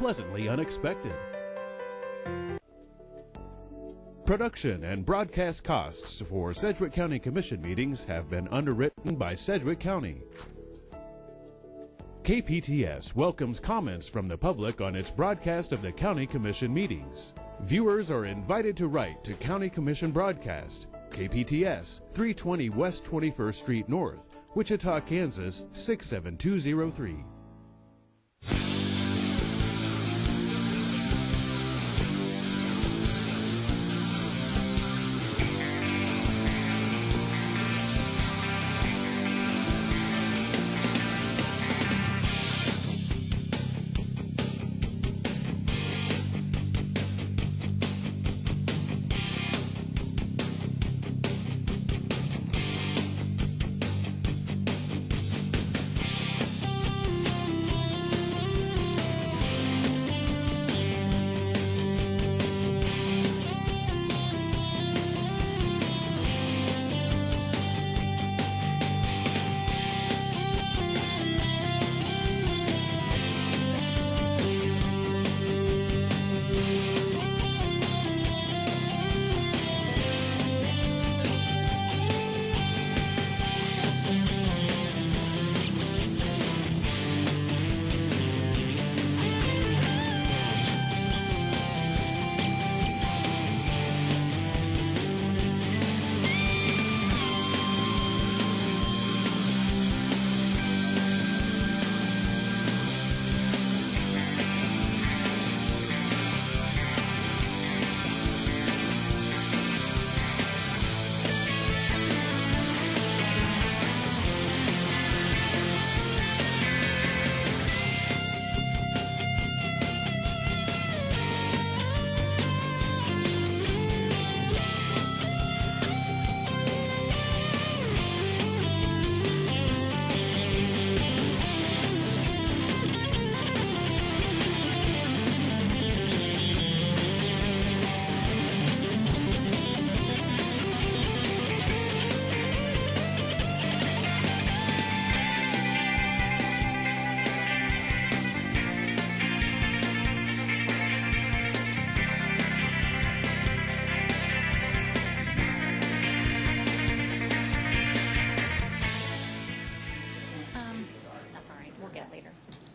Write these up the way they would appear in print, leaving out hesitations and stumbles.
pleasantly unexpected. Production and broadcast costs for Sedgwick County Commission meetings have been underwritten by Sedgwick County. KPTS welcomes comments from the public on its broadcast of the County Commission meetings. Viewers are invited to write to County Commission Broadcast, KPTS, 320 West 21st Street North, Wichita, Kansas, 67203.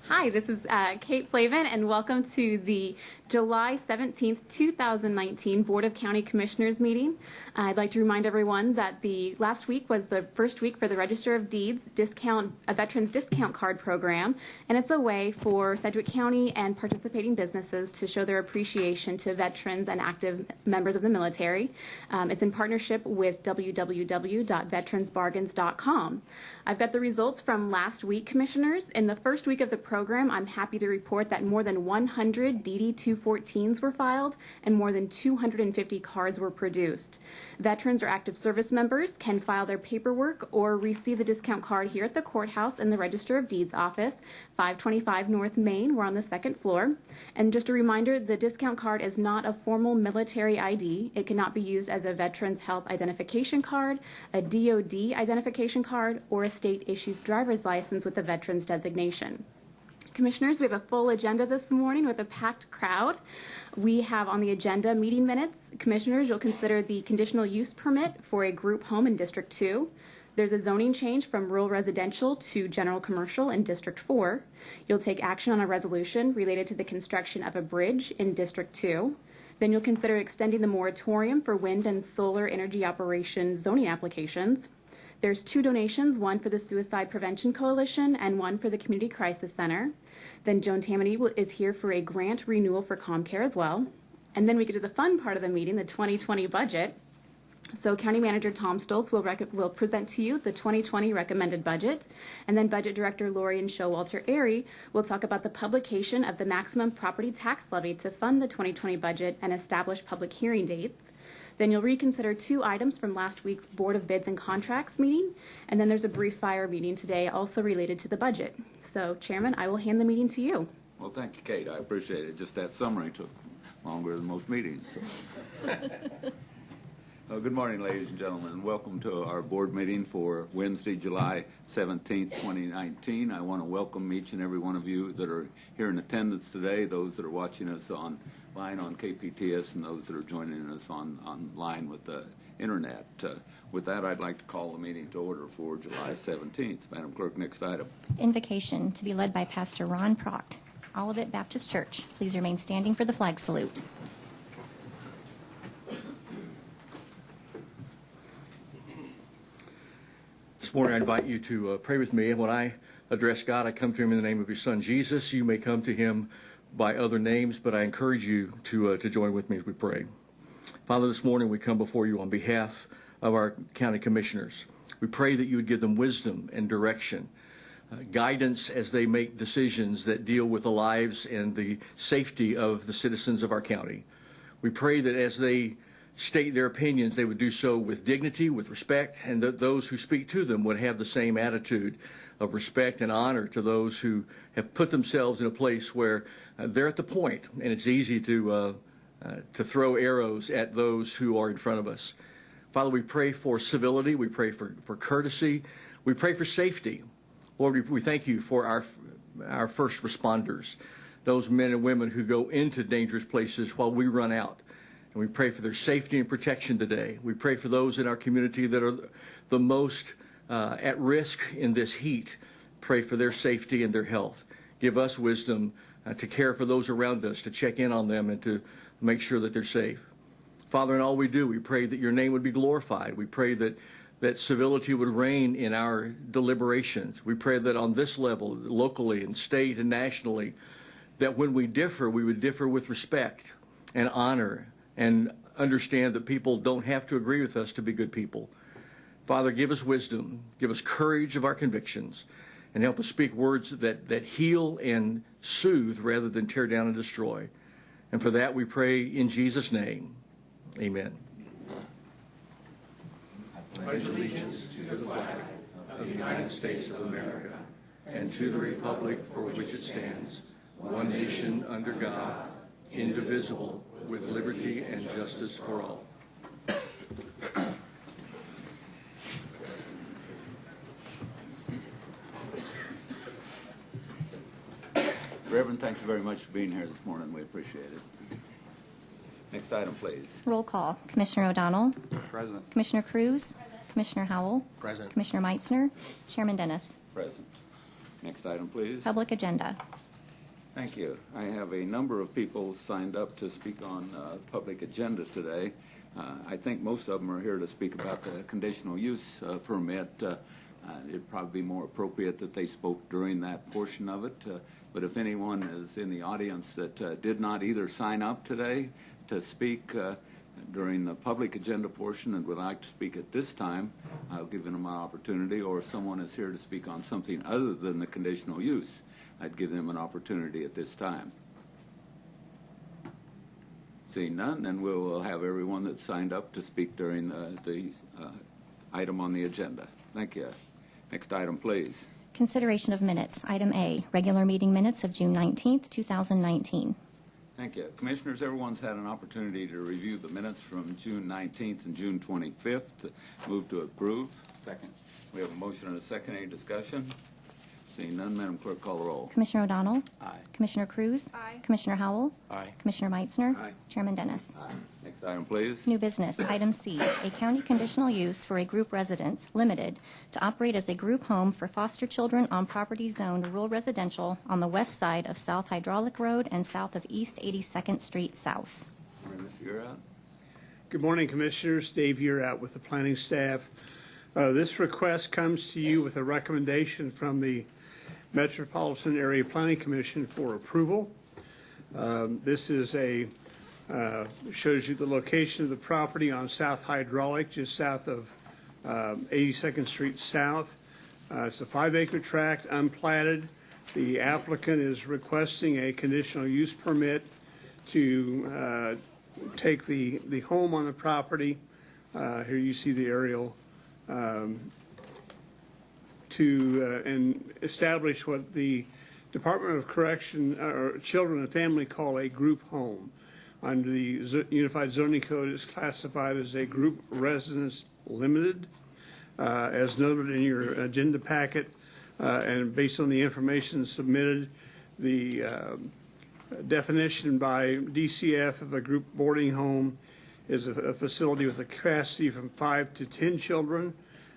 Hi, this is Kate Flavin, and welcome to the July 17th, 2019 Board of County Commissioners meeting. I'd like to remind everyone that the last week was the first week for the Register of Deeds a Veterans Discount Card program, and it's a way for Sedgwick County and participating businesses to show their appreciation to veterans and active members of the military. It's in partnership with www.veteransbargains.com. I've got the results from last week, Commissioners. In the first week of the program, I'm happy to report that more than 100 DD-214s were filed and more than 250 cards were produced. Veterans or active service members can file their paperwork or receive the discount card here at the courthouse in the Register of Deeds office, 525 North Main. We're on the second floor. And just a reminder, the discount card is not a formal military ID. It cannot be used as a Veterans Health Identification Card, a DOD identification card, or a state issues driver's license with a veterans designation. Commissioners, we have a full agenda this morning with a packed crowd. We have on the agenda meeting minutes. Commissioners, you'll consider the conditional use permit for a group home in District 2. There's a zoning change from rural residential to general commercial in District 4. You'll take action on a resolution related to the construction of a bridge in District 2. Then you'll consider extending the moratorium for wind and solar energy operation zoning applications. There's 2 donations, one for the Suicide Prevention Coalition and one for the Community Crisis Center. Then Joan Tammany is here for a grant renewal for ComCare as well. And then we get to the fun part of the meeting, the 2020 budget. So County Manager Tom Stoltz will present to you the 2020 recommended budget. And then Budget Director Lori Showalter-Airy will talk about the publication of the maximum property tax levy to fund the 2020 budget and establish public hearing dates. Then you'll reconsider 2 items from last week's Board of Bids and Contracts meeting, and then there's a brief fire meeting today also related to the budget. So, Chairman, I will hand the meeting to you. Well, thank you, Kate. I appreciate it. Just that summary took longer than most meetings. So. Good morning, ladies and gentlemen. Welcome to our board meeting for Wednesday, July 17th, 2019. I want to welcome each and every one of you that are here in attendance today, those that are watching us online on KPTS, and those that are joining us online with the internet. With that, I'd like to call the meeting to order for July 17th. Madam Clerk, next item. Invocation to be led by Pastor Ron Proct, Olivet Baptist Church. Please remain standing for the flag salute. This morning I invite you to pray with me. And when I address God, I come to him in the name of his son Jesus. You may come to him by other names, but I encourage you to join with me as we pray. Father, this morning we come before you on behalf of our county commissioners. We pray that you would give them wisdom and direction, guidance as they make decisions that deal with the lives and the safety of the citizens of our county. We pray that as they state their opinions, they would do so with dignity, with respect, and that those who speak to them would have the same attitude of respect and honor to those who have put themselves in a place where they're at the point, and it's easy to throw arrows at those who are in front of us. Father, we pray for civility, we pray for courtesy, we pray for safety. Lord, we thank you for our first responders, those men and women who go into dangerous places while we run out. And we pray for their safety and protection today. We pray for those in our community that are the most at risk in this heat. Pray for their safety and their health. Give us wisdom to care for those around us, to check in on them, and to make sure that they're safe. Father, in all we do, we pray that your name would be glorified. We pray that civility would reign in our deliberations. We pray that on this level, locally and state and nationally, that when we differ, we would differ with respect and honor, and understand that people don't have to agree with us to be good people. Father, give us wisdom, give us courage of our convictions, and help us speak words that heal and soothe rather than tear down and destroy. And for that we pray in Jesus' name. Amen. I pledge allegiance to the flag of the United States of America and to the republic for which it stands, one nation under God, indivisible, with liberty and justice for all. Reverend, thank you very much for being here this morning. We appreciate it. Next item, please. Roll call. Commissioner O'Donnell. Present. Commissioner Cruz. Present. Commissioner Howell. Present. Commissioner Meitzner. Chairman Dennis. Present. Next item, please. Public agenda. Thank you. I have a number of people signed up to speak on public agenda today. I think most of them are here to speak about the conditional use permit. It'd probably be more appropriate that they spoke during that portion of it. But if anyone is in the audience that did not either sign up today to speak during the public agenda portion and would like to speak at this time, I'll give them an opportunity. Or if someone is here to speak on something other than the conditional use, I'd give them an opportunity at this time. Seeing none, then we'll have everyone that's signed up to speak during the item on the agenda. Thank you. Next item, please. Consideration of minutes. Item A, regular meeting minutes of June 19th, 2019. Thank you. Commissioners, everyone's had an opportunity to review the minutes from June 19th and June 25th. Move to approve. Second. We have a motion and a second. Any discussion? Seeing none, Madam Clerk, call the roll. Commissioner O'Donnell. Aye. Commissioner Cruz. Aye. Commissioner Howell. Aye. Commissioner Meitzner. Aye. Chairman Dennis. Aye. Next item, please. New business. Item C, a county conditional use for a group residence limited to operate as a group home for foster children on property zoned rural residential on the west side of South Hydraulic Road and south of East 82nd Street South. Mr. Uriot. Good morning, Commissioners. Dave Uriot with the planning staff. This request comes to you with a recommendation from the Metropolitan Area Planning Commission for approval. This is shows you the location of the property on South Hydraulic, just south of 82nd Street South. It's a 5-acre tract, unplatted. The applicant is requesting a conditional use permit to take the home on the property. Here you see the aerial. And establish what the Department of Correction or Children and Family call a group home. under the Unified Zoning Code is classified as a group residence limited, as noted in your agenda packet, and based on the information submitted, the definition by DCF of a group boarding home is a facility with a capacity from 5 to 10 children.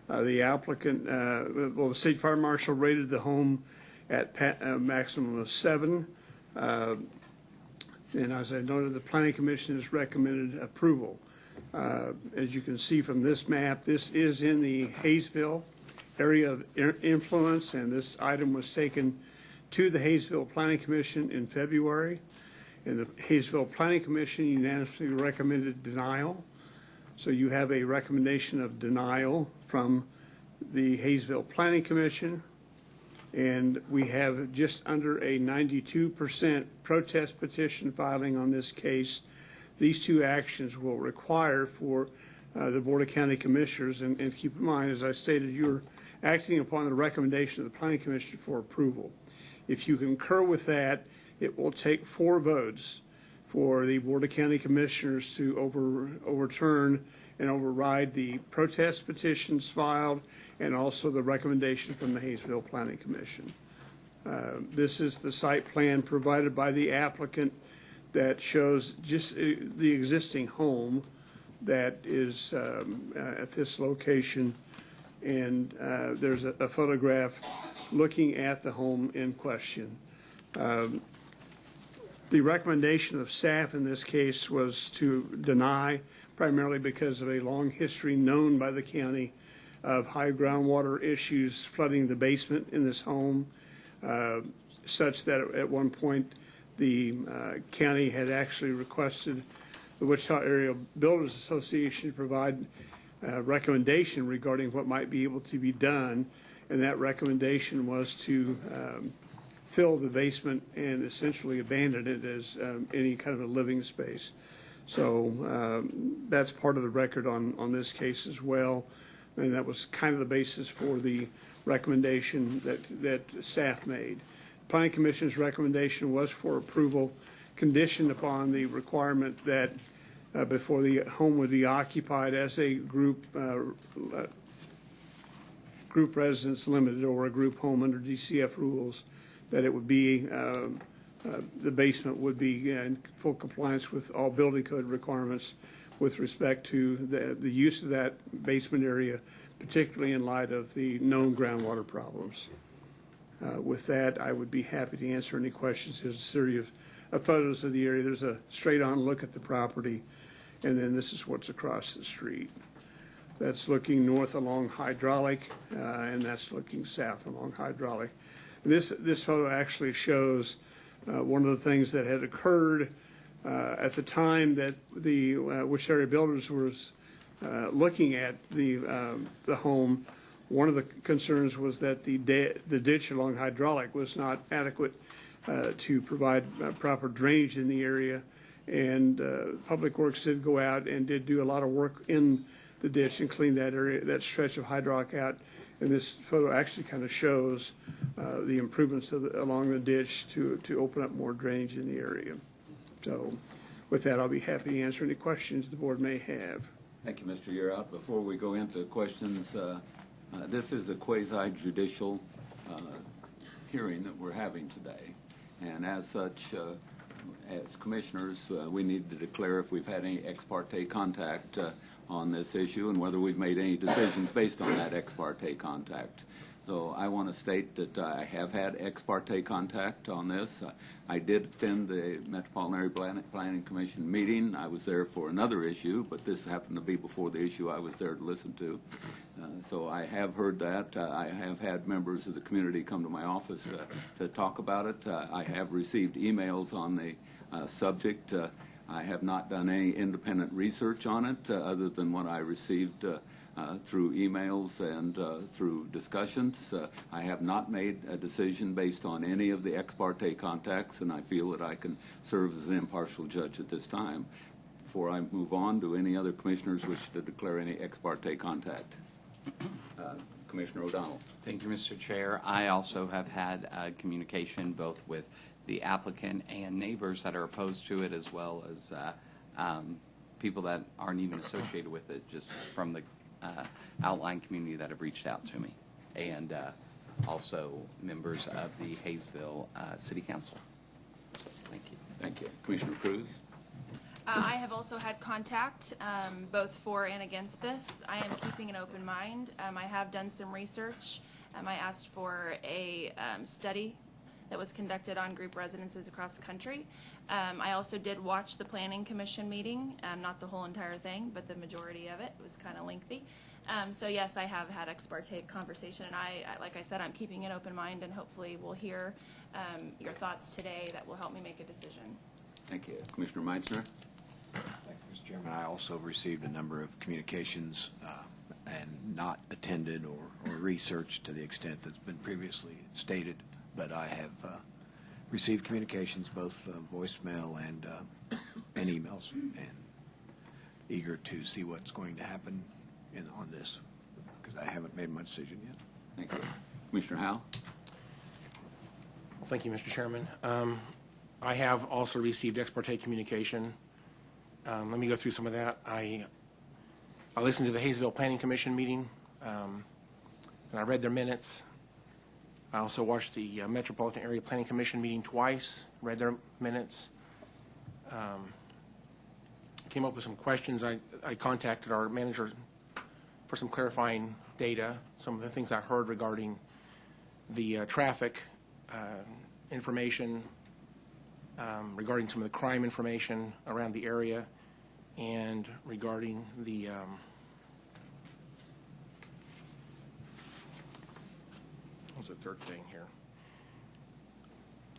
The applicant, the State Fire Marshal rated the home at a maximum of 7. And as I noted, the Planning Commission has recommended approval. As you can see from this map, this is in the Hayesville area of influence, and this item was taken to the Hayesville Planning Commission in February. And the Hayesville Planning Commission unanimously recommended denial. So you have a recommendation of denial from the Hayesville Planning Commission. And we have just under a 92% protest petition filing on this case. These two actions will require for the Board of County Commissioners, and keep in mind, as I stated, you're acting upon the recommendation of the Planning Commission for approval. If you concur with that, it will take 4 votes for the Board of County Commissioners to overturn and override the protest petitions filed and also the recommendation from the Hayesville Planning Commission. This is the site plan provided by the applicant that shows just the existing home that is at this location, and there's a photograph looking at the home in question. The recommendation of staff in this case was to deny, primarily because of a long history known by the county of high groundwater issues flooding the basement in this home, such that at one point the county had actually requested the Wichita Area Builders Association to provide a recommendation regarding what might be able to be done, and that recommendation was to fill the basement and essentially abandon it as any kind of a living space. So that's part of the record on this case as well, and that was kind of the basis for the recommendation that staff made. Planning Commission's recommendation was for approval, conditioned upon the requirement that before the home would be occupied as a group residence limited or a group home under DCF rules, that it would be the basement would be in full compliance with all building code requirements with respect to the use of that basement area, particularly in light of the known groundwater problems. With that, I would be happy to answer any questions. There's a series of photos of the area. There's a straight-on look at the property, and then this is what's across the street. That's looking north along Hydraulic, and that's looking south along Hydraulic. This photo actually shows one of the things that had occurred at the time that the Wichita Area Builders was looking at the home. One of the concerns was that the ditch along Hydraulic was not adequate to provide proper drainage in the area, and Public Works did go out and did do a lot of work in the ditch and clean that area, that stretch of Hydraulic out. And this photo actually kind of shows the improvements along the ditch to open up more drainage in the area. So with that, I'll be happy to answer any questions the board may have. Thank you, Mr. Yearout. Before we go into questions, this is a quasi-judicial hearing that we're having today. And as such, as commissioners, we need to declare if we've had any ex parte contact on this issue and whether we've made any decisions based on that ex parte contact. So I want to state that I have had ex parte contact on this. I did attend the Metropolitan Area Planning Commission meeting. I was there for another issue, but this happened to be before the issue I was there to listen to. So I have heard that. I have had members of the community come to my office to talk about it. I have received emails on the subject. I have not done any independent research on it other than what I received through emails and through discussions. I have not made a decision based on any of the ex parte contacts, and I feel that I can serve as an impartial judge at this time. Before I move on, do any other commissioners wish to declare any ex parte contact? Commissioner O'Donnell. Thank you, Mr. Chair. I also have had communication both with the applicant and neighbors that are opposed to it, as well as people that aren't even associated with it, just from the outlying community that have reached out to me, and also members of the Hayesville City Council. So, thank you. Thank you. Commissioner Cruz? I have also had contact, both for and against this. I am keeping an open mind. I have done some research. I asked for a study that was conducted on group residences across the country. I also did watch the Planning Commission meeting, not the whole entire thing, but the majority of it. It was kind of lengthy. So yes, I have had ex parte conversation, and I, like I said, I'm keeping an open mind, and hopefully we'll hear your thoughts today that will help me make a decision. Thank you. Commissioner Meitzner? Thank you, Mr. Chairman. I also received a number of communications and not attended or researched to the extent that's been previously stated, but I have received communications, both voicemail and emails, and eager to see what's going to happen on this, because I haven't made my decision yet. Thank you. Commissioner Howell? Well, thank you, Mr. Chairman. I have also received ex parte communication. Let me go through some of that. I listened to the Hayesville Planning Commission meeting, and I read their minutes. I also watched the Metropolitan Area Planning Commission meeting twice, read their minutes. Came up with some questions. I contacted our manager for some clarifying data, some of the things I heard regarding the traffic information, regarding some of the crime information around the area, and regarding the what's the third thing here?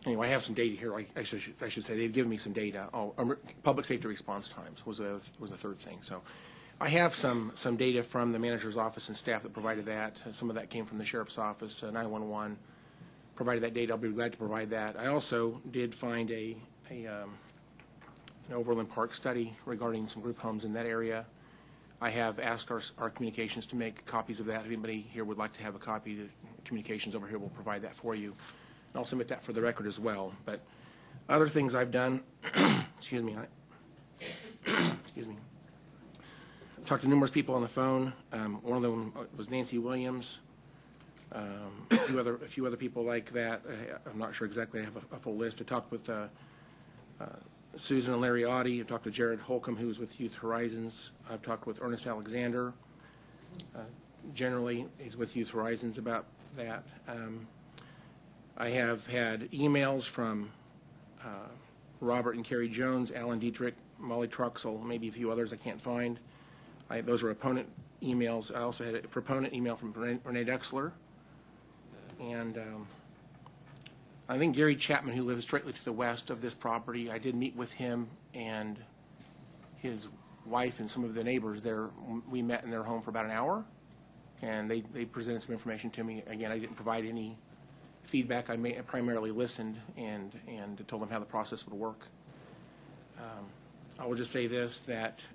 Anyway, I have some data here. I should say they've given me some data. Public safety response times was the third thing. So I have some data from the manager's office and staff that provided that. Some of that came from the sheriff's office, 911 provided that data. I'll be glad to provide that. I also did find an Overland Park study regarding some group homes in that area. I have asked our communications to make copies of that. If anybody here would like to have a copy, the communications over here will provide that for you. And I'll submit that for the record as well. But other things I've done, excuse me, excuse me. I've talked to numerous people on the phone. One of them was Nancy Williams. A few other people like that. I'm not sure exactly. I have a full list. I talked with Susan and Larry Audie. I've talked to Jared Holcomb, who's with Youth Horizons. I've talked with Ernest Alexander. Generally, he's with Youth Horizons about that. I have had emails from Robert and Carrie Jones, Alan Dietrich, Molly Truxell, maybe a few others I can't find. Those are opponent emails. I also had a proponent email from Renee Dexler. And I think Gary Chapman, who lives directly to the west of this property, I did meet with him and his wife and some of the neighbors there. We met in their home for about an hour, and they presented some information to me. Again, I didn't provide any feedback. I primarily listened and told them how the process would work. I will just say this, that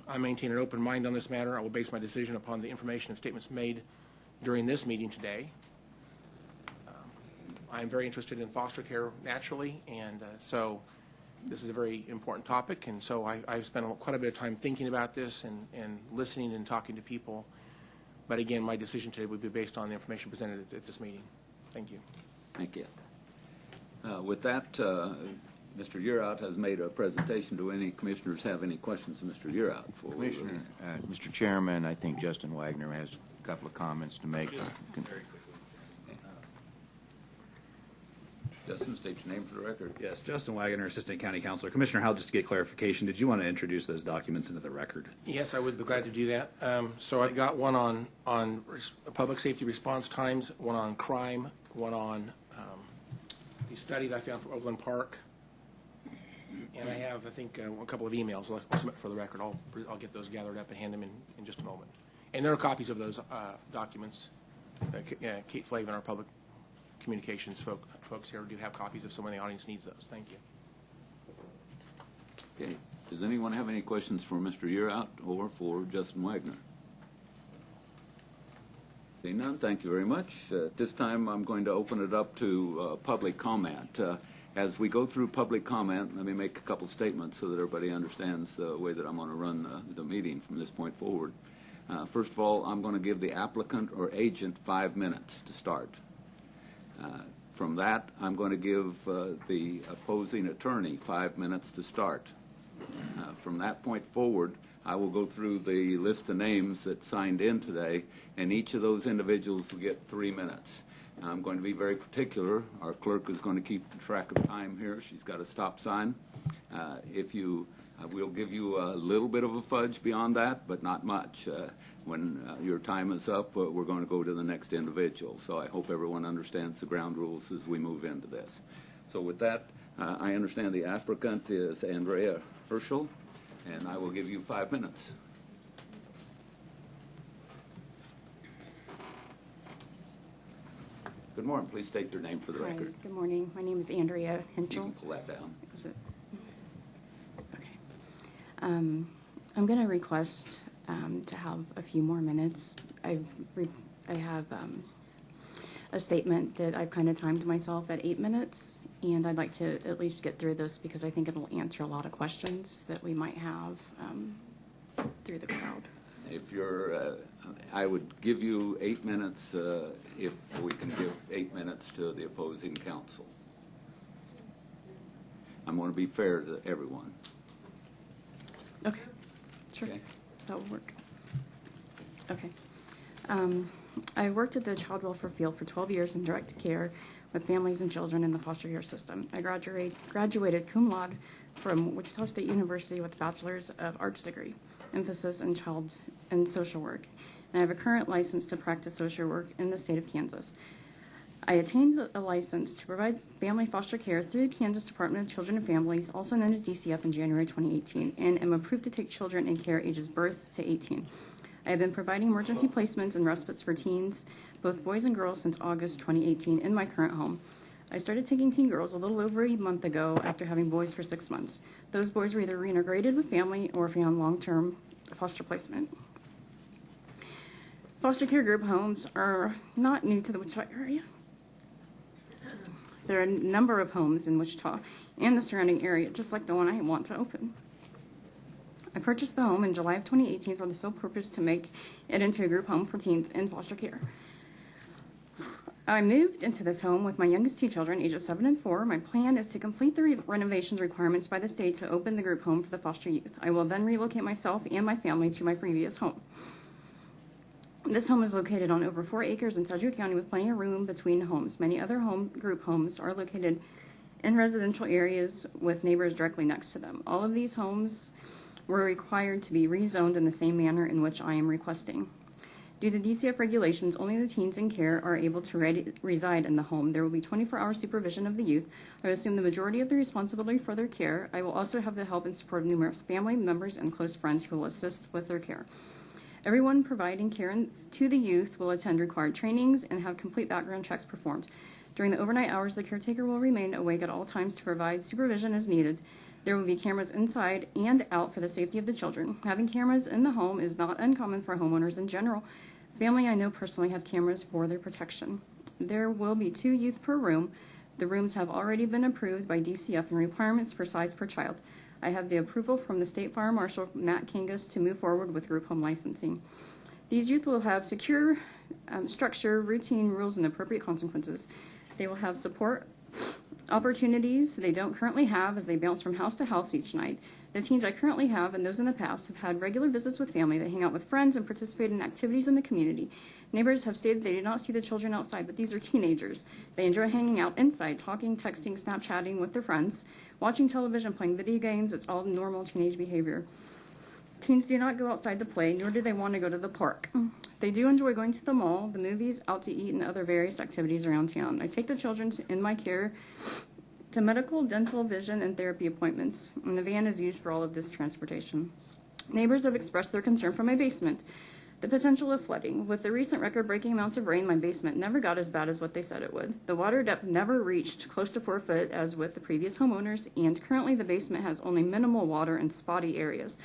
I maintain an open mind on this matter. I will base my decision upon the information and statements made during this meeting today. I'm very interested in foster care naturally, and so this is a very important topic, and so I've spent quite a bit of time thinking about this and listening and talking to people. But again, my decision today would be based on the information presented at this meeting. Thank you. Thank you. With that, Mr. Uraut has made a presentation. Do any commissioners have any questions of Mr. Uraut? Commissioner, Mr. Chairman, I think Justin Wagner has a couple of comments to make. Very quickly. Justin, state your name for the record. Yes, Justin Wagner, Assistant County Counselor. Commissioner Howell, just to get clarification, did you want to introduce those documents into the record? Yes, I would be glad to do that. So I've got one on public safety response times, one on crime, one on the study that I found for Overland Park, and I have, I think, a couple of emails I'll submit for the record. I'll get those gathered up and hand them in just a moment. And there are copies of those documents. Kate Flavin, our public communications folks here, do have copies if someone in the audience needs those. Thank you. Okay. Does anyone have any questions for Mr. Uraut or for Justin Wagner? Seeing none, thank you very much. At this time, I'm going to open it up to public comment. As we go through public comment, let me make a couple statements so that everybody understands the way that I'm going to run the meeting from this point forward. First of all, I'm going to give the applicant or agent 5 minutes to start. From that, I'm going to give the opposing attorney 5 minutes to start. From that point forward, I will go through the list of names that signed in today, and each of those individuals will get 3 minutes. I'm going to be very particular. Our clerk is going to keep track of time here. She's got a stop sign. We'll give you a little bit of a fudge beyond that, but not much. When your time is up, we're going to go to the next individual. So I hope everyone understands the ground rules as we move into this. So with that, I understand the applicant is Andrea Herschel, and I will give you 5 minutes. Good morning. Please state your name for the record. Good morning. My name is Andrea Henschel. You can pull that down. Is it? Okay. I'm going to request to have a few more minutes. I have a statement that I've kind of timed myself at 8 minutes, and I'd like to at least get through this because I think it'll answer a lot of questions that we might have through the crowd. If you're, I would give you 8 minutes if we can give 8 minutes to the opposing counsel. I'm going to be fair to everyone. Okay, sure. Okay. That will work. Okay. I worked at the child welfare field for 12 years in direct care with families and children in the foster care system. I graduated cum laude from Wichita State University with a Bachelor's of Arts degree, emphasis in child and social work. And I have a current license to practice social work in the state of Kansas. I attained a license to provide family foster care through the Kansas Department of Children and Families, also known as DCF, in January 2018, and am approved to take children in care ages birth to 18. I have been providing emergency placements and respites for teens, both boys and girls, since August 2018 in my current home. I started taking teen girls a little over a month ago after having boys for 6 months. Those boys were either reintegrated with family or found long-term foster placement. Foster care group homes are not new to the Wichita area. There are a number of homes in Wichita and the surrounding area, just like the one I want to open. I purchased the home in July of 2018 for the sole purpose to make it into a group home for teens in foster care. I moved into this home with my youngest two children, ages 7 and 4. My plan is to complete the renovations requirements by the state to open the group home for the foster youth. I will then relocate myself and my family to my previous home. This home is located on over 4 acres in Sedgwick County with plenty of room between homes. Many other group homes are located in residential areas with neighbors directly next to them. All of these homes were required to be rezoned in the same manner in which I am requesting. Due to DCF regulations, only the teens in care are able to reside in the home. There will be 24-hour supervision of the youth. I will assume the majority of the responsibility for their care. I will also have the help and support of numerous family members and close friends who will assist with their care. Everyone providing care to the youth will attend required trainings and have complete background checks performed. During the overnight hours, the caretaker will remain awake at all times to provide supervision as needed. There will be cameras inside and out for the safety of the children. Having cameras in the home is not uncommon for homeowners in general. Family I know personally have cameras for their protection. There will be 2 youth per room. The rooms have already been approved by DCF and requirements for size per child. I have the approval from the State Fire Marshal, Matt Kangas, to move forward with group home licensing. These youth will have secure structure, routine, rules, and appropriate consequences. They will have support opportunities they don't currently have as they bounce from house to house each night. The teens I currently have and those in the past have had regular visits with family. They hang out with friends and participate in activities in the community. Neighbors have stated they do not see the children outside, but these are teenagers. They enjoy hanging out inside, talking, texting, Snapchatting with their friends, watching television, playing video games. It's all normal teenage behavior. Teens do not go outside to play, nor do they want to go to the park. They do enjoy going to the mall, the movies, out to eat, and other various activities around town. I take the children in my care to medical, dental, vision, and therapy appointments, and the van is used for all of this transportation. Neighbors have expressed their concern for my basement, the potential of flooding. With the recent record-breaking amounts of rain, my basement never got as bad as what they said it would. The water depth never reached close to 4 foot as with the previous homeowners, and currently the basement has only minimal water and spotty areas.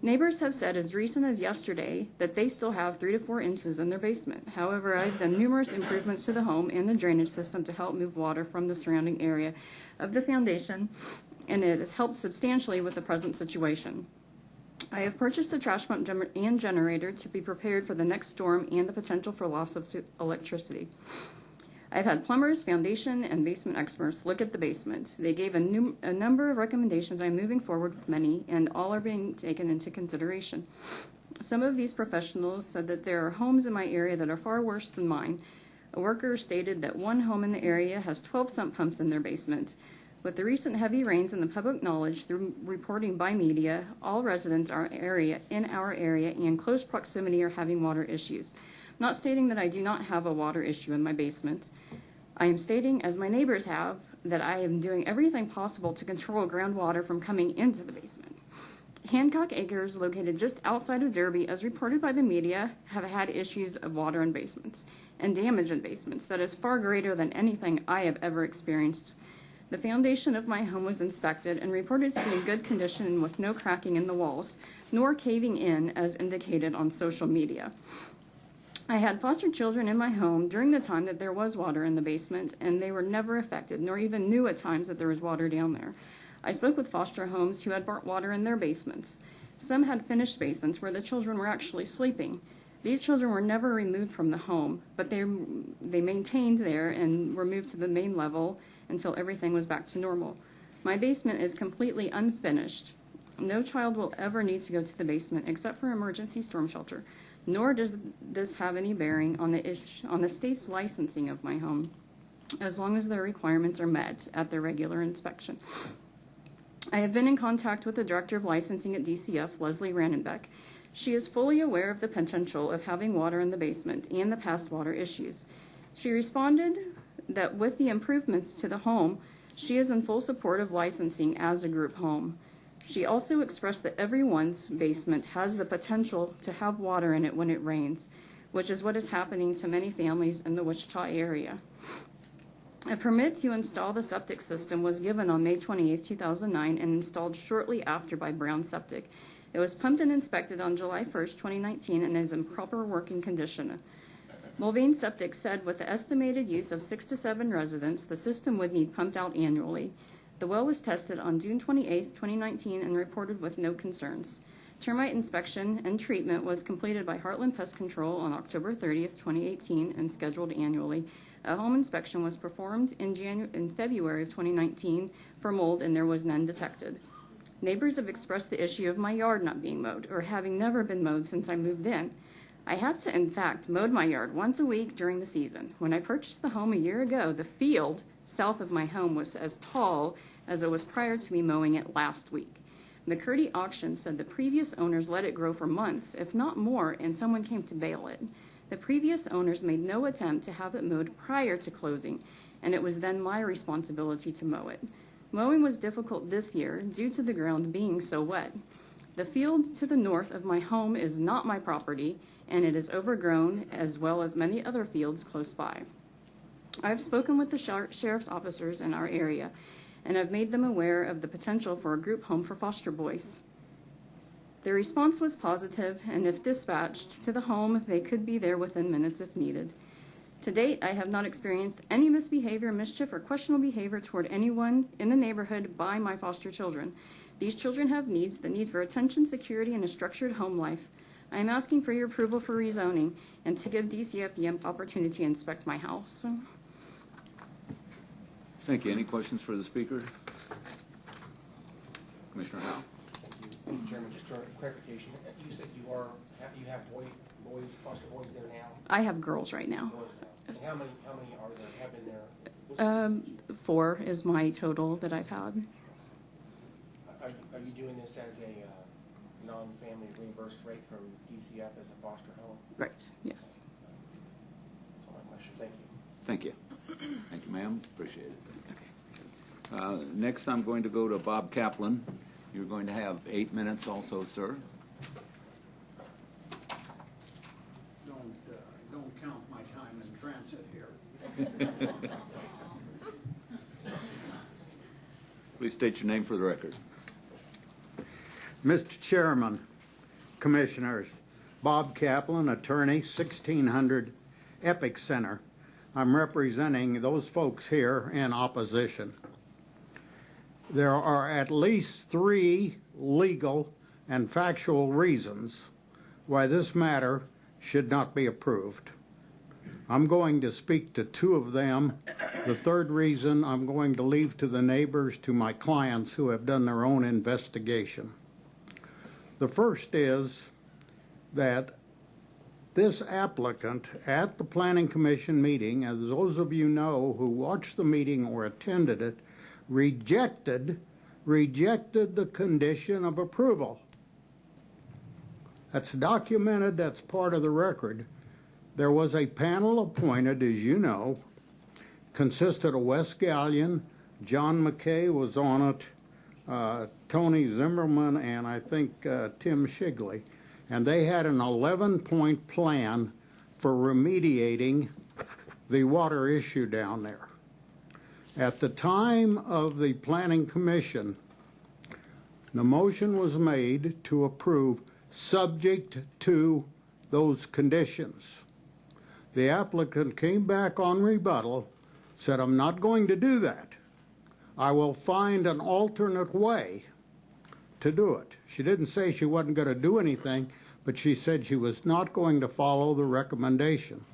Neighbors have said as recent as yesterday that they still have 3 to 4 inches in their basement. However, I've done numerous improvements to the home and the drainage system to help move water from the surrounding area of the foundation, and it has helped substantially with the present situation. I have purchased a trash pump and generator to be prepared for the next storm and the potential for loss of electricity. I've had plumbers, foundation, and basement experts look at the basement. They gave a number of recommendations. I'm moving forward with many, and all are being taken into consideration. Some of these professionals said that there are homes in my area that are far worse than mine. A worker stated that one home in the area has 12 sump pumps in their basement. With the recent heavy rains and the public knowledge through reporting by media, all residents in our area and close proximity are having water issues. Not stating that I do not have a water issue in my basement. I am stating, as my neighbors have, that I am doing everything possible to control groundwater from coming into the basement. Hancock Acres, located just outside of Derby, as reported by the media, have had issues of water in basements and damage in basements that is far greater than anything I have ever experienced. The foundation of my home was inspected and reported to be in good condition with no cracking in the walls, nor caving in as indicated on social media. I had foster children in my home during the time that there was water in the basement, and they were never affected, nor even knew at times that there was water down there. I spoke with foster homes who had brought water in their basements. Some had finished basements where the children were actually sleeping. These children were never removed from the home, but they maintained there and were moved to the main level until everything was back to normal. My basement is completely unfinished. No child will ever need to go to the basement except for emergency storm shelter. Nor does this have any bearing on the state's licensing of my home, as long as their requirements are met at their regular inspection. I have been in contact with the Director of Licensing at DCF, Leslie Rannenbeck. She is fully aware of the potential of having water in the basement and the past water issues. She responded that with the improvements to the home, she is in full support of licensing as a group home. She also expressed that everyone's basement has the potential to have water in it when it rains, which is what is happening to many families in the Wichita area. A permit to install the septic system was given on May 28, 2009, and installed shortly after by Brown Septic. It was pumped and inspected on July 1, 2019, and is in proper working condition. Mulvane Septic said with the estimated use of 6 to 7 residents, the system would need pumped out annually. The well was tested on June 28, 2019, and reported with no concerns. Termite inspection and treatment was completed by Heartland Pest Control on October 30, 2018, and scheduled annually. A home inspection was performed in February of 2019 for mold, and there was none detected. Neighbors have expressed the issue of my yard not being mowed, or having never been mowed since I moved in. I have to, in fact, mowed my yard once a week during the season. When I purchased the home a year ago, the field south of my home was as tall as it was prior to me mowing it last week. McCurdy Auction said the previous owners let it grow for months, if not more, and someone came to bail it. The previous owners made no attempt to have it mowed prior to closing, and it was then my responsibility to mow it. Mowing was difficult this year due to the ground being so wet. The field to the north of my home is not my property, and it is overgrown, as well as many other fields close by. I've spoken with the sheriff's officers in our area, and I've made them aware of the potential for a group home for foster boys. Their response was positive, and if dispatched to the home, they could be there within minutes if needed. To date, I have not experienced any misbehavior, mischief, or questionable behavior toward anyone in the neighborhood by my foster children. These children have needs, the need for attention, security, and a structured home life. I am asking for your approval for rezoning and to give DCF the opportunity to inspect my house. Thank you. Any questions for the speaker? Commissioner Howe. Thank you, Chairman. Just for clarification, you said you have foster boys there now? I have girls right now. Boys now. Yes. How many are there? Have been there? 4 is my total that I've had. Are you doing this as a non-family reimbursed rate from DCF as a foster home? Right. Yes. That's all my question. Thank you. Thank you. Thank you, ma'am. Appreciate it. Next, I'm going to go to Bob Kaplan. You're going to have 8 minutes also, sir. Don't count my time in transit here. Please state your name for the record. Mr. Chairman, Commissioners. Bob Kaplan, attorney, 1600 Epic Center. I'm representing those folks here in opposition. There are at least 3 legal and factual reasons why this matter should not be approved. I'm going to speak to 2 of them. The third reason I'm going to leave to the neighbors, to my clients who have done their own investigation. The first is that this applicant at the Planning Commission meeting, as those of you know who watched the meeting or attended it, rejected the condition of approval. That's documented, that's part of the record. There was a panel appointed, as you know, consisted of Wes Gallion, John McKay was on it, Tony Zimmerman, and I think Tim Shigley. And they had an 11-point plan for remediating the water issue down there. At the time of the Planning Commission, the motion was made to approve subject to those conditions. The applicant came back on rebuttal, said, I'm not going to do that. I will find an alternate way to do it. She didn't say she wasn't going to do anything, but she said she was not going to follow the recommendation.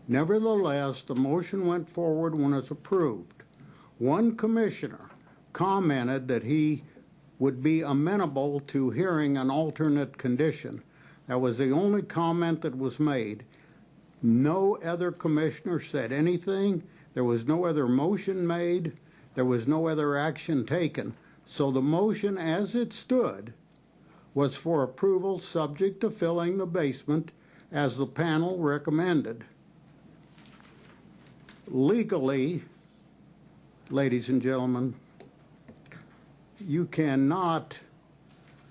Nevertheless, the motion went forward when it was approved. One commissioner commented that he would be amenable to hearing an alternate condition. That was the only comment that was made. No other commissioner said anything. There was no other motion made. There was no other action taken. So the motion as it stood was for approval subject to filling the basement as the panel recommended. Legally, ladies and gentlemen, you cannot,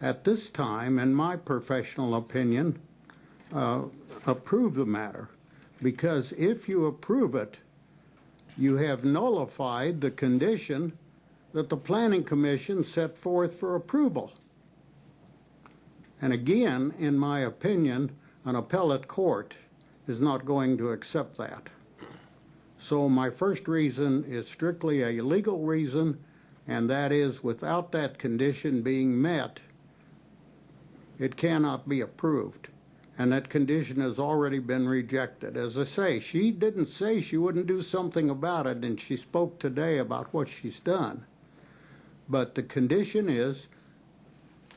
at this time, in my professional opinion, approve the matter, because if you approve it, you have nullified the condition that the Planning Commission set forth for approval. And again, in my opinion, an appellate court is not going to accept that. So my first reason is strictly a legal reason, and that is without that condition being met, it cannot be approved. And that condition has already been rejected. As I say, she didn't say she wouldn't do something about it, and she spoke today about what she's done. But the condition is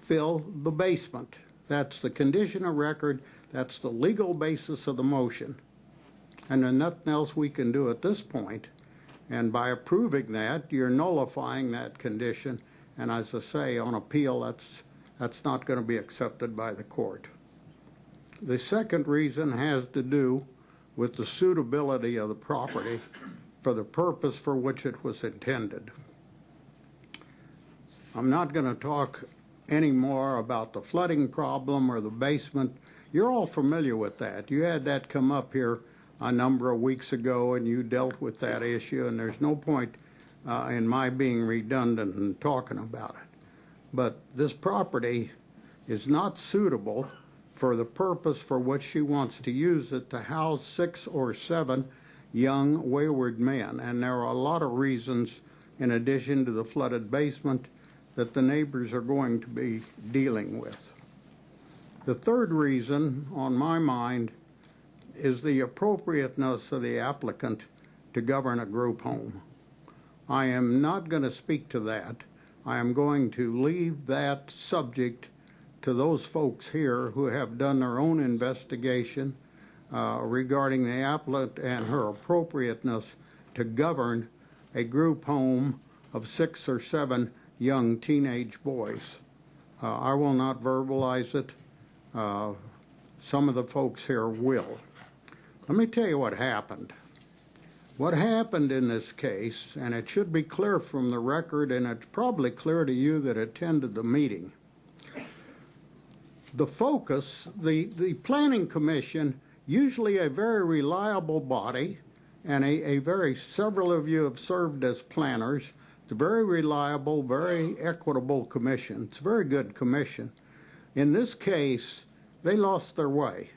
fill the basement. That's the condition of record. That's the legal basis of the motion. And there's nothing else we can do at this point. And by approving that, you're nullifying that condition. And as I say, on appeal, that's not going to be accepted by the court. The second reason has to do with the suitability of the property for the purpose for which it was intended. I'm not going to talk any more about the flooding problem or the basement. You're all familiar with that. You had that come up here a number of weeks ago, and you dealt with that issue, and there's no point in my being redundant and talking about it. But this property is not suitable for the purpose for which she wants to use it, to house 6 or 7 young wayward men. And there are a lot of reasons, in addition to the flooded basement, that the neighbors are going to be dealing with. The third reason on my mind is the appropriateness of the applicant to govern a group home. I am not going to speak to that. I am going to leave that subject to those folks here who have done their own investigation regarding the applicant and her appropriateness to govern a group home of 6 or 7 young teenage boys. I will not verbalize it. Some of the folks here will. Let me tell you what happened. What happened in this case, and it should be clear from the record, and it's probably clear to you that attended the meeting. The focus, the Planning Commission, usually a very reliable body, and several of you have served as planners. It's a very reliable, very equitable commission. It's a very good commission. In this case, they lost their way.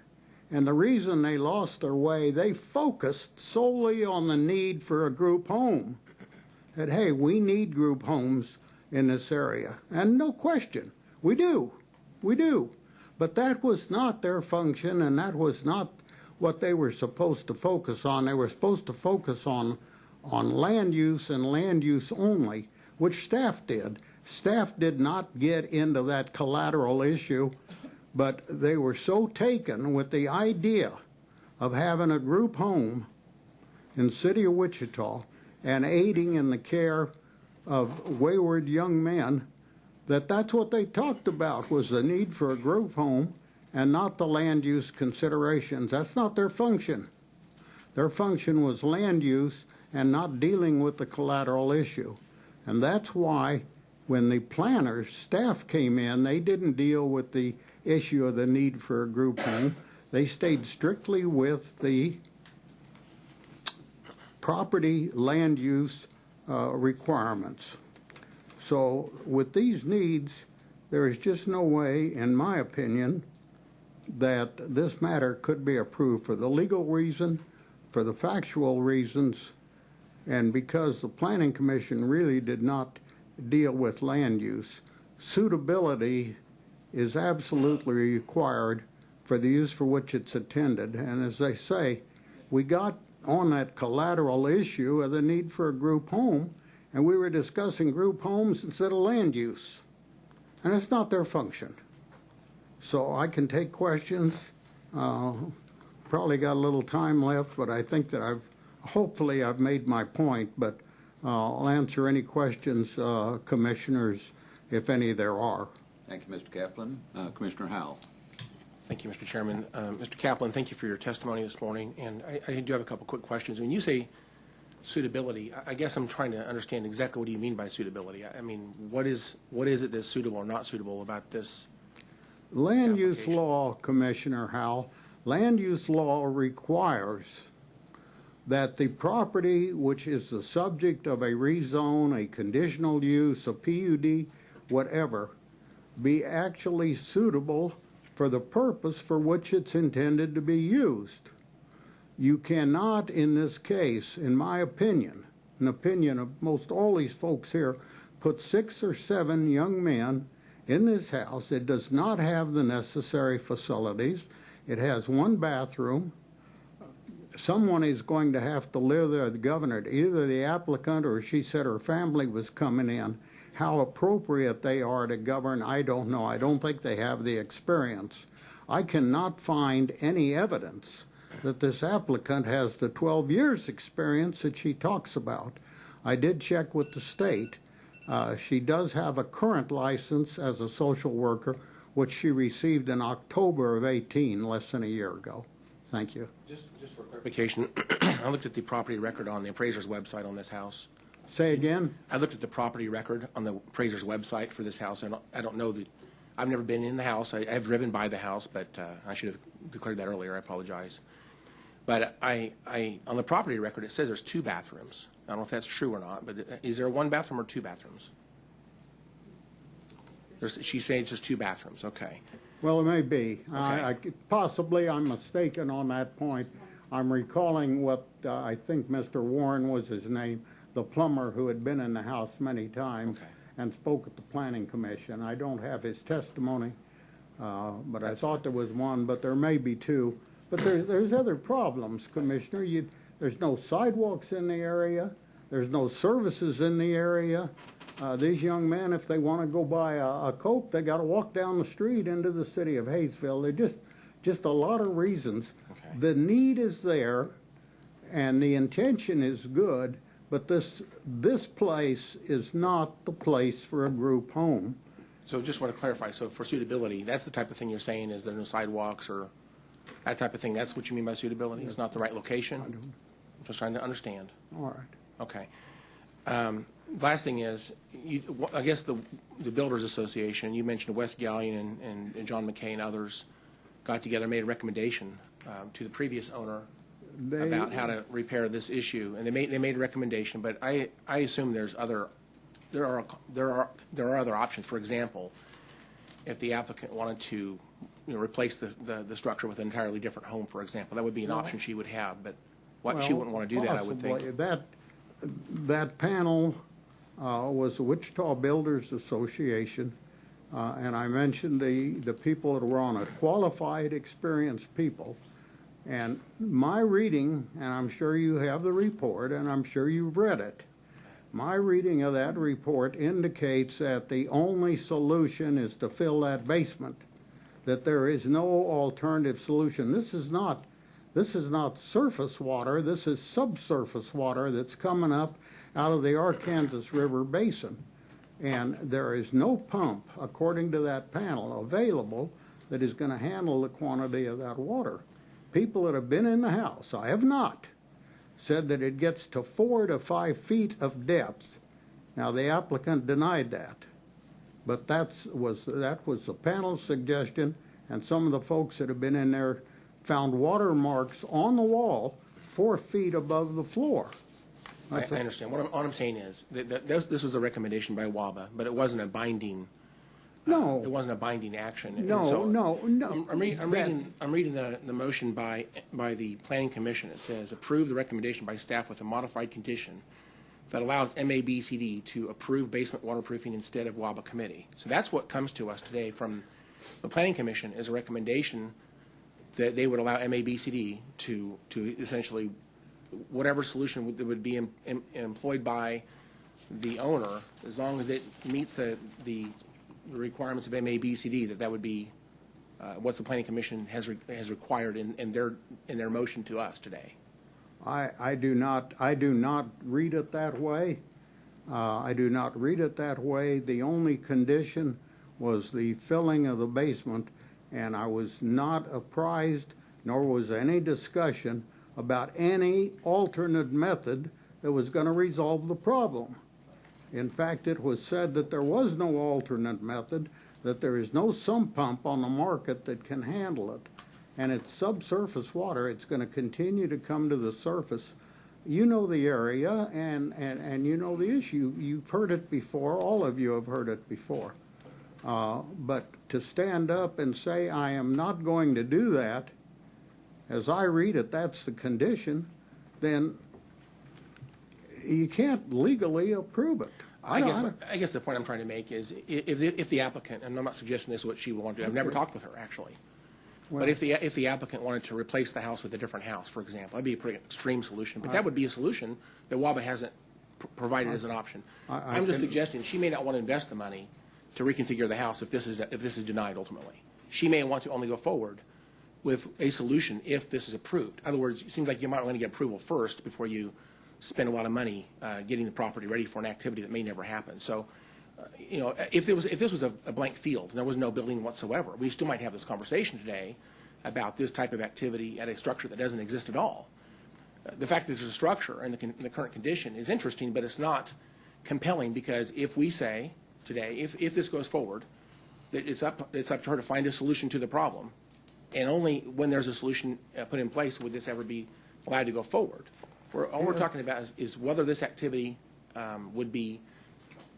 And the reason they lost their way, they focused solely on the need for a group home. That, hey, we need group homes in this area. And no question, we do. We do. But that was not their function, and that was not what they were supposed to focus on. They were supposed to focus on land use and land use only, which staff did. Staff did not get into that collateral issue, but they were so taken with the idea of having a group home in the city of Wichita and aiding in the care of wayward young men that that's what they talked about, was the need for a group home and not the land use considerations. That's not their function. Their function was land use and not dealing with the collateral issue. And that's why when the planners, staff came in, they didn't deal with the issue of the need for a group home. They stayed strictly with the property land use requirements. So with these needs, there is just no way, in my opinion, that this matter could be approved for the legal reason, for the factual reasons, and because the Planning Commission really did not deal with land use. Suitability is absolutely required for the use for which it's intended. And as they say, we got on that collateral issue of the need for a group home, and we were discussing group homes instead of land use. And it's not their function. So I can take questions. Probably got a little time left, but I think that hopefully I've made my point, but I'll answer any questions, commissioners, if any there are. Thank you, Mr. Kaplan. Commissioner Howell. Thank you, Mr. Chairman. Mr. Kaplan, thank you for your testimony this morning. And I do have a couple quick questions. When you say suitability, I guess I'm trying to understand exactly what do you mean by suitability. I mean, what is it that's suitable or not suitable about this land use law, Commissioner Howell, land use law requires that the property which is the subject of a rezone, a conditional use, a PUD, whatever, be actually suitable for the purpose for which it's intended to be used. You cannot, in this case, in my opinion, an opinion of most all these folks here, put 6 or 7 young men in this house. It does not have the necessary facilities. It has 1 bathroom. Someone is going to have to live there, the governor, either the applicant or she said her family was coming in. How appropriate they are to govern, I don't know. I don't think they have the experience. I cannot find any evidence that this applicant has the 12 years experience that she talks about. I did check with the state. She does have a current license as a social worker, which she received in October of 18, less than a year ago. Thank you. Just for clarification, I looked at the property record on the appraiser's website on this house. Say again? I looked at the property record on the appraiser's website for this house, and I don't know that I've never been in the house. I have driven by the house, but I should have declared that earlier. I apologize. But on the property record, it says there's 2 bathrooms. I don't know if that's true or not, but is there 1 bathroom or 2 bathrooms? She's saying it's just 2 bathrooms. Okay. Well, it may be. Okay. Possibly I'm mistaken on that point. I'm recalling what I think Mr. Warren was his name, the plumber who had been in the house many times and spoke at the Planning Commission. I don't have his testimony, but I thought there was 1, but there may be 2. But there's other problems, Commissioner. There's no sidewalks in the area. There's no services in the area. These young men, if they want to go buy a Coke, they got to walk down the street into the city of Hayesville. They're just a lot of reasons. Okay. The need is there, and the intention is good, but this place is not the place for a group home. So just want to clarify. So for suitability, that's the type of thing you're saying is there are no sidewalks or that type of thing. That's what you mean by suitability? It's not the right location? I'm just trying to understand. All right. Okay. Last thing is, I guess the Builders Association, you mentioned Wes Gallion and John McKay and others got together and made a recommendation to the previous owner about how to repair this issue, and they made a recommendation. But I assume there are other options. For example, if the applicant wanted to, replace the structure with an entirely different home, for example. That would be an option she would have, but she wouldn't want to do that, I would think. That panel was the Wichita Builders Association, and I mentioned the people that were on it, qualified, experienced people. And my reading, and I'm sure you have the report, and I'm sure you've read it, my reading of that report indicates that the only solution is to fill that basement, that there is no alternative solution. This is not surface water, this is subsurface water that's coming up out of the Arkansas River Basin. And there is no pump, according to that panel, available that is going to handle the quantity of that water. People that have been in the house, I have not, said that it gets to 4 to 5 feet of depth. Now, the applicant denied that, but that was the panel's suggestion, and some of the folks that have been in there found water marks on the wall 4 feet above the floor. I understand. What I'm saying is that this was a recommendation by WABA, but it wasn't a binding. No, it wasn't a binding action. No. I'm reading the motion by the Planning Commission. It says approve the recommendation by staff with a modified condition that allows MABCD to approve basement waterproofing instead of WABA committee. So that's what comes to us today from the Planning Commission is a recommendation that they would allow MABCD to essentially whatever solution would be employed by the owner, as long as it meets the requirements of MABCD, that would be what the Planning Commission has required in their motion to us today. I do not read it that way. I do not read it that way. The only condition was the filling of the basement, and I was not apprised, nor was any discussion about any alternate method that was going to resolve the problem. In fact, it was said that there was no alternate method, that there is no sump pump on the market that can handle it. And it's subsurface water. It's going to continue to come to the surface. You know the area, and you know the issue. You've heard it before. All of you have heard it before. But to stand up and say, I am not going to do that, as I read it, that's the condition, then you can't legally approve it. I guess the point I'm trying to make is if the applicant, and I'm not suggesting this is what she would want to do, I've never talked with her actually, but if the applicant wanted to replace the house with a different house, for example, that'd be a pretty extreme solution, but that would be a solution that WABA hasn't provided as an option. I'm just suggesting she may not want to invest the money to reconfigure the house if this is denied ultimately. She may want to only go forward with a solution if this is approved. In other words, it seems like you might want to get approval first before you spend a lot of money getting the property ready for an activity that may never happen. So, if this was a blank field and there was no building whatsoever, we still might have this conversation today about this type of activity at a structure that doesn't exist at all. The fact that there's a structure in the current condition is interesting, but it's not compelling, because if we say today, if this goes forward, that it's up to her to find a solution to the problem, and only when there's a solution put in place would this ever be allowed to go forward. All we're talking about is whether this activity would be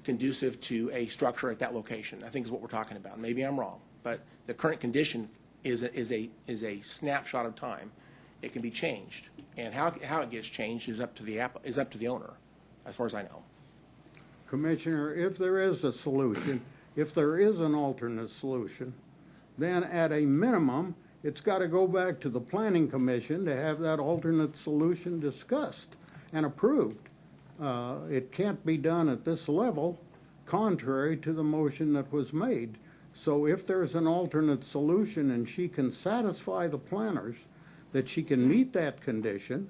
conducive to a structure at that location, I think is what we're talking about. Maybe I'm wrong, but the current condition is a snapshot of time. It can be changed, and how it gets changed is up to the owner, as far as I know. Commissioner, if there is a solution, if there is an alternate solution, then at a minimum, it's got to go back to the Planning Commission to have that alternate solution discussed and approved. It can't be done at this level, contrary to the motion that was made. So if there's an alternate solution and she can satisfy the planners that she can meet that condition,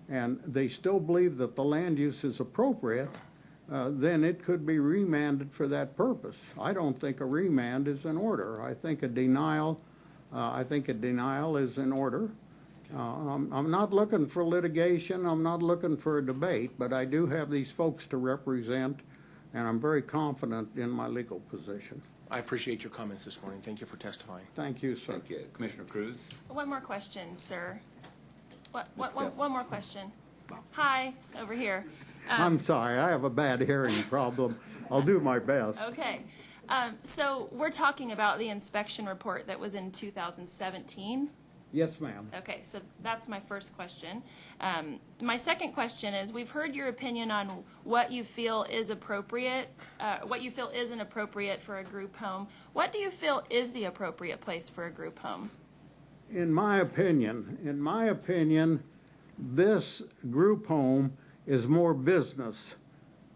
and they still believe that the land use is appropriate, then it could be remanded for that purpose. I don't think a remand is in order. I think a denial is in order. I'm not looking for litigation. I'm not looking for a debate, but I do have these folks to represent, and I'm very confident in my legal position. I appreciate your comments this morning. Thank you for testifying. Thank you, sir. Thank you. Commissioner Cruz? One more question, sir. One more question. Hi, over here. I'm sorry. I have a bad hearing problem. I'll do my best. Okay. So we're talking about the inspection report that was in 2017. Yes, ma'am. Okay, so that's my first question. My second question is, we've heard your opinion on what you feel is appropriate, what you feel isn't appropriate for a group home. What do you feel is the appropriate place for a group home? In my opinion, this group home is more business.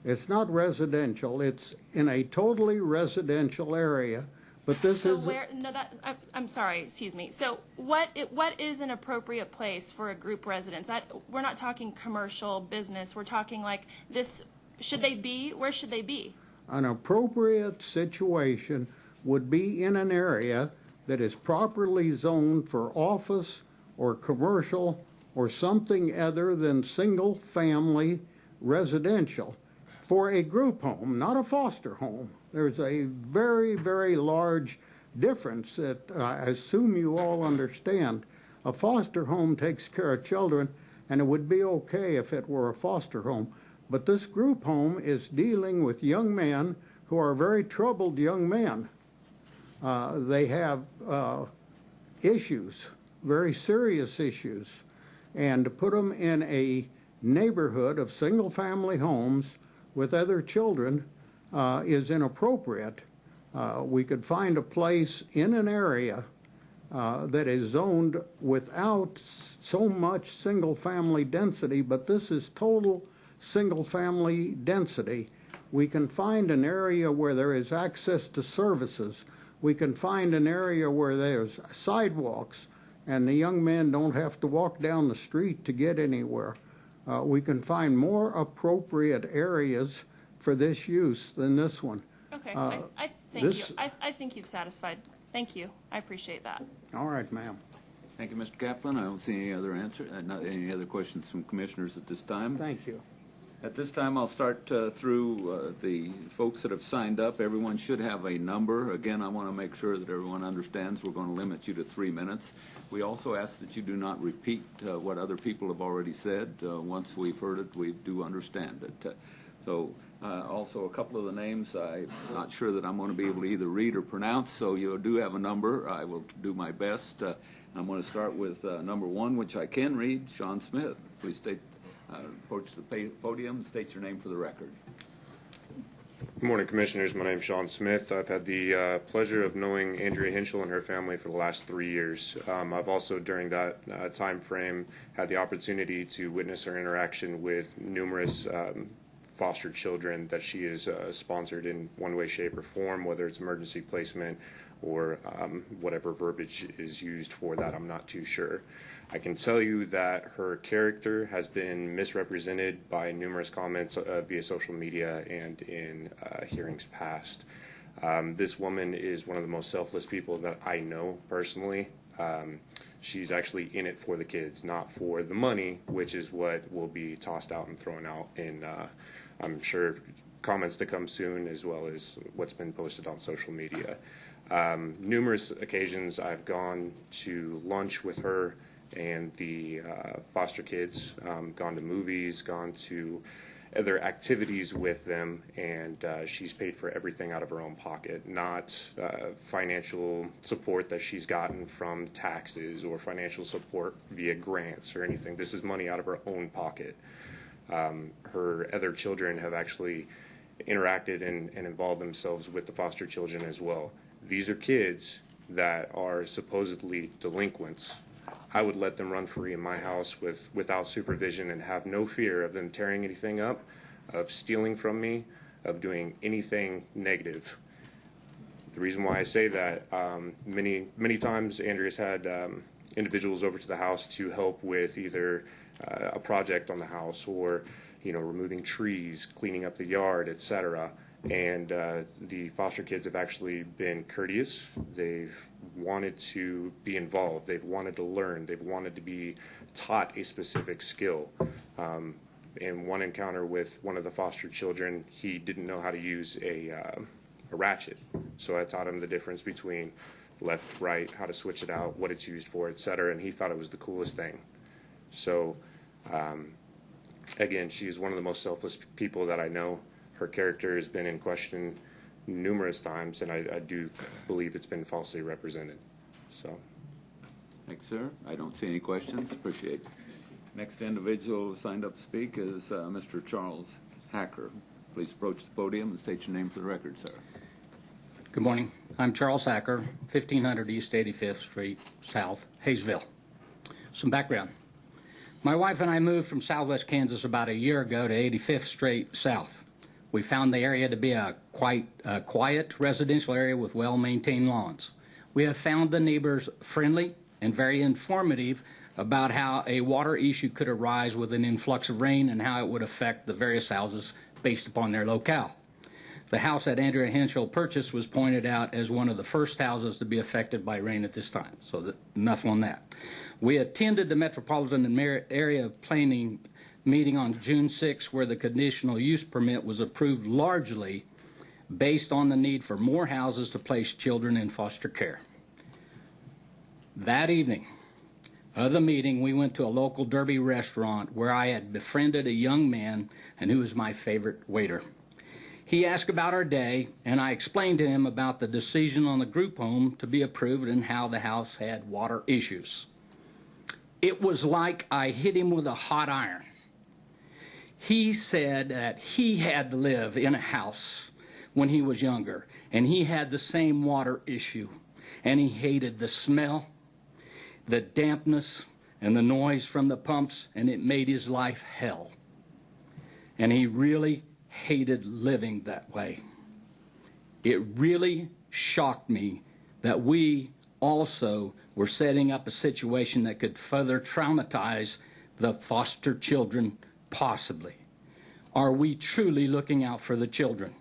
It's not residential. It's in a totally residential area. But this So is where? No, I'm sorry. Excuse me. So what is an appropriate place for a group residence? We're not talking commercial business. We're talking like this. Should they be? Where should they be? an appropriate situation would be in an area that is properly zoned for office or commercial or something other than single-family residential for a group home, not a foster home. There's a very, very large difference that I assume you all understand. A foster home takes care of children, and it would be okay if it were a foster home. But this group home is dealing with young men who are very troubled young men. They have issues, very serious issues. And to put them in a neighborhood of single-family homes with other children is inappropriate. We could find a place in an area that is zoned without so much single-family density, but this is total single-family density. We can find an area where there is access to services. We can find an area where there's sidewalks and the young men don't have to walk down the street to get anywhere. We can find more appropriate areas for this use than this one. Okay, I thank you. I think you've satisfied. Thank you. I appreciate that. All right, ma'am. Thank you, Mr. Kaplan. I don't see any other any other questions from commissioners at this time. Thank you. At this time, I'll start through the folks that have signed up. Everyone should have a number. Again, I want to make sure that everyone understands we're going to limit you to 3 minutes. We also ask that you do not repeat what other people have already said. Once we've heard it, we do understand it. Also, a couple of the names I'm not sure that I'm going to be able to either read or pronounce, so you do have a number. I will do my best. I'm going to start with number 1, which I can read, Sean Smith. Please approach the podium, state your name for the record. Good morning, Commissioners. My name is Sean Smith. I've had the pleasure of knowing Andrea Hinchell and her family for the last 3 years. I've also, during that time frame, had the opportunity to witness her interaction with numerous foster children that she has sponsored in one way, shape, or form, whether it's emergency placement or whatever verbiage is used for that. I'm not too sure. I can tell you that her character has been misrepresented by numerous comments via social media and in hearings past. This woman is one of the most selfless people that I know personally. She's actually in it for the kids, not for the money, which is what will be tossed out and thrown out in, I'm sure, comments to come soon, as well as what's been posted on social media. Numerous occasions I've gone to lunch with her and the foster kids, gone to movies, gone to other activities with them, and she's paid for everything out of her own pocket, not financial support that she's gotten from taxes or financial support via grants or anything. This is money out of her own pocket. Her other children have actually interacted and involved themselves with the foster children as well. These are kids that are supposedly delinquents. I would let them run free in my house without supervision and have no fear of them tearing anything up, of stealing from me, of doing anything negative. The reason why I say that, many times Andrea's had individuals over to the house to help with either a project on the house or, removing trees, cleaning up the yard, etc. And the foster kids have actually been courteous. They've wanted to be involved. They've wanted to learn. They've wanted to be taught a specific skill. In one encounter with one of the foster children, he didn't know how to use a ratchet. So I taught him the difference between left, right, how to switch it out, what it's used for, etc. And he thought it was the coolest thing. So, again, she is one of the most selfless people that I know. Her character has been in question numerous times, and I do believe it's been falsely represented. So. Thanks, sir. I don't see any questions. Appreciate it. Next individual signed up to speak is Mr. Charles Hacker. Please approach the podium and state your name for the record, sir. Good morning. I'm Charles Hacker, 1500 East 85th Street, South, Hayesville. Some background. My wife and I moved from southwest Kansas about a year ago to 85th Street South. We found the area to be a quite quiet residential area with well-maintained lawns. We have found the neighbors friendly and very informative about how a water issue could arise with an influx of rain and how it would affect the various houses based upon their locale. The house that Andrea Henschel purchased was pointed out as one of the first houses to be affected by rain at this time, so enough on that. We attended the Metropolitan Area Planning meeting on June 6, where the conditional use permit was approved largely based on the need for more houses to place children in foster care. That evening of the meeting, we went to a local Derby restaurant where I had befriended a young man and who was my favorite waiter. He asked about our day, and I explained to him about the decision on the group home to be approved and how the house had water issues. It was like I hit him with a hot iron. He said that he had to live in a house when he was younger, and he had the same water issue, and he hated the smell, the dampness, and the noise from the pumps, and it made his life hell. And he really hated living that way. It really shocked me that we also were setting up a situation that could further traumatize the foster children, possibly. Are we truly looking out for the children?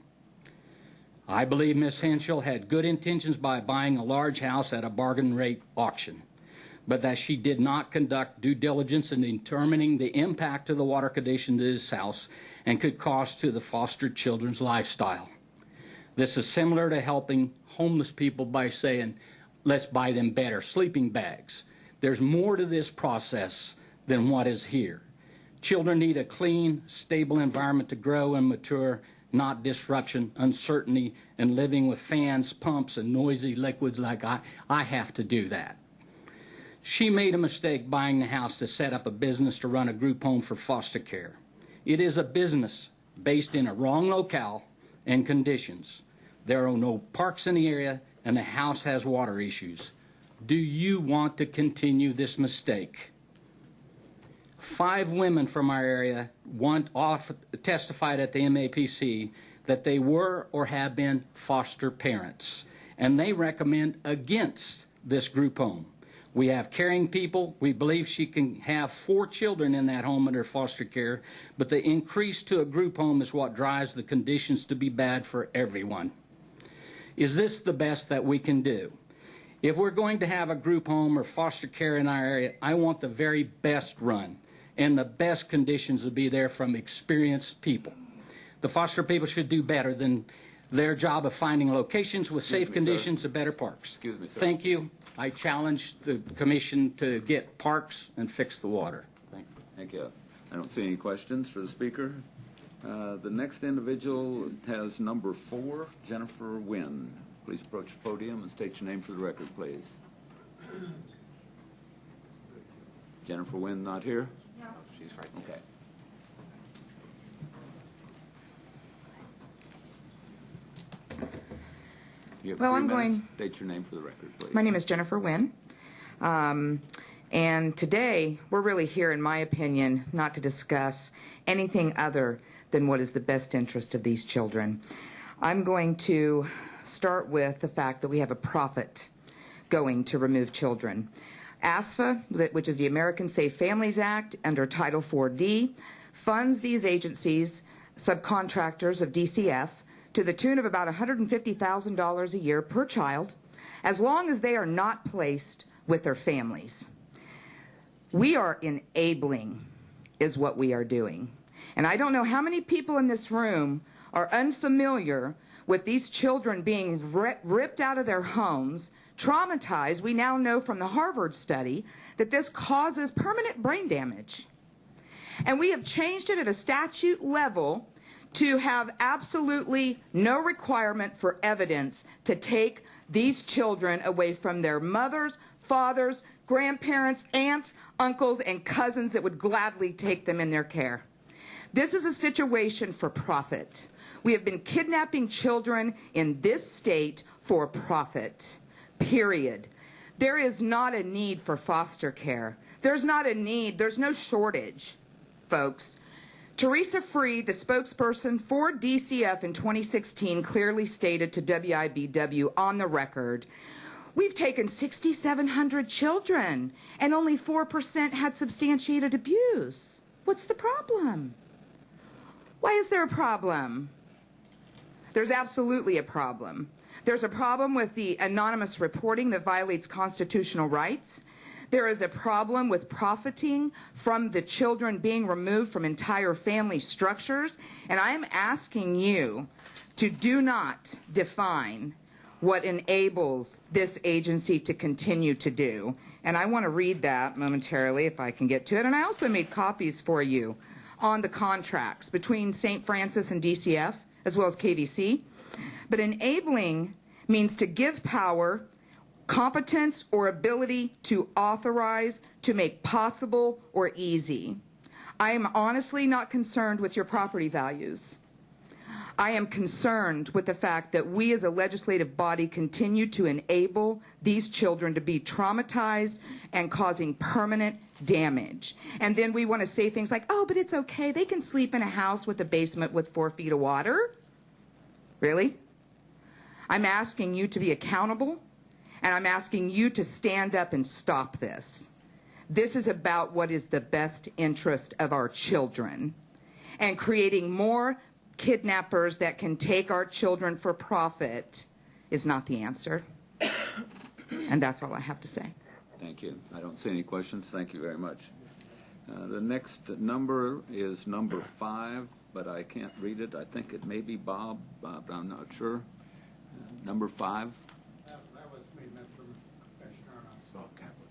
I believe Ms. Henschel had good intentions by buying a large house at a bargain rate auction, but that she did not conduct due diligence in determining the impact of the water condition to this house and could cost to the foster children's lifestyle. This is similar to helping homeless people by saying, let's buy them better sleeping bags. There's more to this process than what is here. Children need a clean, stable environment to grow and mature, not disruption, uncertainty, and living with fans, pumps, and noisy liquids like I have to do that. She made a mistake buying the house to set up a business to run a group home for foster care. It is a business based in a wrong locale and conditions. There are no parks in the area, and the house has water issues. Do you want to continue this mistake? 5 women from our area testified at the MAPC that they were or have been foster parents, and they recommend against this group home. We have caring people. We believe she can have 4 children in that home under foster care, but the increase to a group home is what drives the conditions to be bad for everyone. Is this the best that we can do? If we're going to have a group home or foster care in our area, I want the very best run and the best conditions to be there from experienced people. The foster people should do better than their job of finding locations with safe conditions and better parks. Excuse me, sir. Thank you. I challenge the commission to get parks and fix the water. Thank you. Thank you. I don't see any questions for the speaker. The next individual has number 4, Jennifer Wynn. Please approach the podium and state your name for the record, please. Jennifer Wynn not here? No. She's right there. Okay. You have 3 minutes. State your name for the record, please. My name is Jennifer Wynn. And today, we're really here, in my opinion, not to discuss anything other than what is the best interest of these children. I'm going to start with the fact that we have a profit going to remove children. ASFA, which is the American Safe Families Act, under Title 4D, funds these agencies, subcontractors of DCF, to the tune of about $150,000 a year per child, as long as they are not placed with their families. We are enabling, is what we are doing. And I don't know how many people in this room are unfamiliar with these children being ripped out of their homes, traumatized. We now know from the Harvard study that this causes permanent brain damage. And we have changed it at a statute level to have absolutely no requirement for evidence to take these children away from their mothers, fathers, grandparents, aunts, uncles, and cousins that would gladly take them in their care. This is a situation for profit. We have been kidnapping children in this state for profit, period. There is not a need for foster care. There's not a need, there's no shortage, folks. Teresa Free, the spokesperson for DCF in 2016, clearly stated to WIBW on the record, we've taken 6,700 children and only 4% had substantiated abuse. What's the problem? Why is there a problem? There's absolutely a problem. There's a problem with the anonymous reporting that violates constitutional rights. There is a problem with profiting from the children being removed from entire family structures. And I'm asking you to do not define what enables this agency to continue to do. And I want to read that momentarily if I can get to it. And I also made copies for you on the contracts between St. Francis and DCF, as well as KVC. But enabling means to give power, competence, or ability to authorize, to make possible, or easy. I am honestly not concerned with your property values. I am concerned with the fact that we as a legislative body continue to enable these children to be traumatized and causing permanent damage. And then we want to say things like, oh, but it's okay. They can sleep in a house with a basement with 4 feet of water. Really? I'm asking you to be accountable, and I'm asking you to stand up and stop this. This is about what is the best interest of our children. And creating more kidnappers that can take our children for profit is not the answer. And that's all I have to say. Thank you. I don't see any questions. Thank you very much. The next number is number 5, but I can't read it. I think it may be Bob, but I'm not sure. Number 5. That was me, Mr. Commissioner. Bob Kaplan.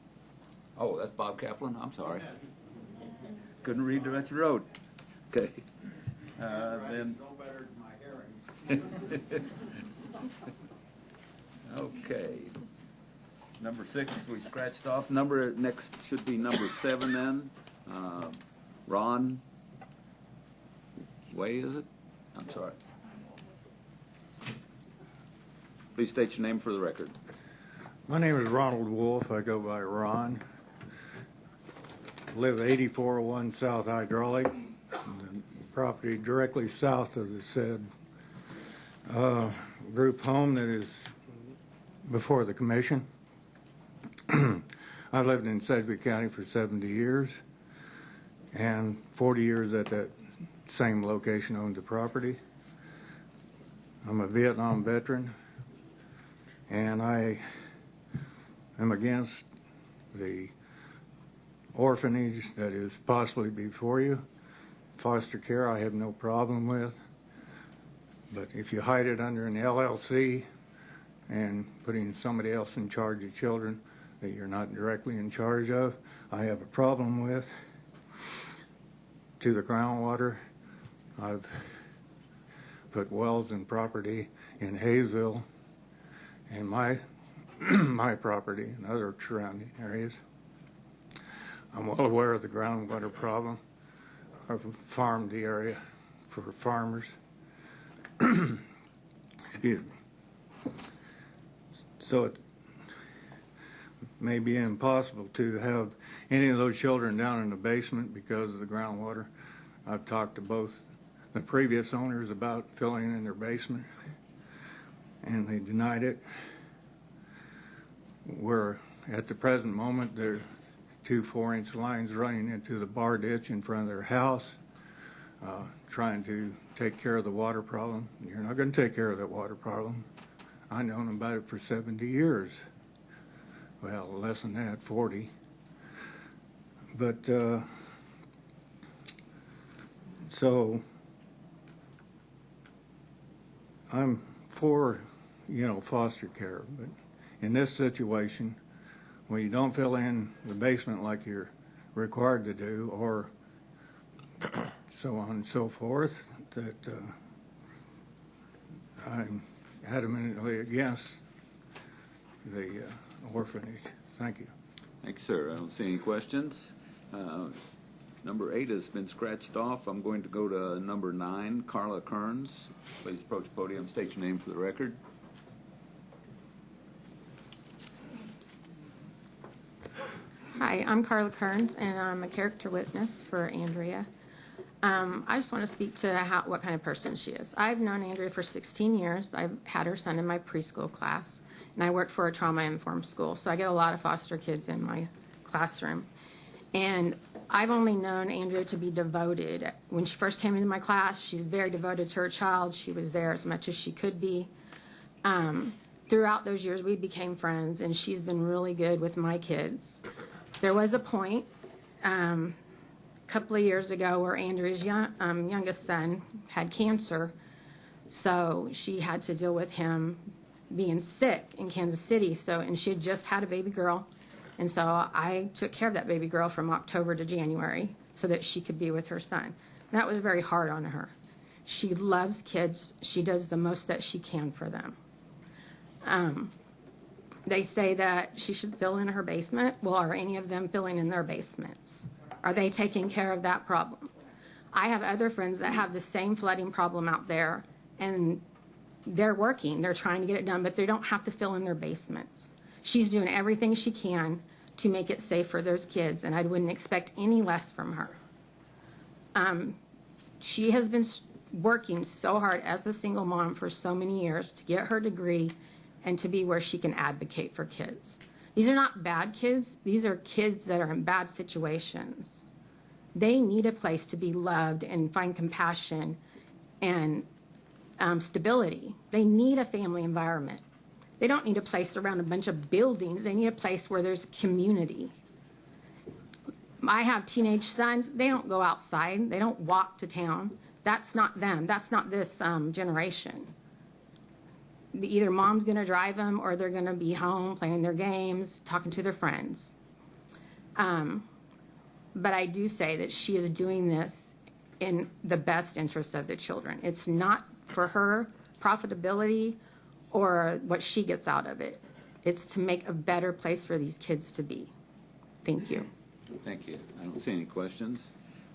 Oh, that's Bob Kaplan? I'm sorry. Couldn't read the rest of the road. Okay. Then. No better than my hearing. Okay. Number 6 we scratched off. Next should be number 7 then. Ron Way, is it? I'm sorry. Please state your name for the record. My name is Ronald Wolf. I go by Ron. Live 8401 South Hydraulic, the property directly south of the said group home that is before the commission. I've lived in Sedgwick County for 70 years, and 40 years at that same location owned the property. I'm a Vietnam veteran, and I am against the orphanage that is possibly before you. Foster care I have no problem with, but if you hide it under an LLC and putting somebody else in charge of children that you're not directly in charge of, I have a problem with. To the groundwater, I've put wells and property in Hayesville and my property and other surrounding areas. I'm well aware of the groundwater problem. I've farmed the area for farmers. Excuse me. So it may be impossible to have any of those children down in the basement because of the groundwater. I've talked to both the previous owners about filling in their basement, and they denied it. We're at the present moment, there are 2 4-inch lines running into the bar ditch in front of their house, trying to take care of the water problem. You're not going to take care of that water problem. I've known about it for 70 years. Well, less than that, 40. But, so, I'm for, foster care, but in this situation, when you don't fill in the basement like you're required to do, or so on and so forth, that I'm adamantly against the orphanage. Thank you. Thanks, sir. I don't see any questions. Number 8 has been scratched off. I'm going to go to number 9, Carla Kearns. Please approach the podium, state your name for the record. Hi, I'm Carla Kearns, and I'm a character witness for Andrea. I just want to speak to what kind of person she is. I've known Andrea for 16 years. I've had her son in my preschool class, and I work for a trauma-informed school, so I get a lot of foster kids in my classroom. And I've only known Andrea to be devoted. When she first came into my class, she's very devoted to her child. She was there as much as she could be. Throughout those years, we became friends, and she's been really good with my kids. There was a point a couple of years ago where Andrea's youngest son had cancer, so she had to deal with him being sick in Kansas City. And she had just had a baby girl, and so I took care of that baby girl from October to January so that she could be with her son. And that was very hard on her. She loves kids. She does the most that she can for them. They say that she should fill in her basement. Well, are any of them filling in their basements? Are they taking care of that problem? I have other friends that have the same flooding problem out there, and they're working. They're trying to get it done, but they don't have to fill in their basements. She's doing everything she can to make it safe for those kids, and I wouldn't expect any less from her. She has been working so hard as a single mom for so many years to get her degree and to be where she can advocate for kids. These are not bad kids. These are kids that are in bad situations. They need a place to be loved and find compassion and stability. They need a family environment. They don't need a place around a bunch of buildings. They need a place where there's community. I have teenage sons. They don't go outside. They don't walk to town. That's not them. That's not this generation. Either mom's going to drive them or they're going to be home playing their games, talking to their friends. But I do say that she is doing this in the best interest of the children. It's not for her profitability or what she gets out of it. It's to make a better place for these kids to be. Thank you. Thank you. I don't see any questions.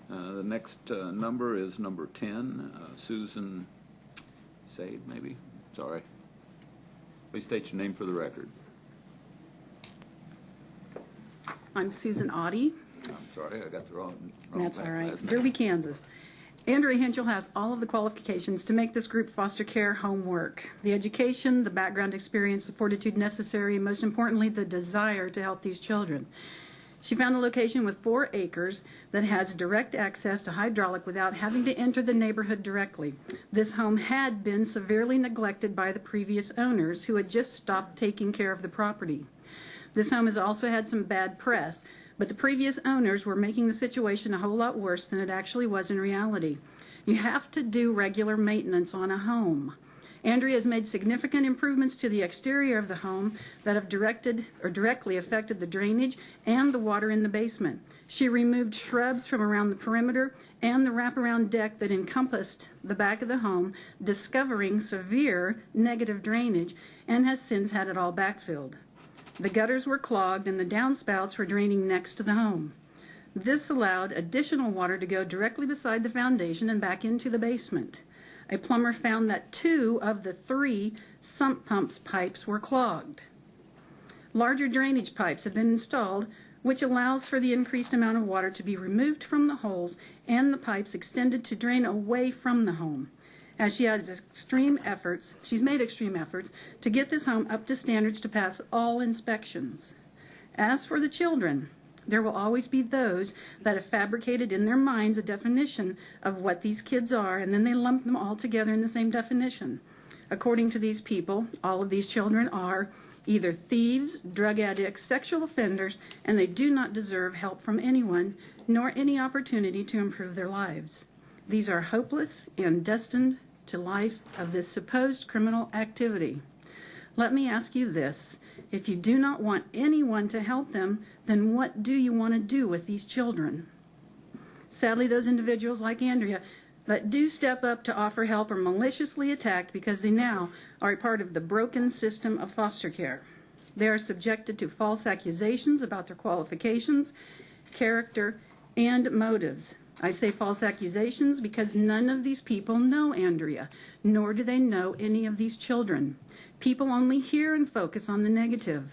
The next number is number 10, Susan Sade, maybe? Sorry. Please state your name for the record. I'm Susan Audie. I'm sorry, I got the wrong That's all right. last name. Derby, Kansas. Andrea Henschel has all of the qualifications to make this group foster care home work. The education, the background experience, the fortitude necessary, and most importantly, the desire to help these children. She found a location with 4 acres that has direct access to hydraulic without having to enter the neighborhood directly. This home had been severely neglected by the previous owners who had just stopped taking care of the property. This home has also had some bad press, but the previous owners were making the situation a whole lot worse than it actually was in reality. You have to do regular maintenance on a home. Andrea has made significant improvements to the exterior of the home that have directly affected the drainage and the water in the basement. She removed shrubs from around the perimeter and the wraparound deck that encompassed the back of the home, discovering severe negative drainage, and has since had it all backfilled. The gutters were clogged and the downspouts were draining next to the home. This allowed additional water to go directly beside the foundation and back into the basement. A plumber found that 2 of the 3 sump pumps pipes were clogged. Larger drainage pipes have been installed, which allows for the increased amount of water to be removed from the holes and the pipes extended to drain away from the home. As she has she's made extreme efforts to get this home up to standards to pass all inspections. As for the children, there will always be those that have fabricated in their minds a definition of what these kids are, and then they lump them all together in the same definition. According to these people, all of these children are either thieves, drug addicts, sexual offenders, and they do not deserve help from anyone, nor any opportunity to improve their lives. These are hopeless and destined to life of this supposed criminal activity. Let me ask you this. If you do not want anyone to help them, then what do you want to do with these children? Sadly, those individuals like Andrea that do step up to offer help are maliciously attacked because they now are a part of the broken system of foster care. They are subjected to false accusations about their qualifications, character, and motives. I say false accusations because none of these people know Andrea, nor do they know any of these children. People only hear and focus on the negative.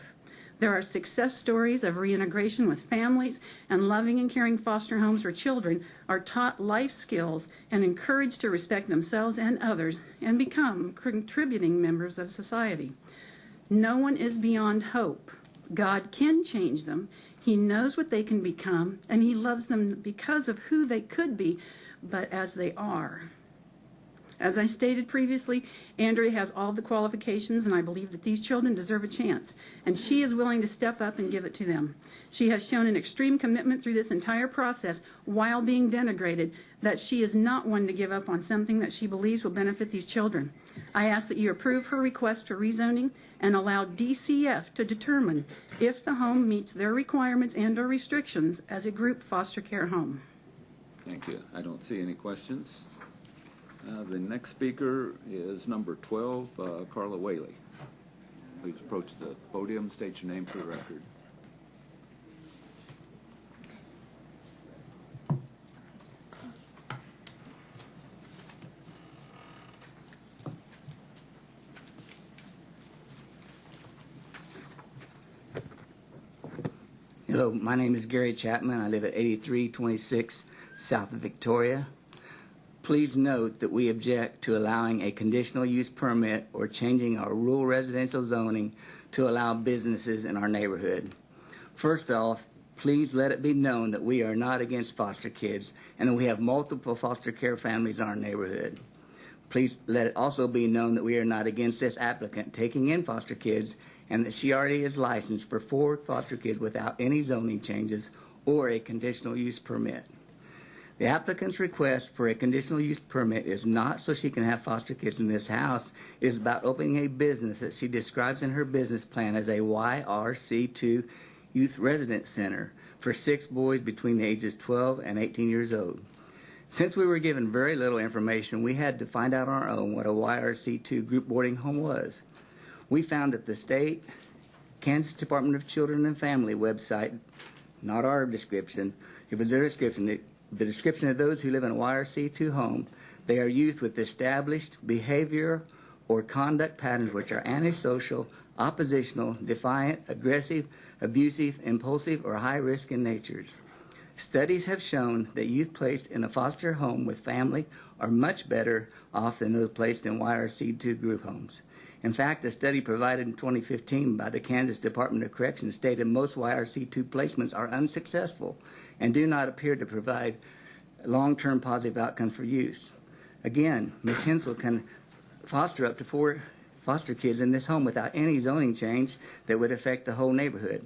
There are success stories of reintegration with families and loving and caring foster homes where children are taught life skills and encouraged to respect themselves and others and become contributing members of society. No one is beyond hope. God can change them. He knows what they can become, and He loves them because of who they could be, but as they are. As I stated previously, Andrea has all the qualifications, and I believe that these children deserve a chance, and she is willing to step up and give it to them. She has shown an extreme commitment through this entire process while being denigrated that she is not one to give up on something that she believes will benefit these children. I ask that you approve her request for rezoning and allow DCF to determine if the home meets their requirements and/or restrictions as a group foster care home. Thank you. I don't see any questions. The next speaker is number 12, Carla Whaley. Please approach the podium, state your name for the record. Hello, my name is Gary Chapman. I live at 8326 South of Victoria. Please note that we object to allowing a conditional use permit or changing our rural residential zoning to allow businesses in our neighborhood. First off, please let it be known that we are not against foster kids and that we have multiple foster care families in our neighborhood. Please let it also be known that we are not against this applicant taking in foster kids and that she already is licensed for 4 foster kids without any zoning changes or a conditional use permit. The applicant's request for a conditional use permit is not so she can have foster kids in this house. It is about opening a business that she describes in her business plan as a YRC2 Youth Residence Center for 6 boys between the ages 12 and 18 years old. Since we were given very little information, we had to find out on our own what a YRC2 group boarding home was. We found that the state Kansas Department of Children and Family website, not our description, it was their description, the description of those who live in a YRC2 home, they are youth with established behavior or conduct patterns which are antisocial, oppositional, defiant, aggressive, abusive, impulsive, or high risk in nature. Studies have shown that youth placed in a foster home with family are much better off than those placed in YRC2 group homes. In fact, a study provided in 2015 by the Kansas Department of Corrections stated most YRC2 placements are unsuccessful and do not appear to provide long-term positive outcomes for youth. Again, Ms. Hensel can foster up to 4 foster kids in this home without any zoning change that would affect the whole neighborhood.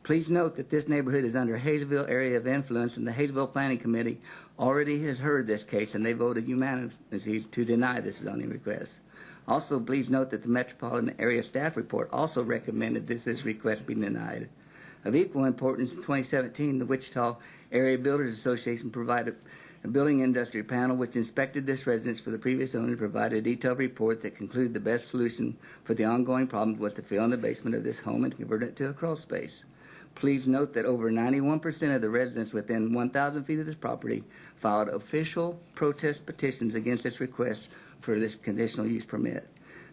Please note that this neighborhood is under Hayesville Area of Influence, and the Hayesville Planning Committee already has heard this case, and they voted unanimously to deny this zoning request. Also, please note that the Metropolitan Area Staff Report also recommended that this request be denied. Of equal importance, in 2017, the Wichita Area Builders Association provided a building industry panel which inspected this residence for the previous owner and provided a detailed report that concluded the best solution for the ongoing problem was to fill in the basement of this home and convert it to a crawl space. Please note that over 91% of the residents within 1,000 feet of this property filed official protest petitions against this request for this conditional use permit.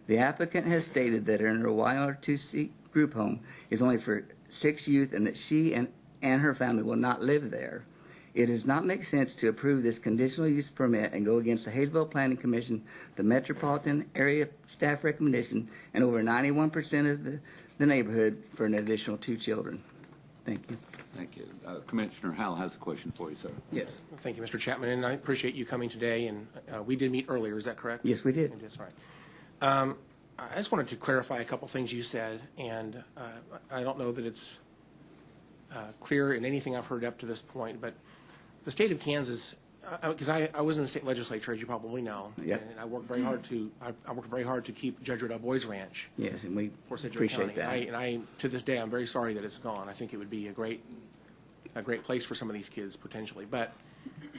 The applicant has stated that her YR2C group home is only for 6 youth and that she and her family will not live there. It does not make sense to approve this conditional use permit and go against the Hayesville Planning Commission, the Metropolitan Area staff recommendation, and over 91% of the neighborhood for an additional 2 children. Thank you. Thank you. Commissioner Howell has a question for you, sir. Yes. Thank you, Mr. Chapman, and I appreciate you coming today. And we did meet earlier, is that correct? Yes, we did. That's right. I just wanted to clarify a couple things you said, and I don't know that it's clear in anything I've heard up to this point, but the state of Kansas, because I was in the state legislature, as you probably know, yep. And I worked very hard to keep Judge Riddell Boys Ranch. Yes, and we for Sedgwick appreciate County. that. And I, to this day, I'm very sorry that it's gone. I think it would be a great place for some of these kids potentially. But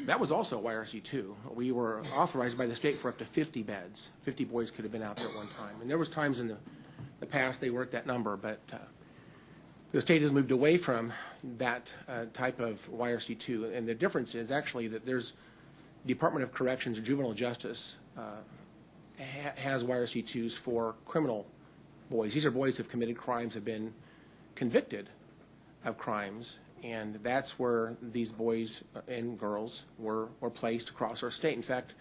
That was also YRC2. We were authorized by the state for up to 50 beds. 50 boys could have been out there at one time. And there was times in the past they weren't that number, but the state has moved away from that type of YRC2. And the difference is actually that there's Department of Corrections or Juvenile Justice has YRC2s for criminal boys. These are boys who have committed crimes, have been convicted of crimes, and that's where these boys and girls were placed across our state. In fact,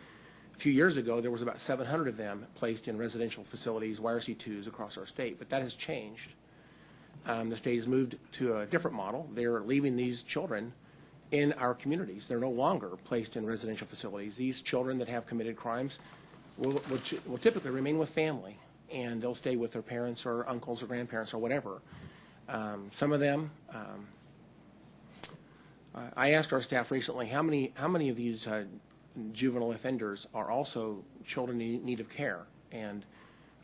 a few years ago, there was about 700 of them placed in residential facilities, YRC2s, across our state, but that has changed. The state has moved to a different model. They're leaving these children in our communities. They're no longer placed in residential facilities. These children that have committed crimes will typically remain with family, and they'll stay with their parents or uncles or grandparents or whatever. Some of them, I asked our staff recently, how many of these juvenile offenders are also children in need of care? And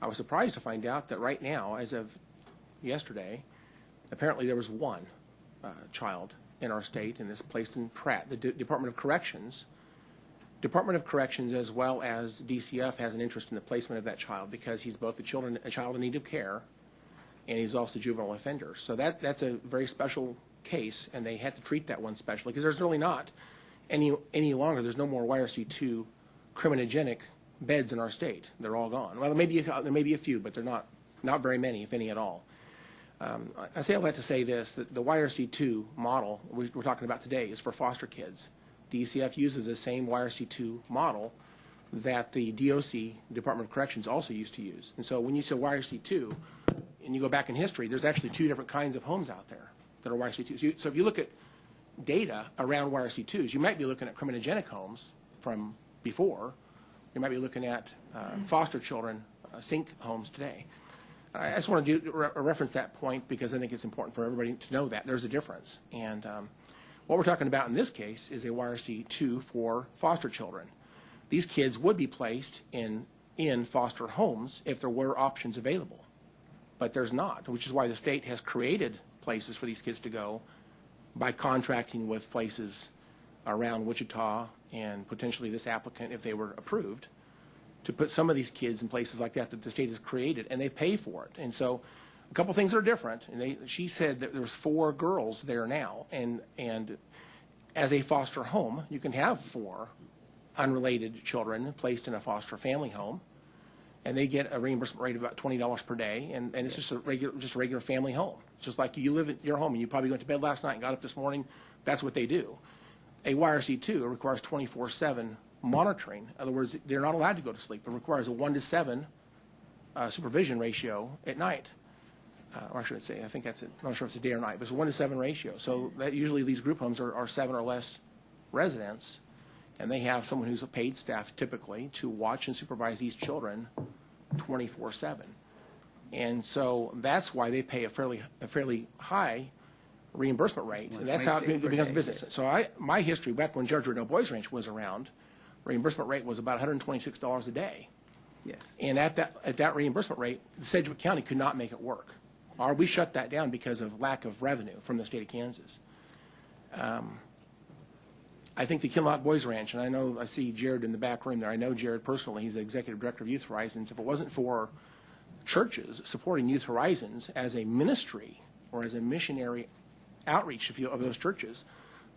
I was surprised to find out that right now, as of yesterday, apparently there was one child in our state, and it's placed in Pratt. The Department of Corrections as well as DCF has an interest in the placement of that child because he's both a child in need of care, and he's also a juvenile offender. So that's a very special case, and they had to treat that one specially because there's really not any longer. There's no more YRC2 criminogenic beds in our state. They're all gone. Well, there may be a few, but they're not very many, if any at all. I say all that to say this, that the YRC2 model we're talking about today is for foster kids. DCF uses the same YRC2 model that the DOC, Department of Corrections, also used to use. And so when you say YRC2, and you go back in history, there's actually two different kinds of homes out there that are YRC2s. So if you look at data around YRC2s, you might be looking at criminogenic homes from before. You might be looking at foster children, sink homes today. I just want to reference that point because I think it's important for everybody to know that there's a difference. And what we're talking about in this case is a YRC2 for foster children. These kids would be placed in foster homes if there were options available, but there's not, which is why the state has created places for these kids to go by contracting with places around Wichita and potentially this applicant, if they were approved, to put some of these kids in places like that the state has created, and they pay for it. And so a couple things are different. And she said that there's 4 girls there now, and as a foster home, you can have 4 unrelated children placed in a foster family home, and they get a reimbursement rate of about $20 per day, and it's just a regular family home. Just like you live at your home and you probably went to bed last night and got up this morning, that's what they do. A YRC2 requires 24/7 monitoring. In other words, they're not allowed to go to sleep. It requires a 1-to-7 supervision ratio at night. Or I shouldn't say, I think that's it. I'm not sure if it's a day or night, but it's a 1-to-7 ratio. So that usually these group homes are 7 or less residents, and they have someone who's a paid staff typically to watch and supervise these children 24/7. And so that's why they pay a fairly high reimbursement rate, and that's how it becomes a business. Yes. So my history back when Judge Rideau Boys Ranch was around, reimbursement rate was about $126 a day. Yes. And at that reimbursement rate, Sedgwick County could not make it work. Or we shut that down because of lack of revenue from the state of Kansas. I think the Kinloch Boys Ranch, and I see Jared in the back room there. I know Jared personally. He's the executive director of Youth Horizons. If it wasn't for churches supporting Youth Horizons as a ministry or as a missionary outreach of those churches,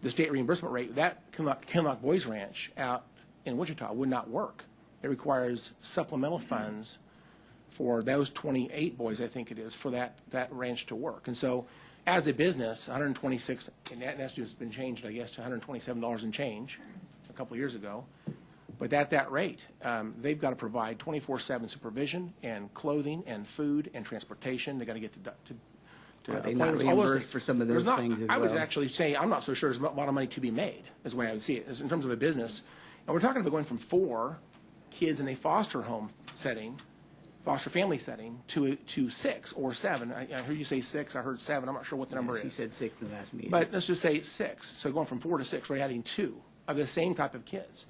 the state reimbursement rate, that Kinloch Boys Ranch out in Wichita would not work. It requires supplemental funds for those 28 boys, I think it is, for that ranch to work. And so as a business, $126, and that's just been changed, I guess, to $127 and change a couple of years ago. But at that rate, they've got to provide 24/7 supervision and clothing and food and transportation. They've got to get to Are they not reimbursed for some of those things as well? I would actually say I'm not so sure there's a lot of money to be made, is the way I would see it, in terms of a business. And we're talking about going from 4 kids in a foster home setting, foster family setting, to 6 or 7. I heard you say 6. I heard 7. I'm not sure what the number is. She said 6 in the last meeting. But let's just say 6. So going from 4 to 6, we're adding 2 of the same type of kids.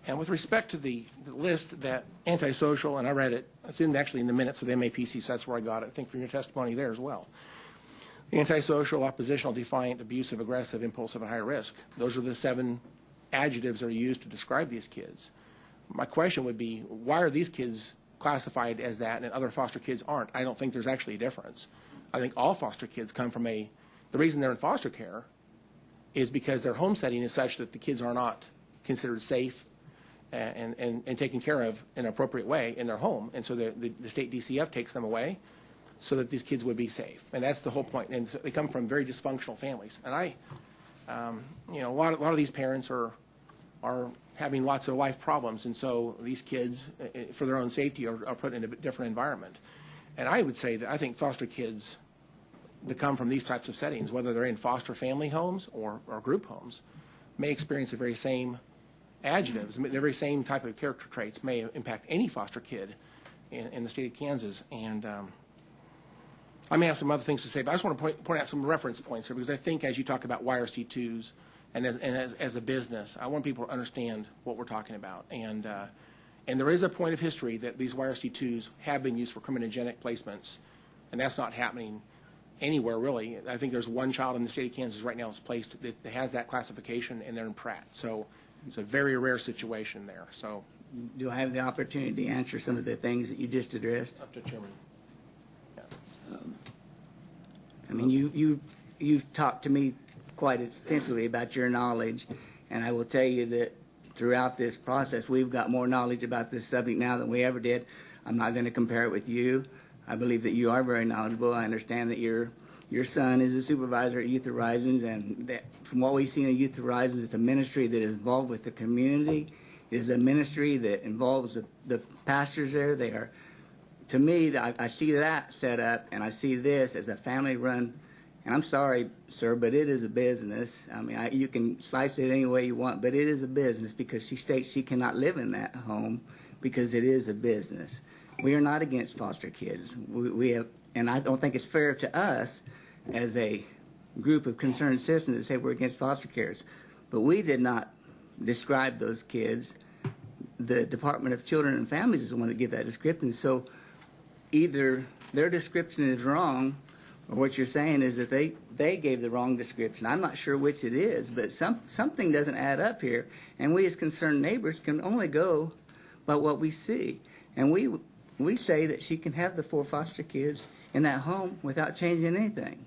And with respect to the list that antisocial, and I read it, it's actually in the minutes of the MAPC, so that's where I got it. I think from your testimony there as well. Antisocial, oppositional, defiant, abusive, aggressive, impulsive, and high risk. Those are the 7 adjectives are used to describe these kids. My question would be, why are these kids classified as that and other foster kids aren't? I don't think there's actually a difference. I think all foster kids come from the reason they're in foster care is because their home setting is such that the kids are not considered safe and taken care of in an appropriate way in their home. And so the state DCF takes them away so that these kids would be safe. And that's the whole point. And so they come from very dysfunctional families. And a lot of these parents are having lots of life problems. And so these kids, for their own safety, are put in a different environment. And I would say that I think foster kids that come from these types of settings, whether they're in foster family homes or group homes, may experience the very same adjectives, the very same type of character traits may impact any foster kid in the state of Kansas. And I may have some other things to say, but I just want to point out some reference points here, because I think as you talk about YRC2s and as a business, I want people to understand what we're talking about. And there is a point of history that these YRC2s have been used for criminogenic placements, and that's not happening anywhere really. I think there's one child in the state of Kansas right now that's placed that has that classification, and they're in Pratt. So it's a very rare situation there. So, do I have the opportunity to answer some of the things that you just addressed? Up to Chairman. Yeah. I mean, you talked to me quite extensively about your knowledge, and I will tell you that throughout this process, we've got more knowledge about this subject now than we ever did. I'm not going to compare it with you. I believe that you are very knowledgeable. I understand that your son is a supervisor at Youth Horizons, and that from what we've seen at Youth Horizons, it's a ministry that is involved with the community. It is a ministry that involves the pastors there. They are, to me, I see that set up, and I see this as a family-run. And I'm sorry, sir, but it is a business. I mean, you can slice it any way you want, but it is a business, because she states she cannot live in that home because it is a business. We are not against foster kids. We have, and I don't think it's fair to us as a group of concerned citizens to say we're against foster cares. But we did not describe those kids. The Department of Children and Families is the one that gave that description. So either their description is wrong, or what you're saying is that they gave the wrong description. I'm not sure which it is, but something doesn't add up here. And we as concerned neighbors can only go by what we see. And we say that she can have the 4 foster kids in that home without changing anything.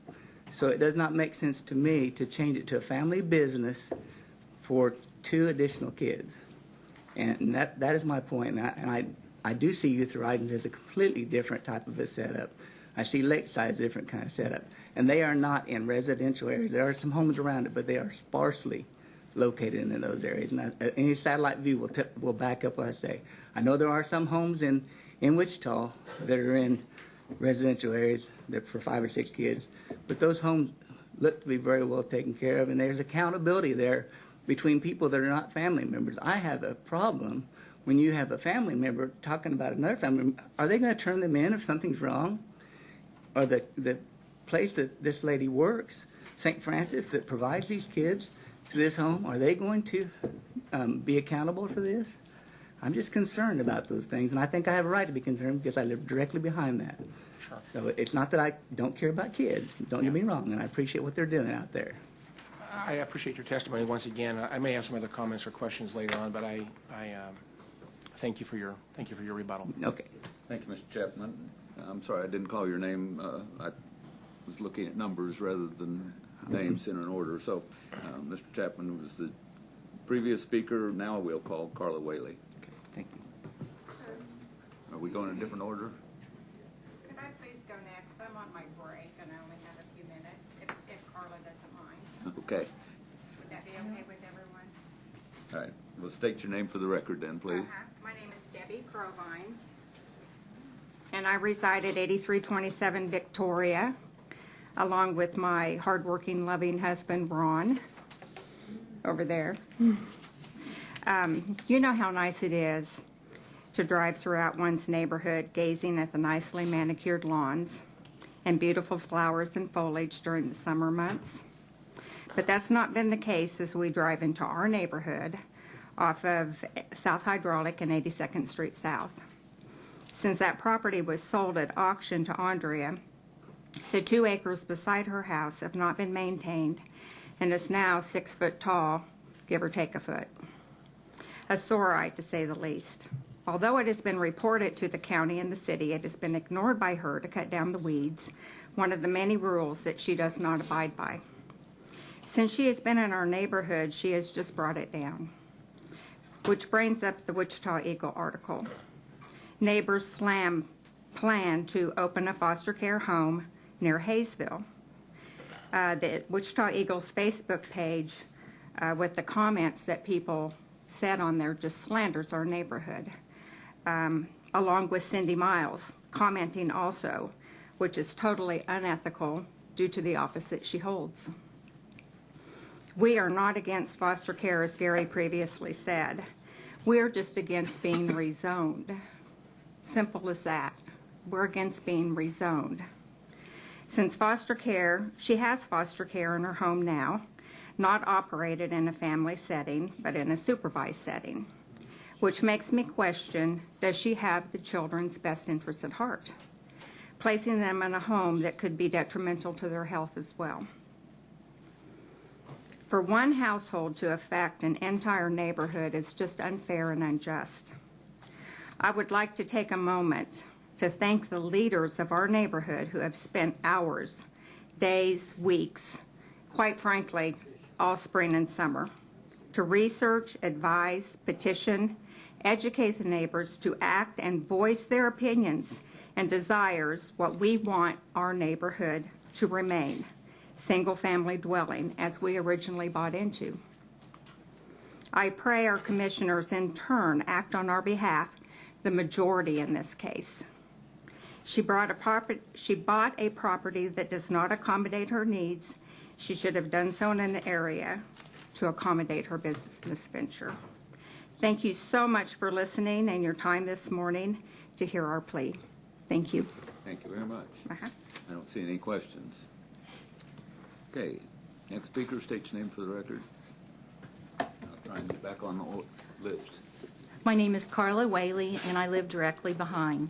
So it does not make sense to me to change it to a family business for 2 additional kids. And that is my point. And I do see Youth Horizons as a completely different type of a setup. I see Lakeside as a different kind of setup. And they are not in residential areas. There are some homes around it, but they are sparsely located in those areas. And any satellite view will back up what I say. I know there are some homes in Wichita that are in residential areas that for 5 or 6 kids, but those homes look to be very well taken care of, and there's accountability there between people that are not family members. I have a problem when you have a family member talking about another family member. Are they going to turn them in if something's wrong? Or the place that this lady works, St. Francis, that provides these kids to this home, are they going to be accountable for this? I'm just concerned about those things, and I think I have a right to be concerned because I live directly behind that. Sure. So it's not that I don't care about kids. Don't get me wrong, and I appreciate what they're doing out there. I appreciate your testimony once again. I may have some other comments or questions later on, but I thank you for your rebuttal. Okay. Thank you, Mr. Chapman. I'm sorry I didn't call your name. I was looking at numbers rather than names in an order. So, Mr. Chapman was the previous speaker. Now we'll call Carla Whaley. Okay. Thank you. Are we going in a different order? Could I please go next? I'm on my break and I only have a few minutes, if Carla doesn't mind. Okay. Would that be okay with everyone? All right. Well, state your name for the record then, please. My name is Debbie Provines, and I reside at 8327 Victoria, along with my hardworking, loving husband, Ron, over there. You know how nice it is to drive throughout one's neighborhood, gazing at the nicely manicured lawns and beautiful flowers and foliage during the summer months. But that's not been the case as we drive into our neighborhood off of South Hydraulic and 82nd Street South. Since that property was sold at auction to Andrea, the 2 acres beside her house have not been maintained, and is now 6 foot tall give or take a foot. A sore eye, to say the least. Although it has been reported to the county and the city, it has been ignored by her to cut down the weeds, one of the many rules that she does not abide by. Since she has been in our neighborhood, she has just brought it down. Which brings up the Wichita Eagle article. Neighbors plan to open a foster care home near Hayesville. The Wichita Eagle's Facebook page with the comments that people said on there just slanders our neighborhood, along with Cindy Miles commenting also, which is totally unethical due to the office that she holds. We are not against foster care, as Gary previously said. We're just against being rezoned. Simple as that. We're against being rezoned. Since foster care, she has foster care in her home now, not operated in a family setting, but in a supervised setting, which makes me question, does she have the children's best interests at heart, placing them in a home that could be detrimental to their health as well? For one household to affect an entire neighborhood is just unfair and unjust. I would like to take a moment to thank the leaders of our neighborhood who have spent hours, days, weeks, quite frankly, all spring and summer, to research, advise, petition, educate the neighbors to act and voice their opinions and desires what we want our neighborhood to remain, single-family dwelling as we originally bought into. I pray our commissioners in turn act on our behalf, the majority in this case. She bought a property that does not accommodate her needs. She should have done so in an area to accommodate her business venture. Thank you so much for listening and your time this morning to hear our plea. Thank you. Thank you very much. I don't see any questions. Okay, next speaker, state your name for the record. I'll try and get back on the list. My name is Carla Whaley, and I live directly behind.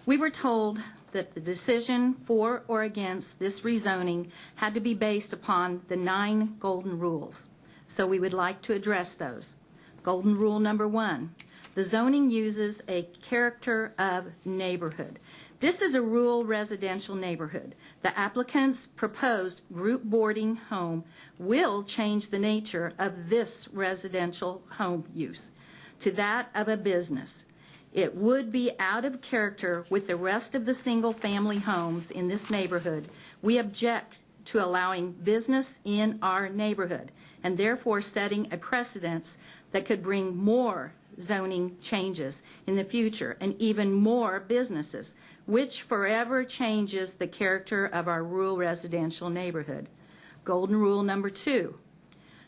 We were told that the decision for or against this rezoning had to be based upon the 9 golden rules. So we would like to address those. Golden rule number 1, the zoning uses a character of neighborhood. This is a rural residential neighborhood. The applicant's proposed group boarding home will change the nature of this residential home use to that of a business. It would be out of character with the rest of the single-family homes in this neighborhood. We object to allowing business in our neighborhood and therefore setting a precedence that could bring more zoning changes in the future and even more businesses, which forever changes the character of our rural residential neighborhood. Golden rule number 2,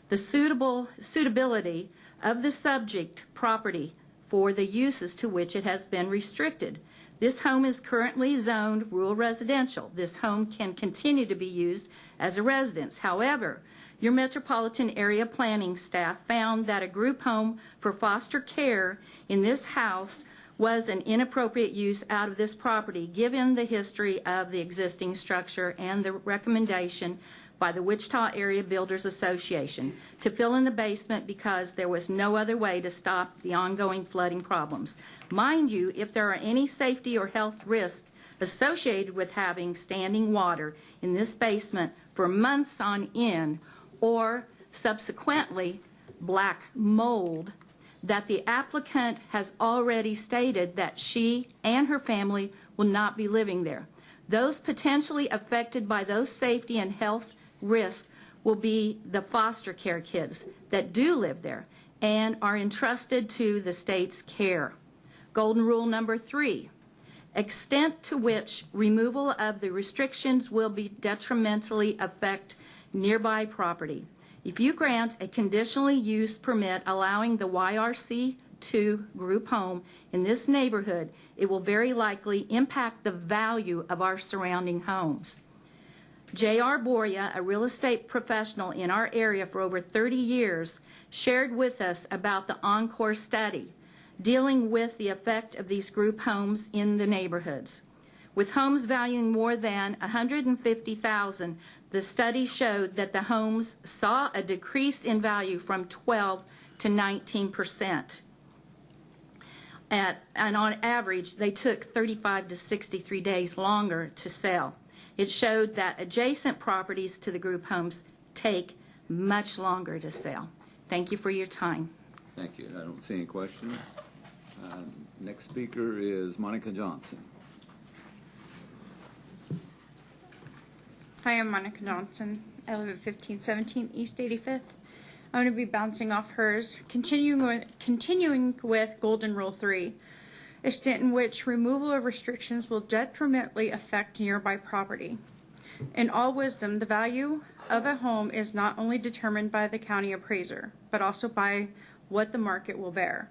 the suitability of the subject property for the uses to which it has been restricted. This home is currently zoned rural residential. This home can continue to be used as a residence. However, your metropolitan area planning staff found that a group home for foster care in this house was an inappropriate use out of this property, given the history of the existing structure and the recommendation by the Wichita Area Builders Association to fill in the basement because there was no other way to stop the ongoing flooding problems. Mind you, if there are any safety or health risks associated with having standing water in this basement for months on end, or subsequently black mold, that the applicant has already stated that she and her family will not be living there. Those potentially affected by those safety and health risks will be the foster care kids that do live there and are entrusted to the state's care. Golden rule number 3, extent to which removal of the restrictions will be detrimentally affect nearby property. If you grant a conditionally used permit allowing the YRC2 group home in this neighborhood, it will very likely impact the value of our surrounding homes. J.R. Boria, a real estate professional in our area for over 30 years, shared with us about the Encore study dealing with the effect of these group homes in the neighborhoods. With homes valuing more than $150,000, the study showed that the homes saw a decrease in value from 12 to 19%. And on average, they took 35 to 63 days longer to sell. It showed that adjacent properties to the group homes take much longer to sell. Thank you for your time. Thank you. I don't see any questions. Next speaker is Monica Johnson. Hi, I'm Monica Johnson. I live at 1517 East 85th. I'm going to be bouncing off hers, continuing with Golden Rule 3, a extent in which removal of restrictions will detrimentally affect nearby property. In all wisdom, the value of a home is not only determined by the county appraiser, but also by what the market will bear.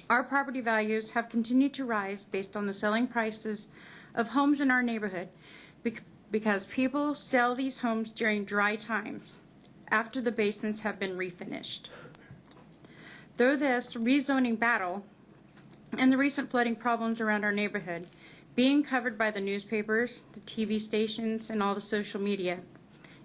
Our property values have continued to rise based on the selling prices of homes in our neighborhood because people sell these homes during dry times after the basements have been refinished. Through this rezoning battle and the recent flooding problems around our neighborhood being covered by the newspapers, the TV stations, and all the social media,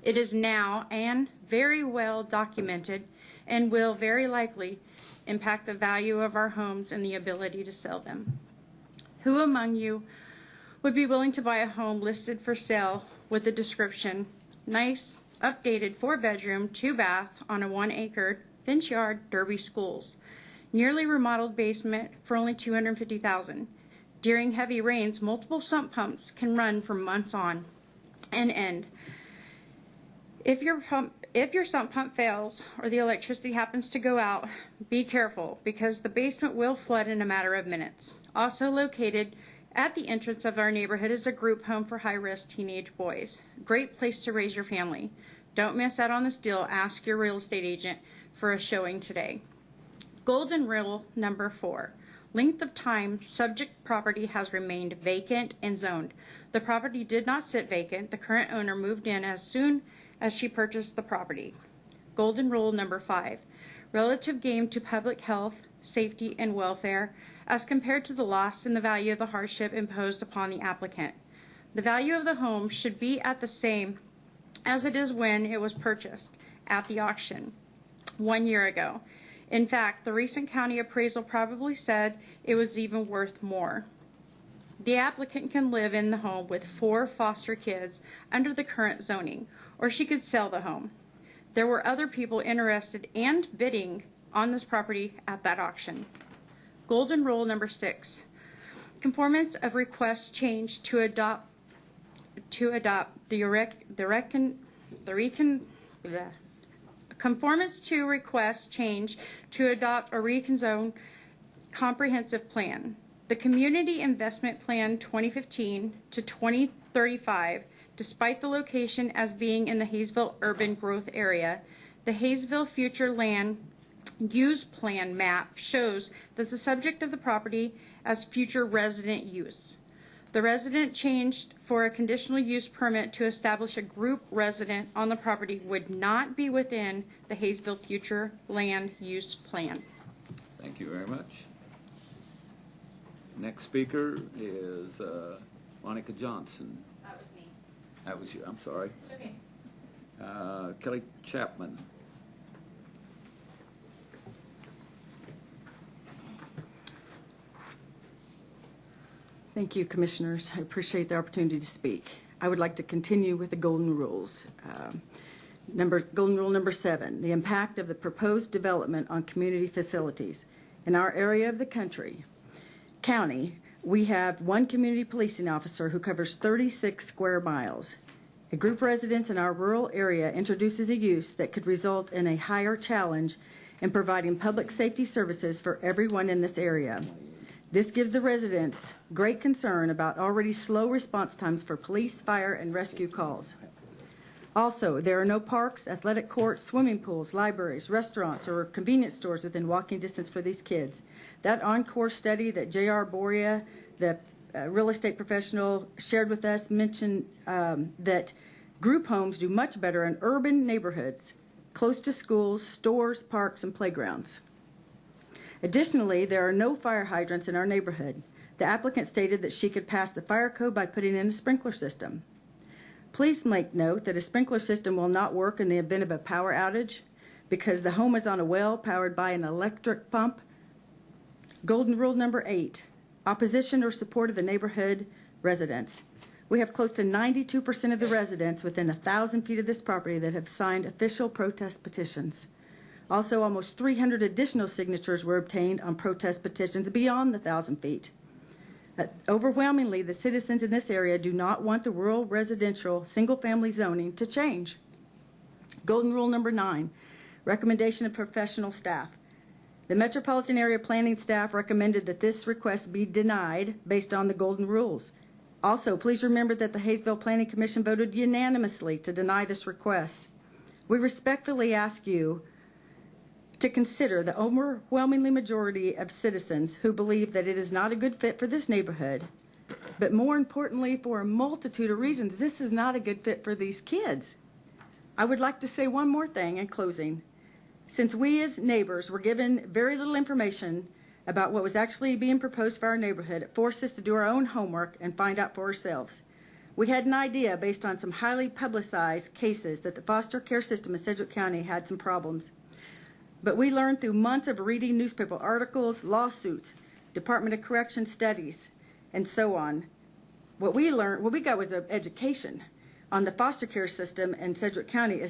it is now and very well documented and will very likely impact the value of our homes and the ability to sell them. Who among you would be willing to buy a home listed for sale with the description, nice, updated 4-bedroom, 2-bath on a 1-acre, Finch Yard, Derby Schools, nearly remodeled basement for only $250,000. During heavy rains, multiple sump pumps can run for months on end. If your sump pump fails or the electricity happens to go out, be careful because the basement will flood in a matter of minutes. Also located at the entrance of our neighborhood is a group home for high-risk teenage boys. Great place to raise your family. Don't miss out on this deal. Ask your real estate agent for a showing today. Golden Rule number 4. Length of time subject property has remained vacant and zoned. The property did not sit vacant. The current owner moved in as soon as she purchased the property. Golden Rule number 5. Relative gain to public health, safety, and welfare as compared to the loss in the value of the hardship imposed upon the applicant. The value of the home should be at the same as it is when it was purchased at the auction 1 year ago. In fact, the recent county appraisal probably said it was even worth more. The applicant can live in the home with 4 foster kids under the current zoning, or she could sell the home. There were other people interested and bidding on this property at that auction. Golden Rule number 6. Conformance of requests changed to adopt conformance to requests change to adopt a reconzone comprehensive plan. The Community Investment Plan 2015 to 2035, despite the location as being in the Hayesville urban growth area, the Hayesville Future Land Use Plan map shows that the subject of the property as future resident use. The resident changed for a conditional use permit to establish a group resident on the property would not be within the Hayesville Future Land Use Plan. Thank you very much. Next speaker is Monica Johnson. That was me. That was you. I'm sorry. It's okay. Kelly Chapman. Thank you, Commissioners. I appreciate the opportunity to speak. I would like to continue with the Golden Rules. Golden Rule number 7, the impact of the proposed development on community facilities. In our area of the county, we have 1 community policing officer who covers 36 square miles. A group residence in our rural area introduces a use that could result in a higher challenge in providing public safety services for everyone in this area. This gives the residents great concern about already slow response times for police, fire, and rescue calls. Also, there are no parks, athletic courts, swimming pools, libraries, restaurants, or convenience stores within walking distance for these kids. That Encore study that J.R. Boria, the real estate professional, shared with us mentioned that group homes do much better in urban neighborhoods, close to schools, stores, parks, and playgrounds. Additionally, there are no fire hydrants in our neighborhood. The applicant stated that she could pass the fire code by putting in a sprinkler system. Please make note that a sprinkler system will not work in the event of a power outage because the home is on a well powered by an electric pump. Golden rule number 8, opposition or support of the neighborhood residents. We have close to 92% of the residents within 1,000 feet of this property that have signed official protest petitions. Also, almost 300 additional signatures were obtained on protest petitions beyond the 1,000 feet. Overwhelmingly, the citizens in this area do not want the rural residential single-family zoning to change. Golden rule number 9, recommendation of professional staff. The Metropolitan Area Planning staff recommended that this request be denied based on the golden rules. Also, please remember that the Hayesville Planning Commission voted unanimously to deny this request. We respectfully ask you to consider the overwhelmingly majority of citizens who believe that it is not a good fit for this neighborhood, but more importantly, for a multitude of reasons, this is not a good fit for these kids. I would like to say one more thing in closing. Since we as neighbors were given very little information about what was actually being proposed for our neighborhood, it forced us to do our own homework and find out for ourselves. We had an idea based on some highly publicized cases that the foster care system in Sedgwick County had some problems. But we learned through months of reading newspaper articles, lawsuits, Department of Correction studies, and so on. What we got was an education on the foster care system in Sedgwick County.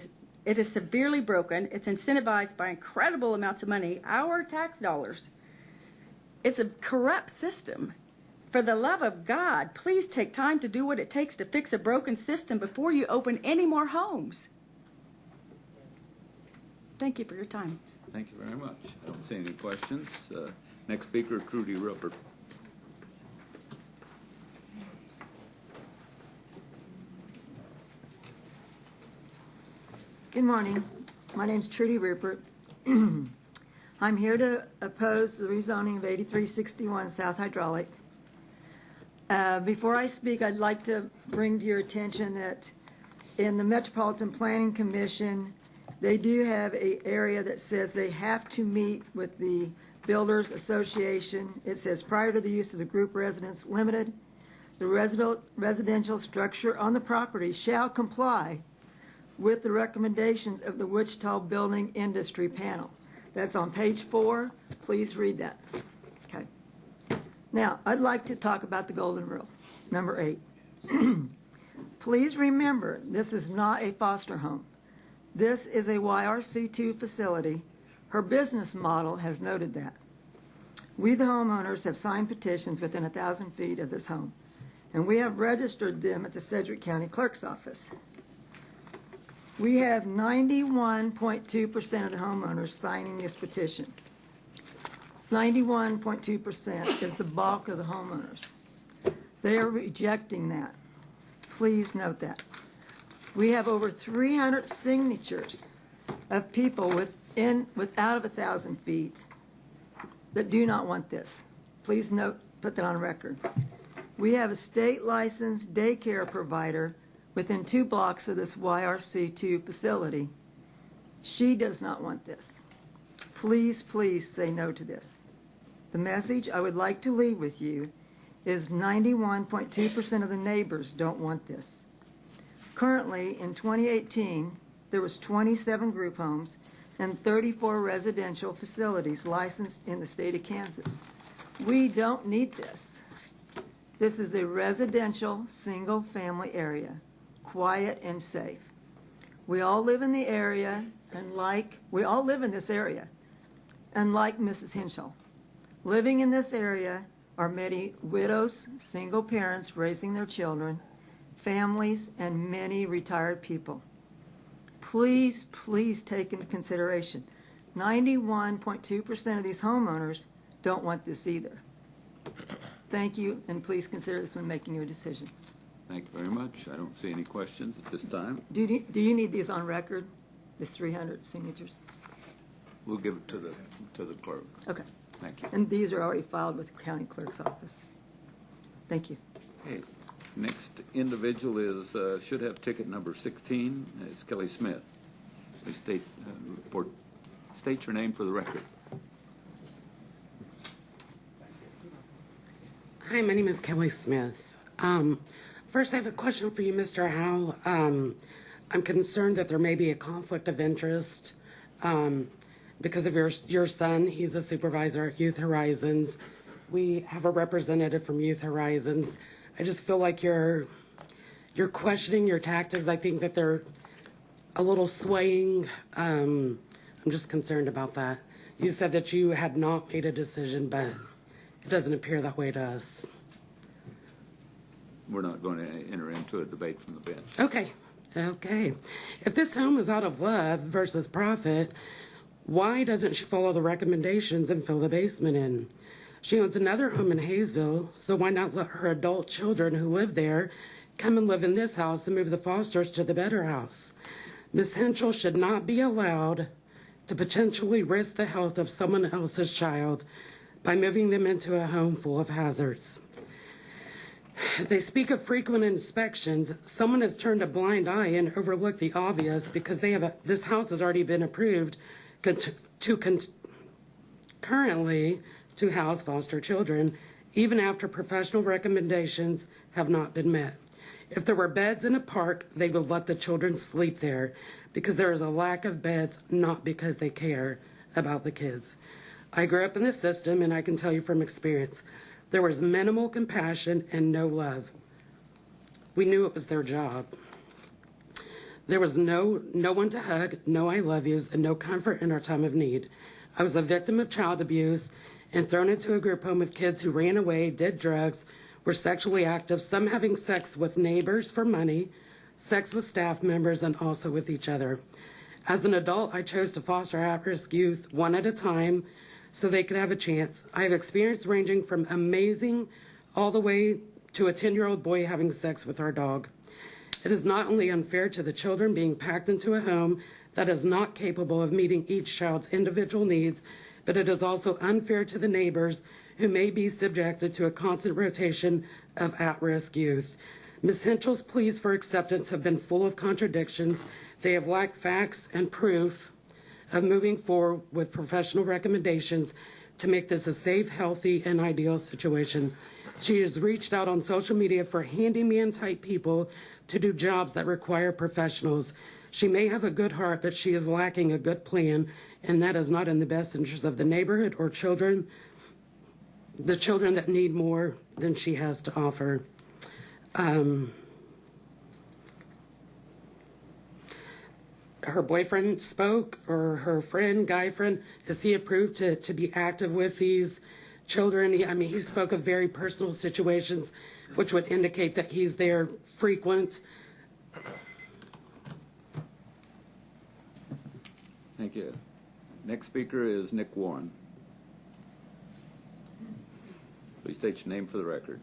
It is severely broken. It's incentivized by incredible amounts of money, our tax dollars. It's a corrupt system. For the love of God, please take time to do what it takes to fix a broken system before you open any more homes. Thank you for your time. Thank you very much. I don't see any questions. Next speaker, Trudy Rupert. Good morning. My name's Trudy Rupert. I'm here to oppose the rezoning of 8361 South Hydraulic. Before I speak, I'd like to bring to your attention that in the Metropolitan Planning Commission, they do have an area that says they have to meet with the Builders Association. It says prior to the use of the group residence limited, the residential structure on the property shall comply with the recommendations of the Wichita Building Industry Panel. That's on page 4. Please read that. Okay. Now, I'd like to talk about the golden rule, number 8. Please remember, this is not a foster home. This is a YRC2 facility. Her business model has noted that. We, the homeowners, have signed petitions within 1,000 feet of this home, and we have registered them at the Sedgwick County Clerk's office. We have 91.2% of the homeowners signing this petition. 91.2% is the bulk of the homeowners. They are rejecting that. Please note that. We have over 300 signatures of people without of 1,000 feet that do not want this. Please note, put that on record. We have a state licensed daycare provider within 2 blocks of this YRC2 facility. She does not want this. Please, please say no to this. The message I would like to leave with you is 91.2% of the neighbors don't want this. Currently, in 2018, there was 27 group homes and 34 residential facilities licensed in the state of Kansas. We don't need this. This is a residential, single-family area, quiet and safe. We all live in the area, and we all live in this area, unlike Mrs. Henschel. Living in this area are many widows, single parents raising their children, families, and many retired people. Please, please take into consideration, 91.2% of these homeowners don't want this either. Thank you, and please consider this when making your decision. Thank you very much. I don't see any questions at this time. Do you need these on record, these 300 signatures? We'll give it to the clerk. Okay. Thank you. And these are already filed with the county clerk's office. Thank you. Okay. Next individual is should have ticket number 16. It's Kelly Smith. Please state your name for the record. Hi, my name is Kelly Smith. First, I have a question for you, Mr. Howell. I'm concerned that there may be a conflict of interest because of your son. He's a supervisor at Youth Horizons. We have a representative from Youth Horizons. I just feel like you're questioning your tactics. I think that they're a little swaying. I'm just concerned about that. You said that you had not made a decision, but it doesn't appear that way to us. We're not going to enter into a debate from the bench. Okay. If this home is out of love versus profit, why doesn't she follow the recommendations and fill the basement in? She owns another home in Hayesville, so why not let her adult children who live there come and live in this house and move the Fosters to the better house? Ms. Henschel should not be allowed to potentially risk the health of someone else's child by moving them into a home full of hazards. They speak of frequent inspections. Someone has turned a blind eye and overlooked the obvious because this house has already been approved currently to house foster children, even after professional recommendations have not been met. If there were beds in a park, they would let the children sleep there because there is a lack of beds, not because they care about the kids. I grew up in this system, and I can tell you from experience, there was minimal compassion and no love. We knew it was their job. There was no one to hug, no I love yous, and no comfort in our time of need. I was a victim of child abuse and thrown into a group home with kids who ran away, did drugs, were sexually active, some having sex with neighbors for money, sex with staff members, and also with each other. As an adult, I chose to foster at-risk youth one at a time so they could have a chance. I have experience ranging from amazing all the way to a 10-year-old boy having sex with our dog. It is not only unfair to the children being packed into a home that is not capable of meeting each child's individual needs, but it is also unfair to the neighbors who may be subjected to a constant rotation of at-risk youth. Ms. Henschel's pleas for acceptance have been full of contradictions. They have lacked facts and proof of moving forward with professional recommendations to make this a safe, healthy, and ideal situation. She has reached out on social media for handyman-type people to do jobs that require professionals. She may have a good heart, but she is lacking a good plan, and that is not in the best interest of the neighborhood or children, the children that need more than she has to offer. Her boyfriend spoke, or her friend, guy friend, is he approved to be active with these children? He spoke of very personal situations, which would indicate that he's there frequent. Thank you. Next speaker is Nick Warren. Please state your name for the record.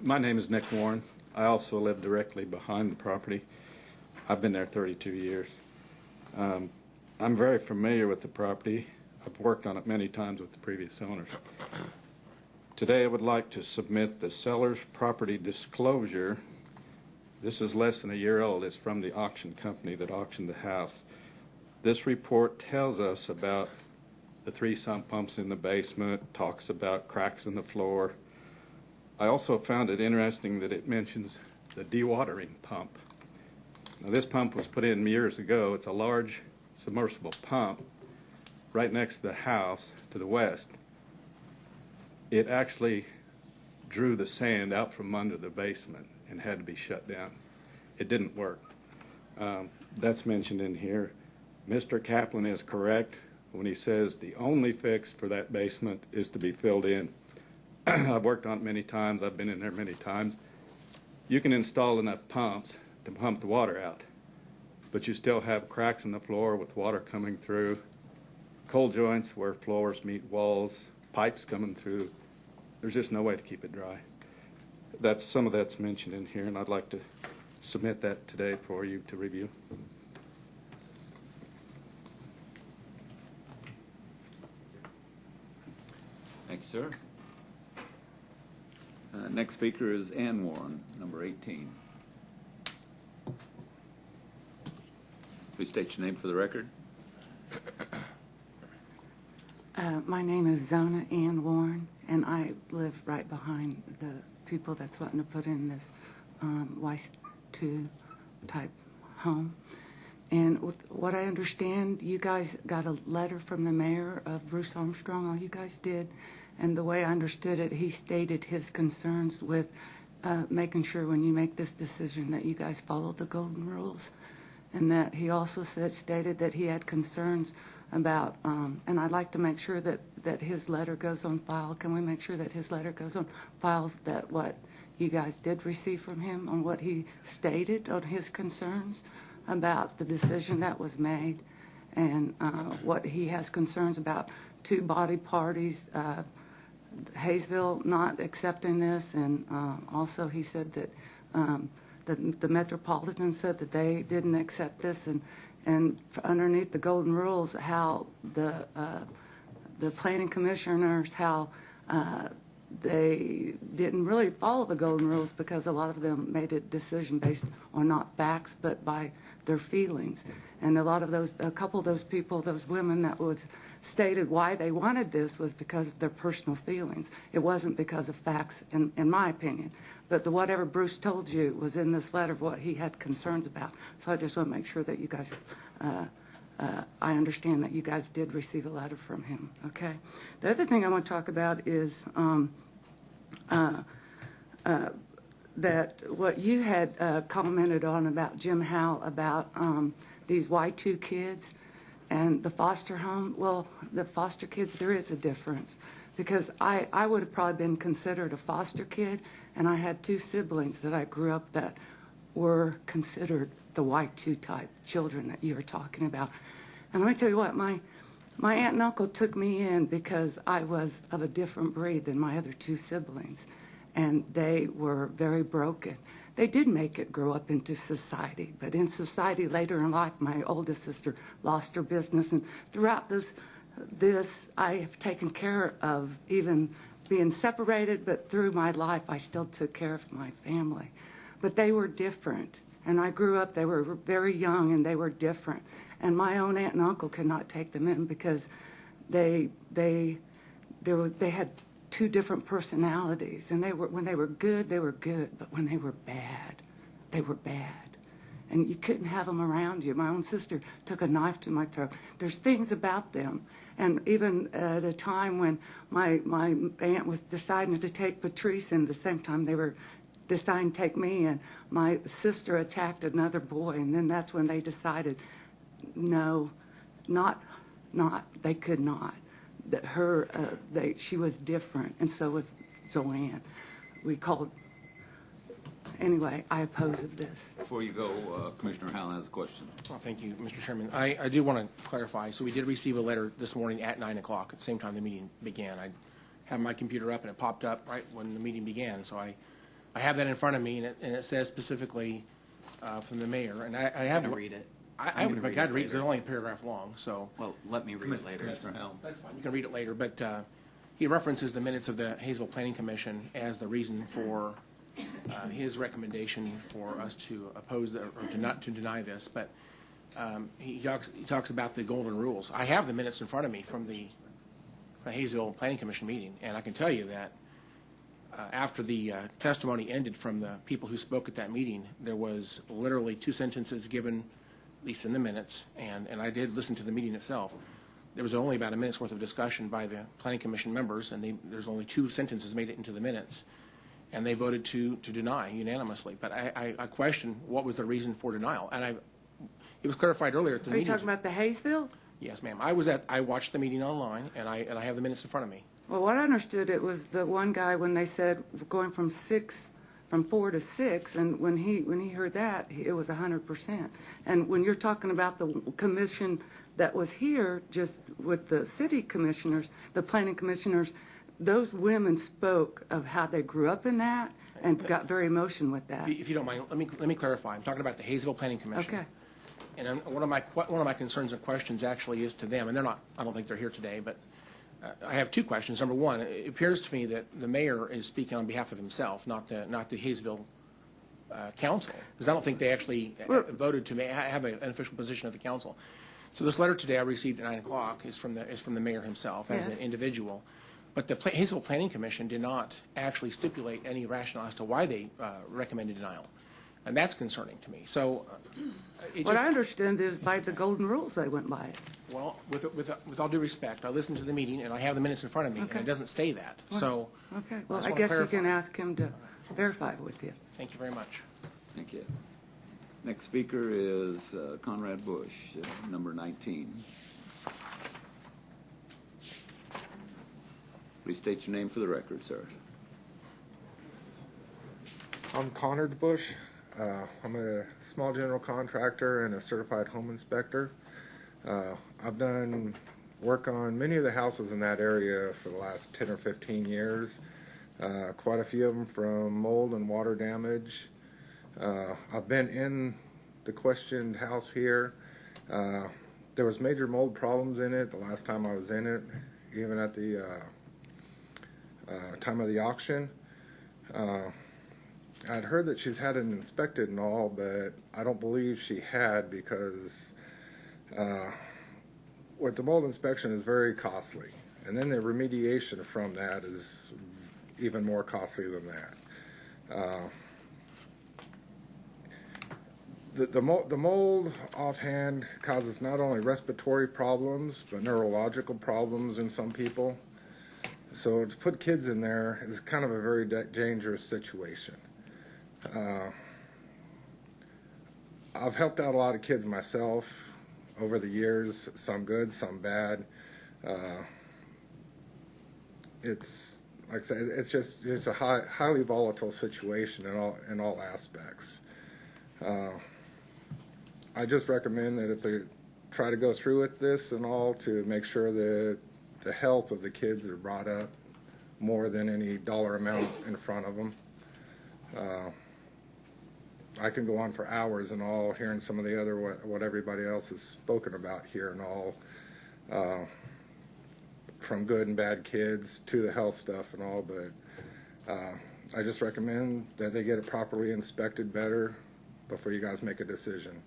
My name is Nick Warren. I also live directly behind the property. I've been there 32 years. I'm very familiar with the property. I've worked on it many times with the previous owners. Today I would like to submit the seller's property disclosure. This is less than a year old. It's from the auction company that auctioned the house. This report tells us about the 3 sump pumps in the basement, talks about cracks in the floor. I also found it interesting that it mentions the dewatering pump. Now, this pump was put in years ago. It's a large submersible pump right next to the house to the west. It actually drew the sand out from under the basement and had to be shut down. It didn't work. That's mentioned in here. Mr. Kaplan is correct when he says the only fix for that basement is to be filled in. I've worked on it many times. I've been in there many times. You can install enough pumps to pump the water out, but you still have cracks in the floor with water coming through, cold joints where floors meet walls, pipes coming through. There's just no way to keep it dry. Some of that's mentioned in here, and I'd like to submit that today for you to review. Thanks, sir. Next speaker is Ann Warren, number 18. Please state your name for the record. My name is Zona Ann Warren, and I live right behind the people that's wanting to put in this Y2 type home. And with what I understand, you guys got a letter from the mayor of Bruce Armstrong, all you guys did, and the way I understood it, he stated his concerns with making sure when you make this decision that you guys follow the golden rules, and that he also stated that he had concerns about, and I'd like to make sure that his letter goes on file. Can we make sure that his letter goes on file, that what you guys did receive from him on what he stated on his concerns about the decision that was made, and what he has concerns about two body parties, Hayesville not accepting this, and also he said that the Metropolitan said that they didn't accept this, and underneath the golden rules, how the planning commissioners, how they didn't really follow the golden rules because a lot of them made a decision based on not facts but by their feelings. And a couple of those people, those women that was stated why they wanted this was because of their personal feelings. It wasn't because of facts, in my opinion. But whatever Bruce told you was in this letter of what he had concerns about. So I just want to make sure that you guys, I understand that you guys did receive a letter from him, okay? The other thing I want to talk about is that what you had commented on about Jim Howe, about these Y2 kids and the foster home. Well, the foster kids, there is a difference, because I would have probably been considered a foster kid, and I had two siblings that I grew up that were considered the Y2 type children that you were talking about. And let me tell you what, my aunt and uncle took me in because I was of a different breed than my other two siblings, and they were very broken. They did make it grow up into society, but in society later in life, my oldest sister lost her business, and throughout this I have taken care of, even being separated, but through my life I still took care of my family. But they were different, and I grew up, they were very young and they were different, and my own aunt and uncle could not take them in because they had two different personalities, and when they were good, but when they were bad, they were bad. And you couldn't have them around you. My own sister took a knife to my throat. There's things about them. And even at a time when my aunt was deciding to take Patrice, and at the same time they were deciding to take me, and my sister attacked another boy, and then that's when they decided, no, they could not. That she was different, and so was Zoanne. Anyway, I oppose of this. Before you go, Commissioner Howell has a question. Well, thank you, Mr. Chairman. I do want to clarify. So we did receive a letter this morning at 9 o'clock, at the same time the meeting began. I have my computer up, and it popped up right when the meeting began. So I have that in front of me, and it says specifically from the mayor. And I have to read it. I would read it because it's only a paragraph long. So well, let me read it later. That's fine. You can read it later. But he references the minutes of the Hayesville Planning Commission as the reason for his recommendation for us to oppose or to deny this. But he talks about the golden rules. I have the minutes in front of me from the Hayesville Planning Commission meeting, and I can tell you that after the testimony ended from the people who spoke at that meeting, there was literally two sentences given, at least in the minutes, and I did listen to the meeting itself. There was only about a minute's worth of discussion by the Planning Commission members, and there's only two sentences made it into the minutes, and they voted to deny unanimously. But I question what was the reason for denial, and it was clarified earlier at the meeting. Are you talking about the Hayesville? Yes, ma'am. I watched the meeting online, and I have the minutes in front of me. Well, what I understood, it was the one guy when they said going from 4 to 6, and when he heard that, it was 100%. And when you're talking about the commission that was here, just with the city commissioners, the planning commissioners, those women spoke of how they grew up in that and got very emotional with that. If you don't mind, let me clarify. I'm talking about the Hayesville Planning Commission. Okay. And one of my concerns and questions actually is to them, and they're not. I don't think they're here today, but I have two questions. Number one, it appears to me that the mayor is speaking on behalf of himself, not the Hayesville council, because I don't think they actually voted to have an official position of the council. So this letter today I received at 9 o'clock is from the mayor himself as an individual. But the Hazelville Planning Commission did not actually stipulate any rationale as to why they recommended denial. And that's concerning to me. So What I understand is by the golden rules they went by it. Well, with all due respect, I listened to the meeting, and I have the minutes in front of me, and it doesn't say that. So Okay, well, I guess you can ask him to verify it with you. Thank you very much. Thank you. Next speaker is Conrad Bush, number 19. Please state your name for the record, sir. I'm Conrad Bush. I'm a small general contractor and a certified home inspector. I've done work on many of the houses in that area for the last 10 or 15 years. Quite a few of them from mold and water damage. I've been in the questioned house here. There was major mold problems in it the last time I was in it, even at the time of the auction. I'd heard that she's had it inspected and all, but I don't believe she had because with the mold inspection is very costly. And then the remediation from that is even more costly than that. The mold offhand causes not only respiratory problems, but neurological problems in some people. So to put kids in there is kind of a very dangerous situation. I've helped out a lot of kids myself over the years, some good, some bad. It's like I said, it's just a highly volatile situation in all aspects. I just recommend that if they try to go through with this and all, to make sure that the health of the kids are brought up more than any dollar amount in front of them. I can go on for hours and all, hearing some of the other what everybody else has spoken about here and all, from good and bad kids to the health stuff and all, but I just recommend that they get it properly inspected better before you guys make a decision.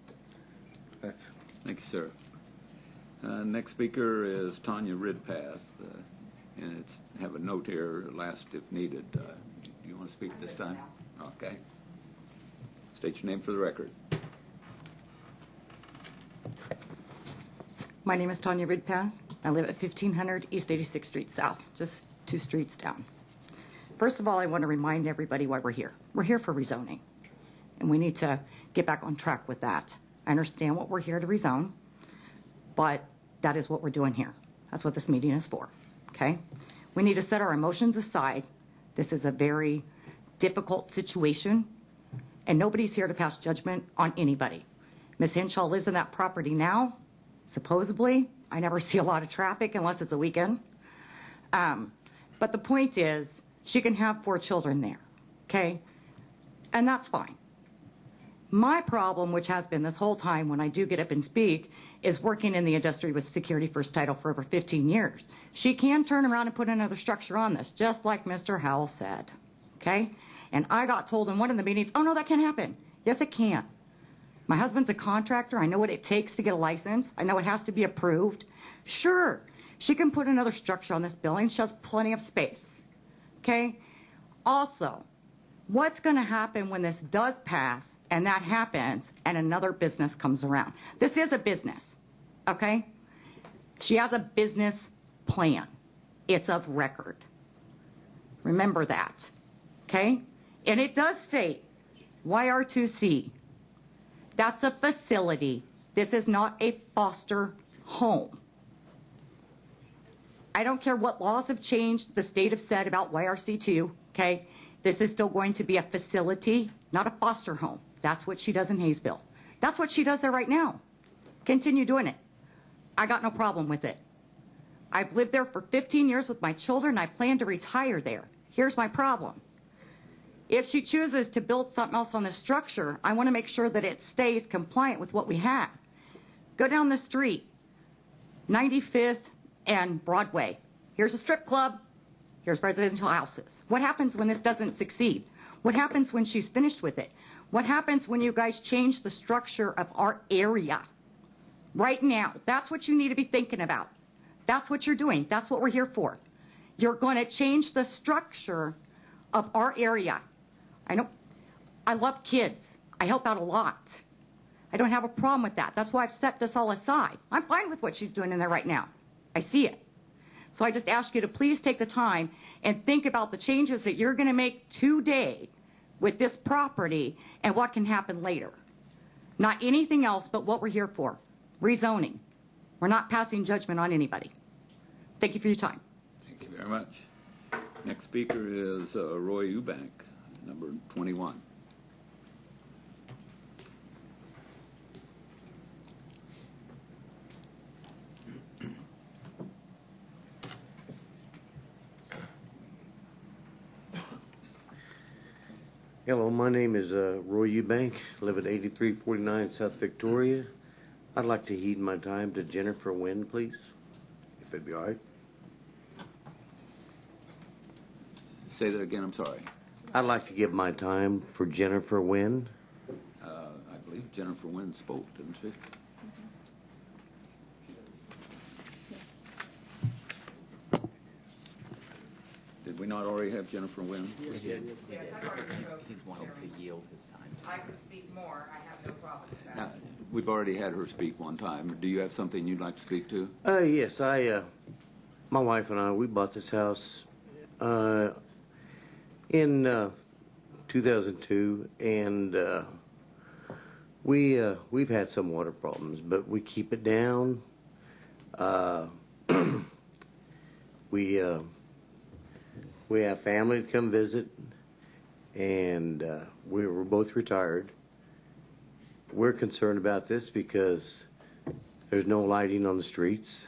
Thank you, sir. Next speaker is Tanya Ridpath, and it's have a note here, last if needed. Do you want to speak this time? Okay. State your name for the record. My name is Tanya Ridpath. I live at 1500 East 86th Street South, just 2 streets down. First of all, I want to remind everybody why we're here. We're here for rezoning, and we need to get back on track with that. I understand what we're here to rezone, but that is what we're doing here. That's what this meeting is for, okay? We need to set our emotions aside. This is a very difficult situation, and nobody's here to pass judgment on anybody. Ms. Henshaw lives in that property now, supposedly. I never see a lot of traffic unless it's a weekend. But the point is, she can have 4 children there, okay? And that's fine. My problem, which has been this whole time when I do get up and speak, is working in the industry with Security First Title for over 15 years. She can turn around and put another structure on this, just like Mr. Howell said, okay? And I got told in one of the meetings, oh, no, that can't happen. Yes, it can. My husband's a contractor. I know what it takes to get a license. I know it has to be approved. Sure, she can put another structure on this building. She has plenty of space, okay? Also, what's going to happen when this does pass and that happens and another business comes around? This is a business, okay? She has a business plan. It's of record. Remember that, okay? And it does state YR2C. That's a facility. This is not a foster home. I don't care what laws have changed, the state have said about YRC2, okay? This is still going to be a facility, not a foster home. That's what she does in Hayesville. That's what she does there right now. Continue doing it. I got no problem with it. I've lived there for 15 years with my children. I plan to retire there. Here's my problem. If she chooses to build something else on the structure, I want to make sure that it stays compliant with what we have. Go down the street, 95th and Broadway. Here's a strip club. Here's residential houses. What happens when this doesn't succeed? What happens when she's finished with it? What happens when you guys change the structure of our area? right now. That's what you need to be thinking about. That's what you're doing. That's what we're here for. You're going to change the structure of our area. I love kids. I help out a lot. I don't have a problem with that. That's why I've set this all aside. I'm fine with what she's doing in there right now. I see it. So I just ask you to please take the time and think about the changes that you're going to make today with this property and what can happen later. Not anything else but what we're here for, rezoning. We're not passing judgment on anybody. Thank you for your time. Thank you very much. Next speaker is Roy Eubank, number 21. Hello, my name is Roy Eubank. I live at 8349 South Victoria. I'd like to heed my time to Jennifer Wynn, please, if it'd be all right. Say that again, I'm sorry. I'd like to give my time for Jennifer Wynn. I believe Jennifer Wynn spoke, didn't she? Did we not already have Jennifer Wynn? We did. Yes, I already spoke. He's wanting to yield his time. I could speak more. I have no problem with that. Now, we've already had her speak one time. Do you have something you'd like to speak to? Yes, my wife and I, we bought this house in 2002, and we've had some water problems, but we keep it down. We have family to come visit, and we were both retired. We're concerned about this because there's no lighting on the streets,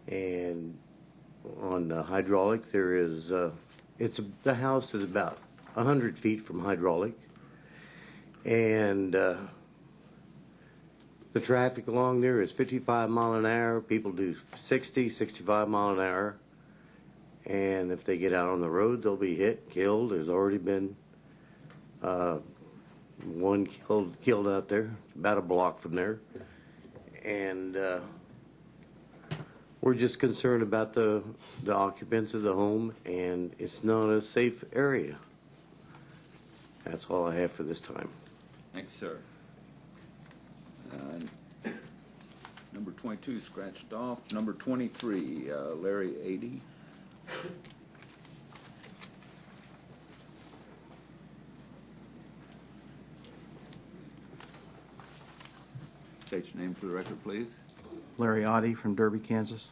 and on the hydraulic there is the house is about 100 feet from hydraulic, and the traffic along there is 55 mile an hour. People do 60, 65 mile an hour. And if they get out on the road, they'll be hit, killed. There's already been one killed out there, about a block from there. And we're just concerned about the occupants of the home, and it's not a safe area. That's all I have for this time. Thanks, sir. Number 22 scratched off. Number 23, Larry 80. State your name for the record, please. Larry Oddie from Derby, Kansas.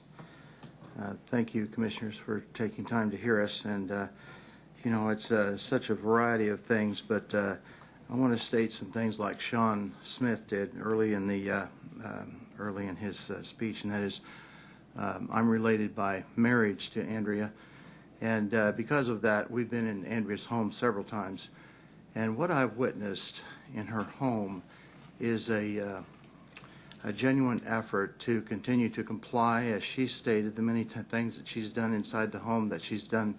Thank you, Commissioners, for taking time to hear us. And, you know, it's such a variety of things, but I want to state some things like Sean Smith did early in his speech, and that is I'm related by marriage to Andrea, and because of that, we've been in Andrea's home several times. And what I've witnessed in her home is a genuine effort to continue to comply, as she stated, the many things that she's done inside the home that she's done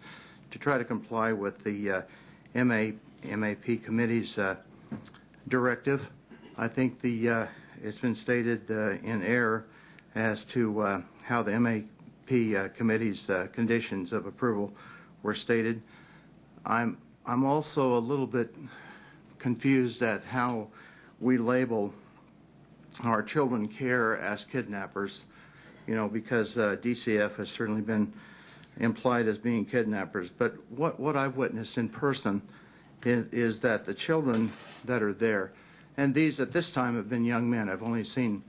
to try to comply with the MAP committee's directive. I think it's been stated in error as to how the MAP committee's conditions of approval were stated. I'm also a little bit confused at how we label our children care as kidnappers, you know, because DCF has certainly been implied as being kidnappers. But what I've witnessed in person is that the children that are there, and these at this time have been young men. I've only seen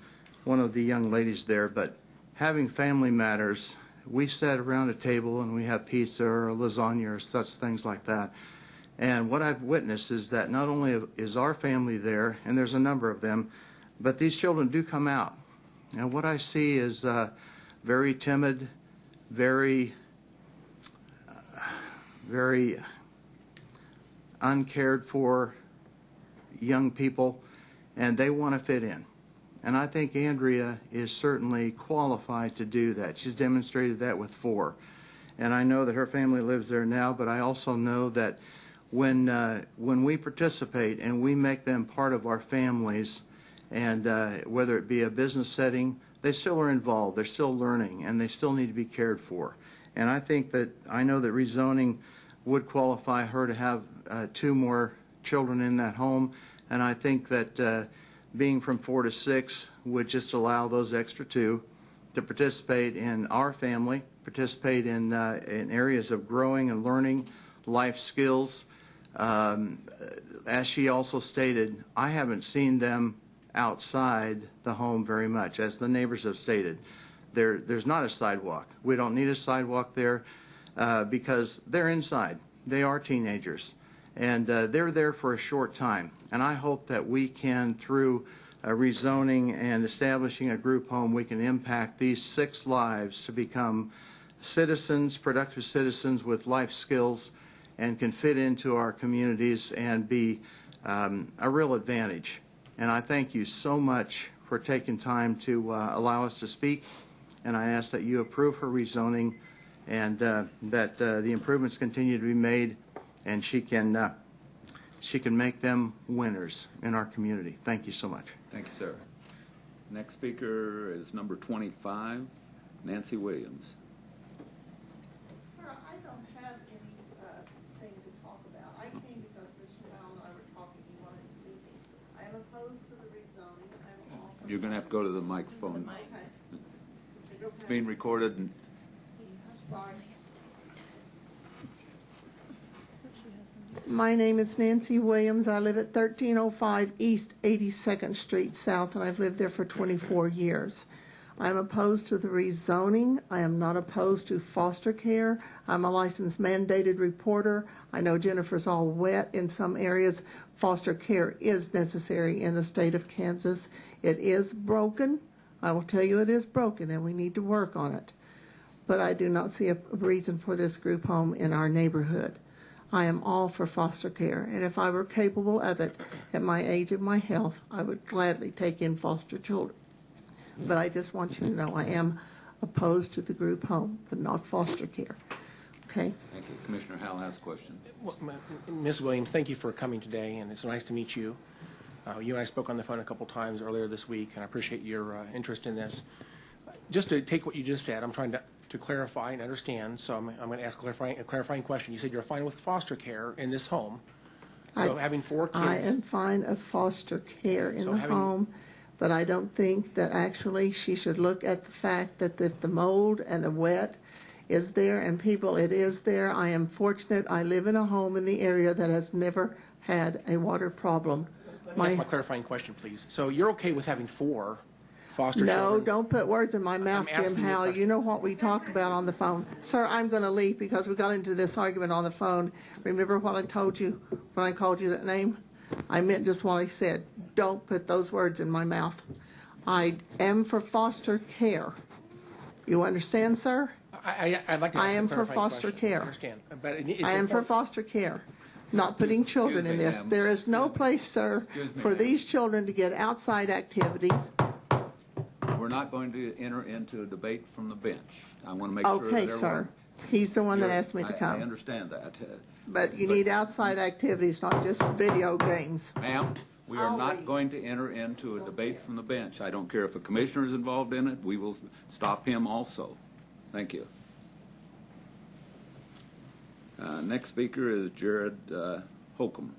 one of the young ladies there, but having family matters, we sit around a table and we have pizza or lasagna or such things like that. And what I've witnessed is that not only is our family there, and there's a number of them, but these children do come out. And what I see is very timid, very uncared for young people, and they want to fit in. And I think Andrea is certainly qualified to do that. She's demonstrated that with 4. And I know that her family lives there now, but I also know that when we participate and we make them part of our families And whether it be a business setting, they still are involved. They're still learning, and they still need to be cared for. And I know that rezoning would qualify her to have 2 more children in that home. And I think that being from 4 to 6 would just allow those extra 2 to participate in our family, participate in areas of growing and learning, life skills. As she also stated, I haven't seen them outside the home very much, as the neighbors have stated. There's not a sidewalk. We don't need a sidewalk there because they're inside. They are teenagers, and they're there for a short time. And I hope that we can, through rezoning and establishing a group home, we can impact these 6 lives to become citizens, productive citizens with life skills, and can fit into our communities and be a real advantage. And I thank you so much for taking time to allow us to speak, and I ask that you approve her rezoning and that the improvements continue to be made, and she can make them winners in our community. Thank you so much. Thanks, sir. Next speaker is number 25, Nancy Williams. Sir, I don't have anything to talk about. I came because Mr. Howell and I were talking. He wanted to meet me. I am opposed to the rezoning. You're going to have to go to the microphone. Okay. It's being recorded. And Sorry. My name is Nancy Williams. I live at 1305 East 82nd Street South, and I've lived there for 24 years. I'm opposed to the rezoning. I am not opposed to foster care. I'm a licensed mandated reporter. I know Jennifer's all wet in some areas. Foster care is necessary in the state of Kansas. It is broken. I will tell you it is broken, and we need to work on it. But I do not see a reason for this group home in our neighborhood. I am all for foster care, and if I were capable of it at my age and my health, I would gladly take in foster children. But I just want you to know I am opposed to the group home, but not foster care. Okay? Thank you. Commissioner Howell has a question. Well, Ms. Williams, thank you for coming today, and it's nice to meet you. You and I spoke on the phone a couple times earlier this week, and I appreciate your interest in this. Just to take what you just said, I'm trying to clarify and understand, so I'm going to ask a clarifying question. You said you're fine with foster care in this home. So having 4 kids. I am fine of foster care in the home, but I don't think that actually she should look at the fact that if the mold and the wet is there and people, it is there. I am fortunate. I live in a home in the area that has never had a water problem. That's my clarifying question, please. So you're okay with having 4 foster No, children? don't put words in my mouth, Jim Howell. You know what we talk about on the phone. Sir, I'm going to leave because we got into this argument on the phone. Remember what I told you when I called you that name? I meant just what I said. Don't put those words in my mouth. I am for foster care. You understand, sir? I'd like to ask I am a for clarifying foster question. care. I understand. But it's I am for important. foster care, not putting children in this. There is no place, sir, for these children to get outside activities. We're not going to enter into a debate from the bench. I want to make sure that Okay, everyone... sir. He's the one that asked me to I come. understand that. But you need outside activities, not just video games. Ma'am, we are not going to enter into a debate from the bench. I don't care if a commissioner is involved in it. We will stop him also. Thank you. Next speaker is Jared Holcomb.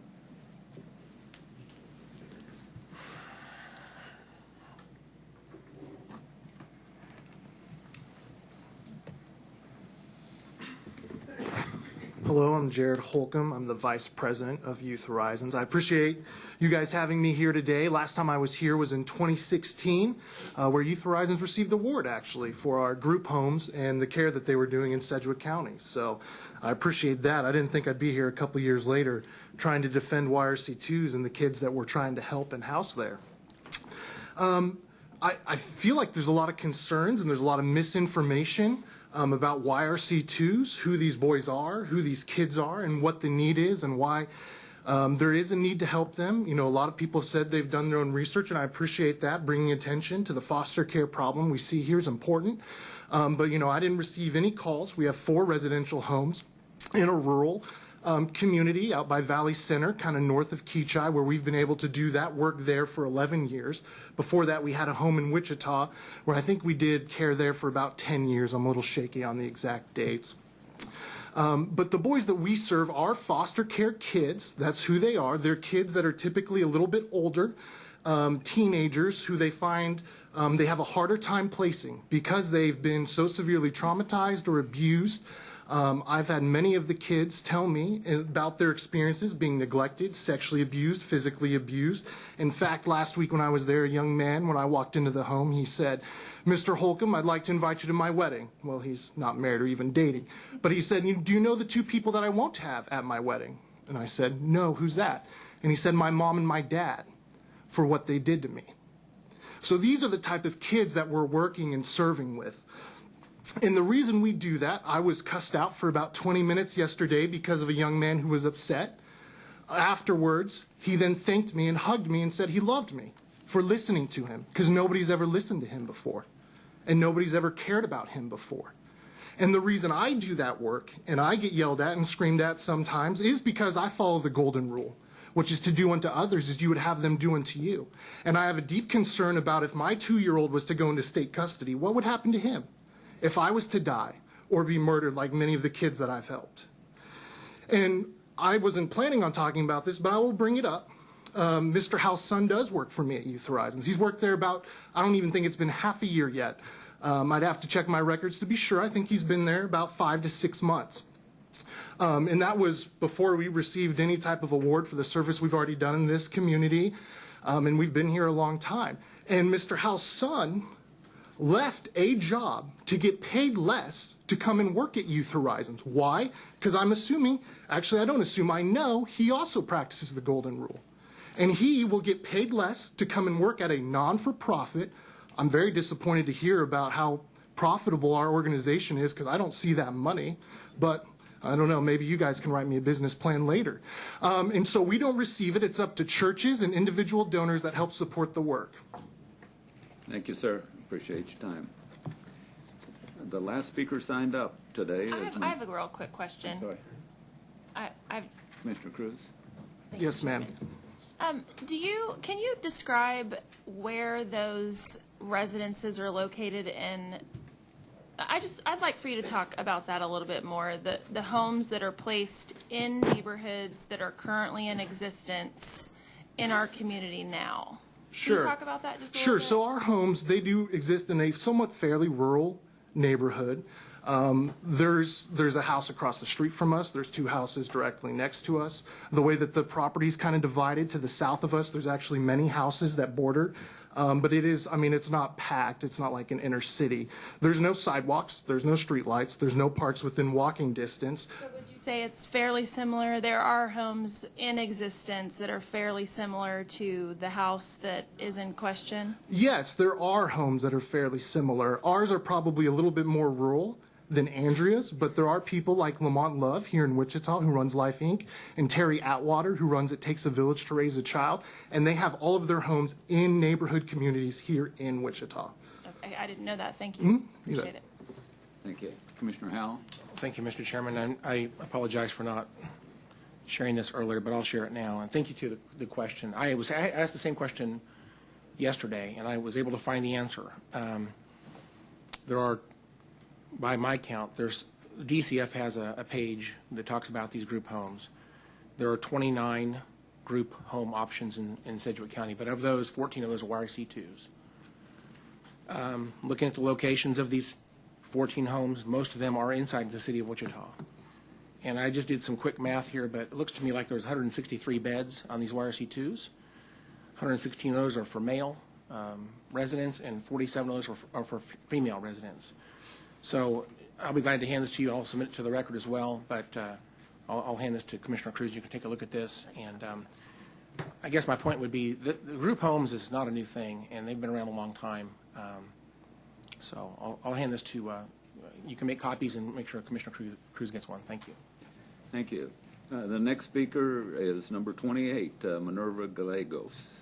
Hello, I'm Jared Holcomb. I'm the Vice President of Youth Horizons. I appreciate you guys having me here today. Last time I was here was in 2016, where Youth Horizons received the award, actually, for our group homes and the care that they were doing in Sedgwick County. So I appreciate that. I didn't think I'd be here a couple years later trying to defend YRC2s and the kids that we're trying to help and house there. I feel like there's a lot of concerns and there's a lot of misinformation about YRC2s, who these boys are, who these kids are, and what the need is and why there is a need to help them. You know, a lot of people have said they've done their own research, and I appreciate that. Bringing attention to the foster care problem we see here is important. But, you know, I didn't receive any calls. We have 4 residential homes in a rural community out by Valley Center, kind of north of Keachai, where we've been able to do that work there for 11 years. Before that, we had a home in Wichita, where I think we did care there for about 10 years. I'm a little shaky on the exact dates. But the boys that we serve are foster care kids. That's who they are. They're kids that are typically a little bit older, teenagers who they find they have a harder time placing because they've been so severely traumatized or abused. I've had many of the kids tell me about their experiences being neglected, sexually abused, physically abused. In fact, last week when I was there, a young man, when I walked into the home, he said, "Mr. Holcomb, I'd like to invite you to my wedding." Well, he's not married or even dating. But he said, "Do you know the two people that I won't have at my wedding?" And I said, "No, who's that?" And he said, "My mom and my dad, for what they did to me." So these are the type of kids that we're working and serving with. And the reason we do that, I was cussed out for about 20 minutes yesterday because of a young man who was upset. Afterwards, he then thanked me and hugged me and said he loved me for listening to him, because nobody's ever listened to him before, and nobody's ever cared about him before. And the reason I do that work, and I get yelled at and screamed at sometimes, is because I follow the golden rule, which is to do unto others as you would have them do unto you. And I have a deep concern about if my 2-year-old was to go into state custody, what would happen to him? If I was to die or be murdered like many of the kids that I've helped. And I wasn't planning on talking about this, but I will bring it up. Mr. Howe's son does work for me at Youth Horizons. He's worked there about, I don't even think it's been half a year yet. I'd have to check my records to be sure. I think he's been there about 5 to 6 months. And that was before we received any type of award for the service we've already done in this community. And we've been here a long time. And Mr. Howe's son left a job to get paid less to come and work at Youth Horizons. Why? Because I'm assuming, actually I don't assume, I know he also practices the golden rule. And he will get paid less to come and work at a non-for-profit. I'm very disappointed to hear about how profitable our organization is, because I don't see that money. But I don't know, maybe you guys can write me a business plan later. And so we don't receive it. It's up to churches and individual donors that help support the work. Thank you, sir. Appreciate your time. The last speaker signed up today. I have a real quick question. Sorry. I've Mr. Cruz. Yes, ma'am. Can you describe where those residences are located in? I'd like for you to talk about that a little bit more. The homes that are placed in neighborhoods that are currently in existence in our community now. Sure. Can you talk about that just a Sure. little bit? So our homes, they do exist in a somewhat fairly rural neighborhood. There's a house across the street from us. There's 2 houses directly next to us. The way that the property's kind of divided, to the south of us, there's actually many houses that border. But it is, I mean, it's not packed. It's not like an inner city. There's no sidewalks. There's no street lights. There's no parks within walking distance. So would you say it's fairly similar? There are homes in existence that are fairly similar to the house that is in question? Yes, there are homes that are fairly similar. Ours are probably a little bit more rural than Andrea's, but there are people like Lamont Love here in Wichita who runs Life Inc., and Terry Atwater who runs It Takes a Village to Raise a Child, and they have all of their homes in neighborhood communities here in Wichita. Okay, I didn't know that. Thank you. Mm-hmm. Appreciate it. Thank you. Commissioner Howell. Thank you, Mr. Chairman. I apologize for not sharing this earlier, but I'll share it now. And thank you to the question. I asked the same question yesterday, and I was able to find the answer. There are, by my count, DCF has a page that talks about these group homes. There are 29 group home options in Sedgwick County, but of those, 14 of those are YRC2s. Looking at the locations of these 14 homes, most of them are inside the city of Wichita. And I just did some quick math here, but it looks to me like there's 163 beds on these YRC2s. 116 of those are for male residents, and 47 of those are for female residents. So I'll be glad to hand this to you. I'll submit it to the record as well, but I'll hand this to Commissioner Cruz. You can take a look at this. And I guess my point would be the group homes is not a new thing, and they've been around a long time. So I'll hand this to, you can make copies and make sure Commissioner Cruz gets one. Thank you. Thank you. The next speaker is number 28, Minerva Gallegos.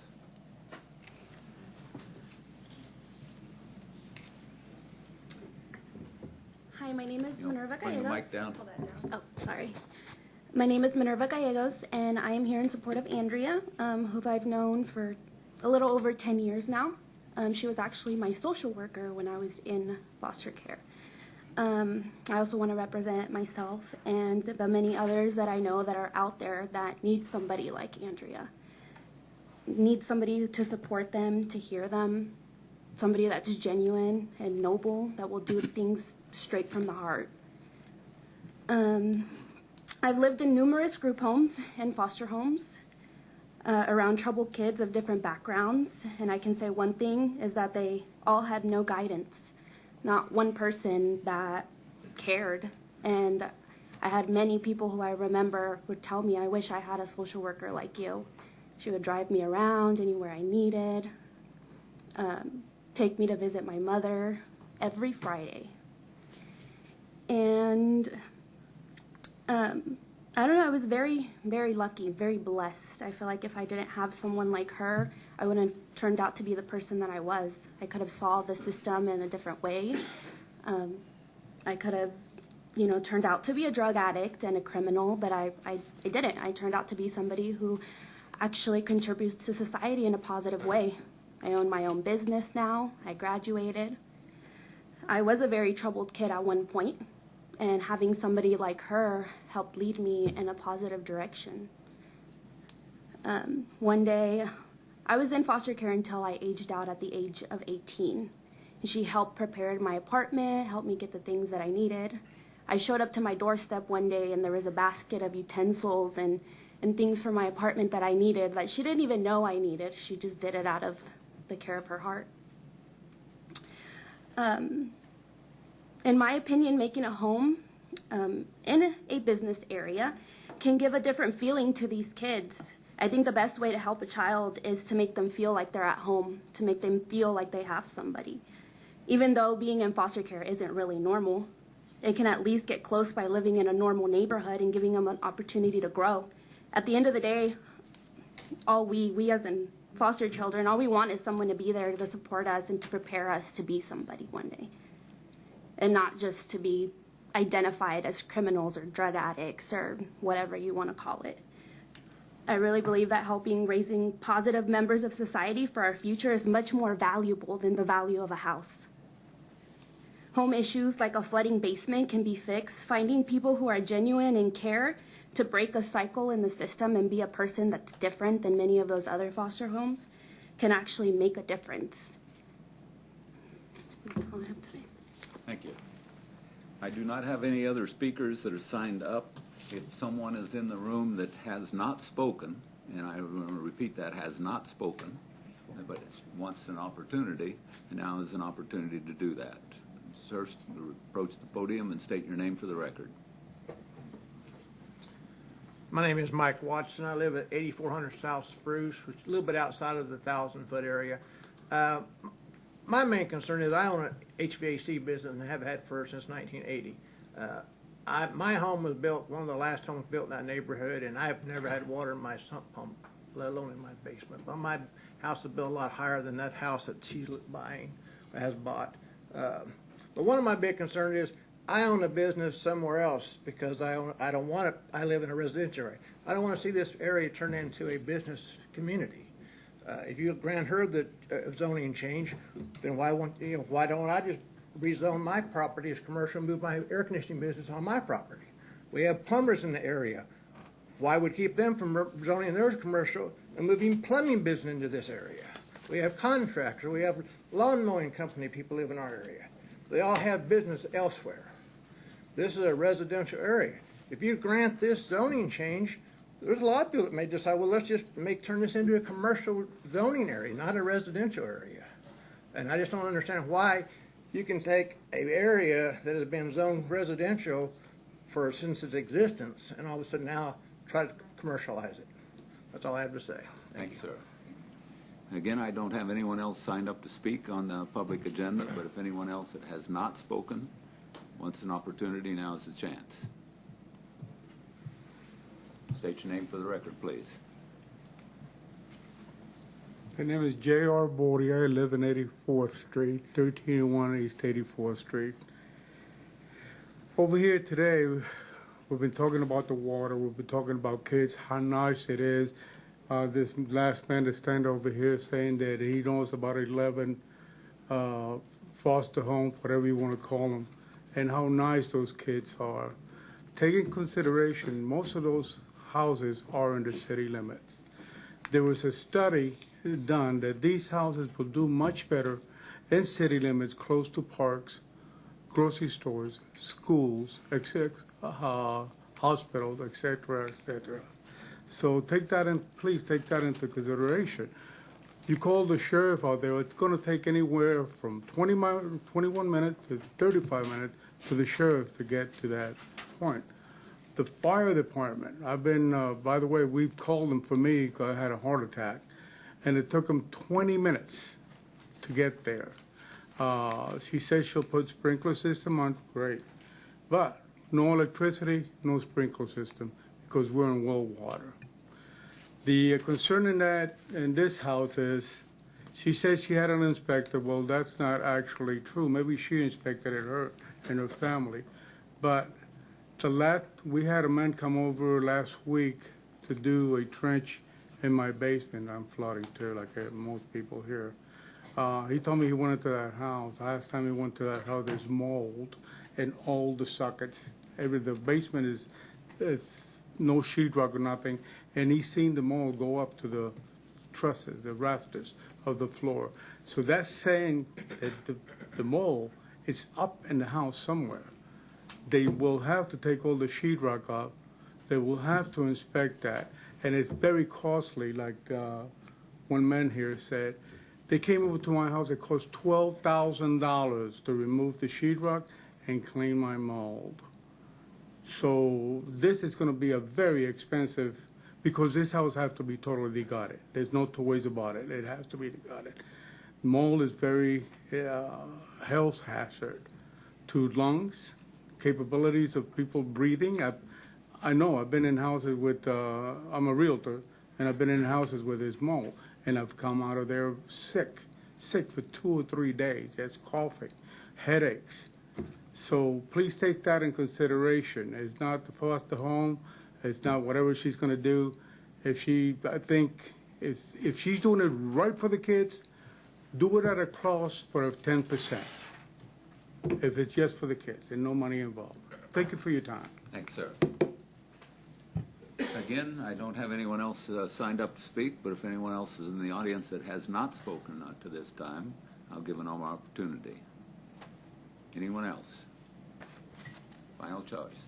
Hi, my name is Minerva Bring the Gallegos. mic down. Oh, sorry. My name is Minerva Gallegos, and I am here in support of Andrea, who I've known for a little over 10 years now. She was actually my social worker when I was in foster care. I also want to represent myself and the many others that I know that are out there that need somebody like Andrea. Need somebody to support them, to hear them, somebody that's genuine and noble, that will do things straight from the heart. I've lived in numerous group homes and foster homes around troubled kids of different backgrounds, and I can say one thing is that they all had no guidance. Not one person that cared. And I had many people who I remember would tell me, I wish I had a social worker like you. She would drive me around anywhere I needed, take me to visit my mother every Friday. And I don't know, I was very, very lucky, very blessed. I feel like if I didn't have someone like her, I wouldn't have turned out to be the person that I was. I could have saw the system in a different way. I could have, turned out to be a drug addict and a criminal, but I didn't. I turned out to be somebody who actually contributes to society in a positive way. I own my own business now. I graduated. I was a very troubled kid at one point, and having somebody like her helped lead me in a positive direction. One day, I was in foster care until I aged out at the age of 18. And she helped prepare my apartment, helped me get the things that I needed. I showed up to my doorstep one day and there was a basket of utensils and things for my apartment that I needed that she didn't even know I needed. She just did it out of the care of her heart. In my opinion, making a home in a business area can give a different feeling to these kids. I think the best way to help a child is to make them feel like they're at home, to make them feel like they have somebody. Even though being in foster care isn't really normal, they can at least get close by living in a normal neighborhood and giving them an opportunity to grow. At the end of the day, all we as in foster children, all we want is someone to be there to support us and to prepare us to be somebody one day. And not just to be identified as criminals or drug addicts or whatever you want to call it. I really believe that raising positive members of society for our future is much more valuable than the value of a house. Home issues like a flooding basement can be fixed. Finding people who are genuine and care to break a cycle in the system and be a person that's different than many of those other foster homes can actually make a difference. That's all I have to say. Thank you. I do not have any other speakers that are signed up. If someone is in the room that has not spoken, and I want to repeat that, has not spoken, but wants an opportunity, and now is an opportunity to do that. First, approach the podium and state your name for the record. My name is Mike Watson. I live at 8400 South Spruce, which is a little bit outside of the 1,000-foot area. My main concern is I own an HVAC business and have had for since 1980. My home was built, one of the last homes built in that neighborhood, and I've never had water in my sump pump, let alone in my basement. But my house is built a lot higher than that house that she's has bought. But one of my big concerns is I own a business somewhere else because I live in a residential area. I don't want to see this area turn into a business community. If you grant her the zoning change, then why don't I just rezone my property as commercial and move my air conditioning business on my property? We have plumbers in the area. Why would keep them from zoning theirs commercial and moving plumbing business into this area? We have contractors. We have lawn mowing company people live in our area. They all have business elsewhere. This is a residential area. If you grant this zoning change, there's a lot of people that may decide, well, let's just turn this into a commercial zoning area, not a residential area. And I just don't understand why you can take an area that has been zoned residential since its existence and all of a sudden now try to commercialize it. That's all I have to say. Thanks, sir. Again, I don't have anyone else signed up to speak on the public agenda, but if anyone else that has not spoken wants an opportunity, now is the chance. State your name for the record, please. My name is J.R. Bodie. I live in 84th Street, 1301 East 84th Street. Over here today, We've been talking about the water. We've been talking about kids, how nice it is. This last man to stand over here saying that he knows about 11 foster homes, whatever you want to call them, and how nice those kids are. Take in consideration, most of those houses are in the city limits. There was a study done that these houses will do much better in city limits, close to parks, grocery stores, schools, hospitals, etc., etc. So take that in, please take that into consideration. You call the sheriff out there, it's going to take anywhere from 21 minutes to 35 minutes for the sheriff to get to that point. The fire department, I've been, by the way, we've called them for me because I had a heart attack, and it took them 20 minutes to get there. She says she'll put sprinkler system on, great. But no electricity, no sprinkler system, because we're in well water. The concern in this house is, she says she had an inspector. Well, that's not actually true. Maybe she inspected it, her and her family. But we had a man come over last week to do a trench in my basement. I'm flooding too, like most people here. He told me he went into that house. Last time he went to that house, there's mold in all the sockets. The basement is, it's no sheetrock or nothing, and he's seen the mold go up to the trusses, the rafters of the floor. So that's saying that the mold is up in the house somewhere. They will have to take all the sheetrock up. They will have to inspect that, and it's very costly. Like one man here said, they came over to my house. It cost $12,000 to remove the sheetrock and clean my mold. So this is going to be a very expensive, because this house has to be totally gutted. There's no two ways about it. It has to be gutted. Mold is very health hazard to lungs, capabilities of people breathing. I know I've been in houses with, I'm a realtor, and I've been in houses where there's mold, and I've come out of there sick for 2 or 3 days. That's coughing, headaches. So please take that in consideration. It's not the foster home. It's not whatever she's going to do. I think if she's doing it right for the kids, do it at a cost for 10%. If it's just for the kids and no money involved. Thank you for your time. Thanks, sir. Again, I don't have anyone else signed up to speak, but if anyone else is in the audience that has not spoken to this time, I'll give an opportunity. Anyone else? Final choice.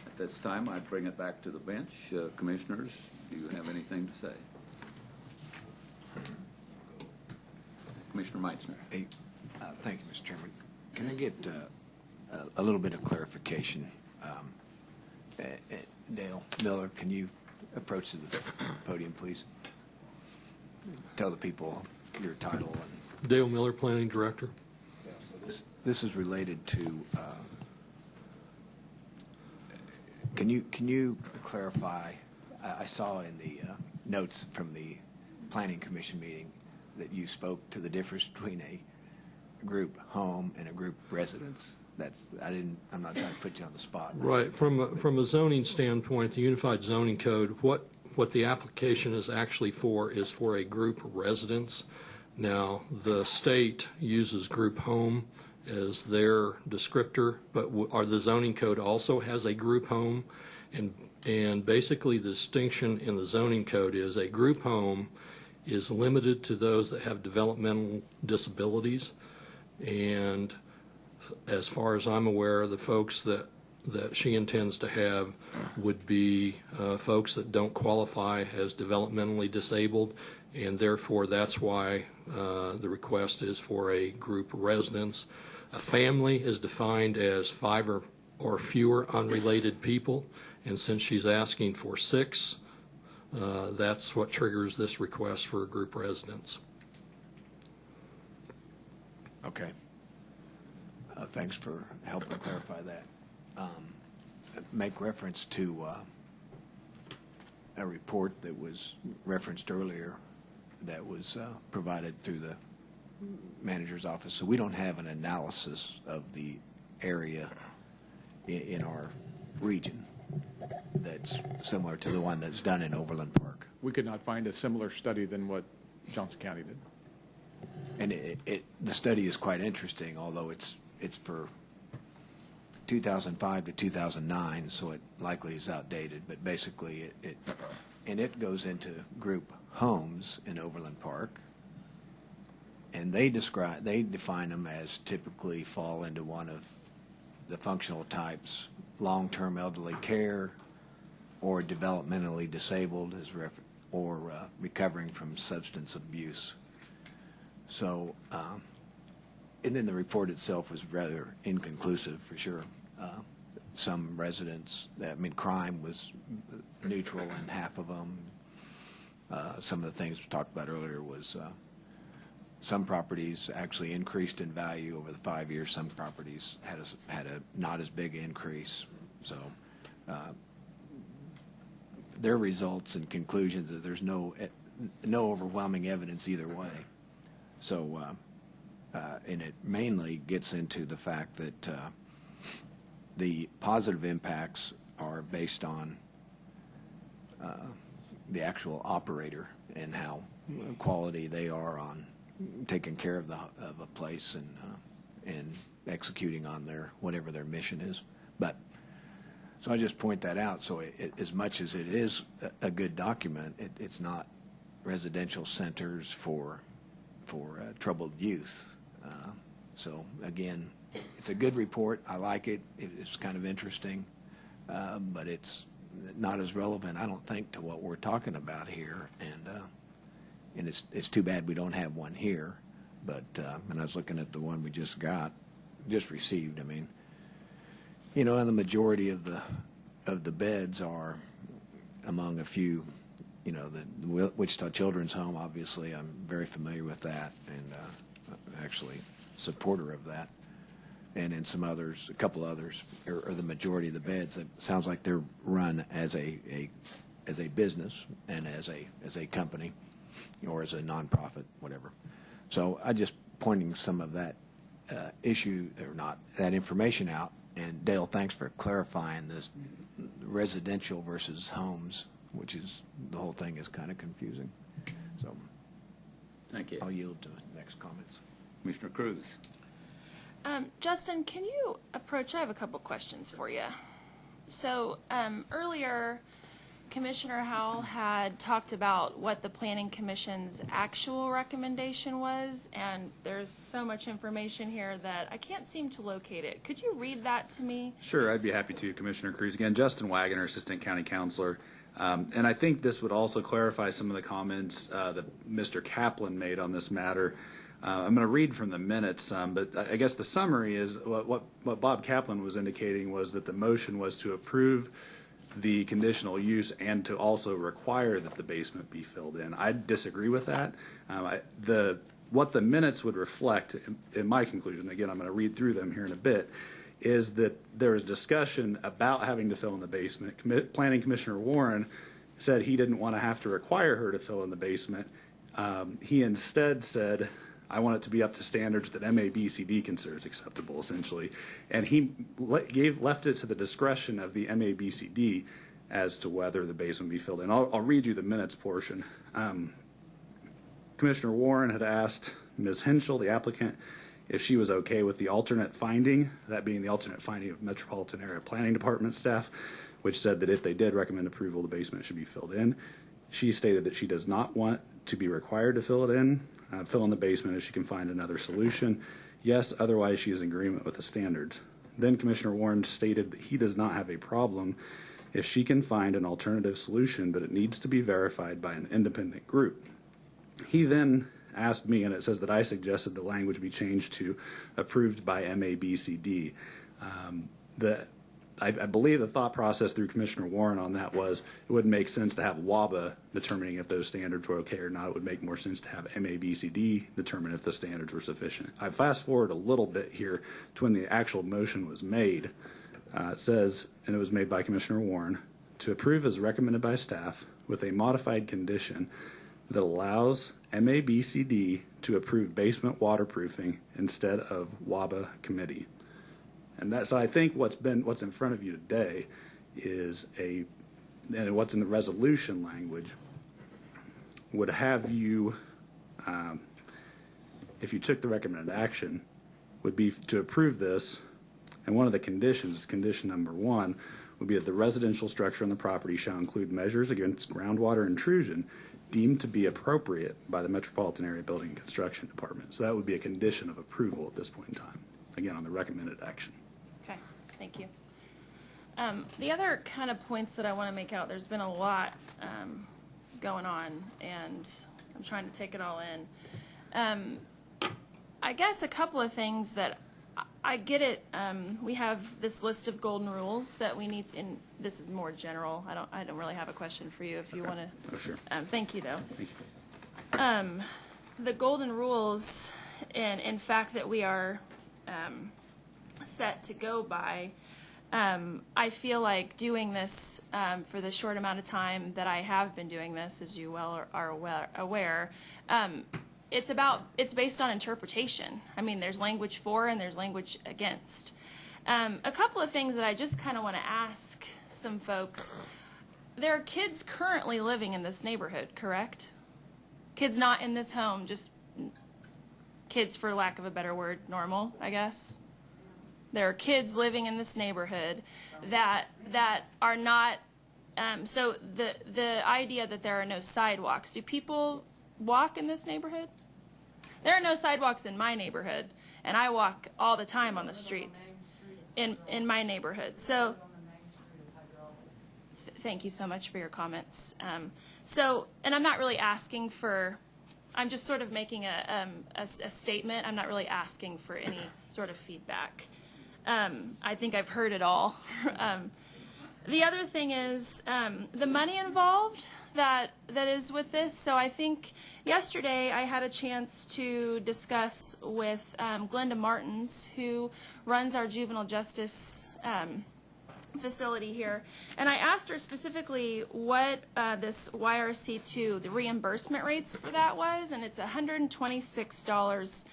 At this time, I'd bring it back to the bench. Commissioners, do you have anything to say? Commissioner Meitzner. Hey, thank you, Mr. Chairman. Can I get a little bit of clarification? Dale Miller, can you approach the podium, please? Tell the people your title. And Dale Miller, Planning Director. This is related to. Can you clarify? I saw in the notes from the Planning Commission meeting that you spoke to the difference between a group home and a group residence. I'm not trying to put you on the spot. Right. From a zoning standpoint, the Unified Zoning Code, what the application is actually for is for a group residence. Now, the state uses group home as their descriptor, but the zoning code also has a group home, and basically the distinction in the zoning code is a group home is limited to those that have developmental disabilities, and as far as I'm aware, the folks that she intends to have would be folks that don't qualify as developmentally disabled, and therefore that's why the request is for a group residence. A family is defined as 5 or fewer unrelated people, and since she's asking for 6, that's what triggers this request for a group residence. Okay. Thanks for helping clarify that. Make reference to a report that was referenced earlier that was provided through the manager's office. So we don't have an analysis of the area in our region. that's similar to the one that's done in Overland Park. We could not find a similar study than what Johnson County did. And the study is quite interesting, although it's for 2005 to 2009, so it likely is outdated. But basically, it goes into group homes in Overland Park, and they define them as typically fall into one of the functional types: long-term elderly care, or developmentally disabled, or recovering from substance abuse. So, and then the report itself was rather inconclusive, for sure. Some residents, crime was neutral in half of them. Some of the things we talked about earlier was some properties actually increased in value over the 5 years. Some properties had a not as big increase. So their results and conclusions that there's no overwhelming evidence either way. So, and it mainly gets into the fact that the positive impacts are based on the actual operator and how quality they are on taking care of a place and executing on whatever their mission is. But so I just point that out. So as much as it is a good document, it's not residential centers for troubled youth. So again, it's a good report. I like it. It's kind of interesting, but it's not as relevant, I don't think, to what we're talking about here. And it's too bad we don't have one here. But and I was looking at the one we just received. And the majority of the beds are among a few. The Wichita Children's Home, obviously, I'm very familiar with that, and actually supporter of that. And in some others, a couple others, or the majority of the beds, it sounds like they're run as a business and as a company, or as a nonprofit, whatever. So I just pointing some of that issue, or not, that information out. And Dale, thanks for clarifying this residential versus homes, which is, the whole thing is kind of confusing. So thank you. I'll yield to the next comments. Commissioner Cruz. Justin, can you approach? I have a couple questions for you. So earlier, Commissioner Howell had talked about what the Planning Commission's actual recommendation was, and there's so much information here that I can't seem to locate it. Could you read that to me? Sure, I'd be happy to, Commissioner Cruz. Again, Justin Wagoner, Assistant County Counselor. And I think this would also clarify some of the comments that Mr. Kaplan made on this matter. I'm going to read from the minutes, but I guess the summary is what Bob Kaplan was indicating was that the motion was to approve the conditional use and to also require that the basement be filled in. I disagree with that. What the minutes would reflect, in my conclusion, again, I'm going to read through them here in a bit, is that there was discussion about having to fill in the basement. Planning Commissioner Warren said he didn't want to have to require her to fill in the basement. He instead said, I want it to be up to standards that MABCD considers acceptable, essentially. And he left it to the discretion of the MABCD as to whether the basement be filled in. I'll read you the minutes portion. Commissioner Warren had asked Ms. Henschel, the applicant, if she was okay with the alternate finding, that being the alternate finding of Metropolitan Area Planning Department staff, which said that if they did recommend approval, the basement should be filled in. She stated that she does not want to be required to fill it in, fill in the basement if she can find another solution. Yes, otherwise she is in agreement with the standards. Then Commissioner Warren stated that he does not have a problem if she can find an alternative solution, but it needs to be verified by an independent group. He then asked me, and it says that I suggested the language be changed to approved by MABCD. I believe the thought process through Commissioner Warren on that was it wouldn't make sense to have WABA determining if those standards were okay or not. It would make more sense to have MABCD determine if the standards were sufficient. I fast forward a little bit here to when the actual motion was made. It says, and it was made by Commissioner Warren, to approve as recommended by staff with a modified condition that allows MABCD to approve basement waterproofing instead of WABA committee. And so I think what's in front of you today is and what's in the resolution language would have you, if you took the recommended action, would be to approve this, and one of the conditions, condition number 1, would be that the residential structure on the property shall include measures against groundwater intrusion deemed to be appropriate by the Metropolitan Area Building and Construction Department. So that would be a condition of approval at this point in time, again, on the recommended action. Okay, thank you. The other kind of points that I want to make out, there's been a lot going on, and I'm trying to take it all in. I guess a couple of things that I get it. We have this list of golden rules that we need to, and this is more general. I don't really have a question for you if you want to. Oh, sure. Thank you, though. Thank you. The golden rules, and in fact that we are set to go by, I feel like doing this for the short amount of time that I have been doing this, as you well are aware, it's based on interpretation. I mean, there's language for and there's language against. A couple of things that I just kind of want to ask some folks. There are kids currently living in this neighborhood, correct? Kids not in this home, just kids, for lack of a better word, normal, I guess. There are kids living in this neighborhood that are not. So the idea that there are no sidewalks. Do people walk in this neighborhood? There are no sidewalks in my neighborhood, and I walk all the time on the streets in my neighborhood. So thank you so much for your comments. And I'm not really asking for, I'm just sort of making a statement. I'm not really asking for any sort of feedback. I think I've heard it all. The other thing is the money involved that is with this. So I think yesterday I had a chance to discuss with Glenda Martins, who runs our juvenile justice facility here, and I asked her specifically what this YRC2, the reimbursement rates for that was, and it's $126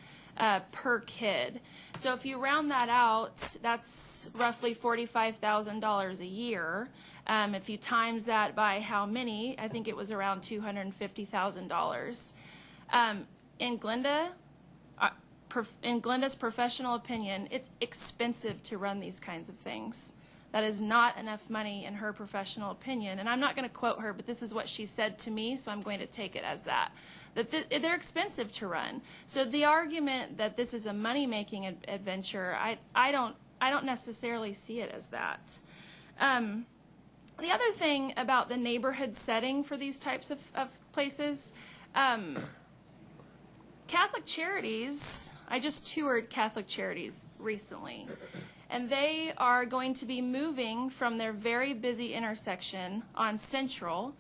per kid. So if you round that out, that's roughly $45,000 a year. If you times that by how many, I think it was around $250,000. In Glenda's professional opinion, it's expensive to run these kinds of things. That is not enough money in her professional opinion. And I'm not going to quote her, but this is what she said to me, so I'm going to take it as that. They're expensive to run. So the argument that this is a money-making adventure, I don't necessarily see it as that. The other thing about the neighborhood setting for these types of places, Catholic Charities, I just toured Catholic Charities recently, and they are going to be moving from their very busy intersection on Central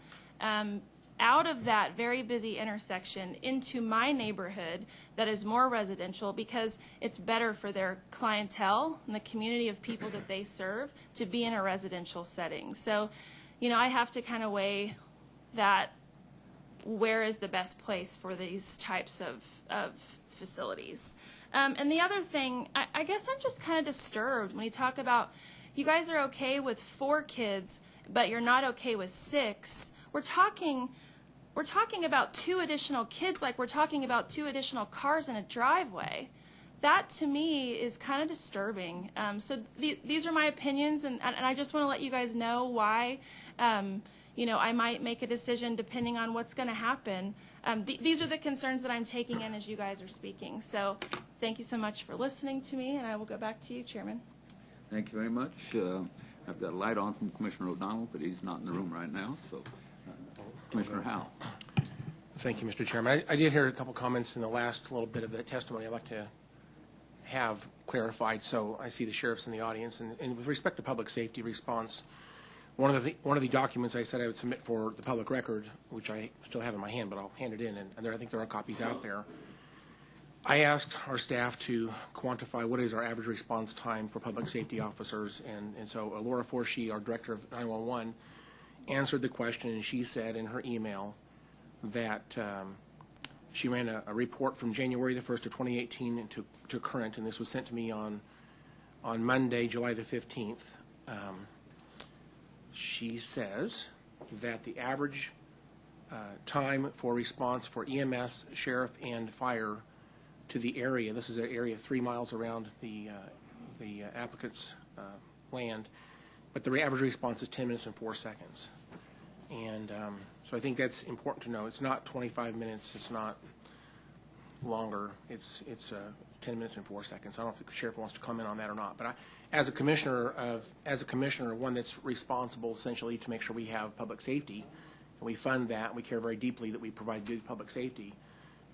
out of that very busy intersection into my neighborhood that is more residential, because it's better for their clientele and the community of people that they serve to be in a residential setting. So, I have to kind of weigh that, where is the best place for these types of facilities. And the other thing, I guess I'm just kind of disturbed when you talk about, you guys are okay with 4 kids, but you're not okay with 6. We're talking about 2 additional kids, like we're talking about 2 additional cars in a driveway. That, to me, is kind of disturbing. So these are my opinions, and I just want to let you guys know why, I might make a decision depending on what's going to happen. These are the concerns that I'm taking in as you guys are speaking. So thank you so much for listening to me, and I will go back to you, Chairman. Thank you very much. I've got a light on from Commissioner O'Donnell, but he's not in the room right now. So, Commissioner Howell. Thank you, Mr. Chairman. I did hear a couple comments in the last little bit of the testimony I'd like to have clarified. So I see the sheriffs in the audience. And with respect to public safety response, one of the documents I said I would submit for the public record, which I still have in my hand, but I'll hand it in, and I think there are copies out there. I asked our staff to quantify what is our average response time for public safety officers, and so Laura Forshee, our director of 911, answered the question, and she said in her email that she ran a report from January the 1st of 2018 to current, and this was sent to me on Monday, July the 15th. she says that the average time for response for EMS, sheriff, and fire to the area, this is an area 3 miles around the applicant's land, but the average response is 10 minutes and 4 seconds. And so I think that's important to know. It's not 25 minutes. It's not longer. It's 10 minutes and 4 seconds. I don't know if the sheriff wants to comment on that or not. But as a commissioner, one that's responsible essentially to make sure we have public safety, and we fund that, and we care very deeply that we provide good public safety,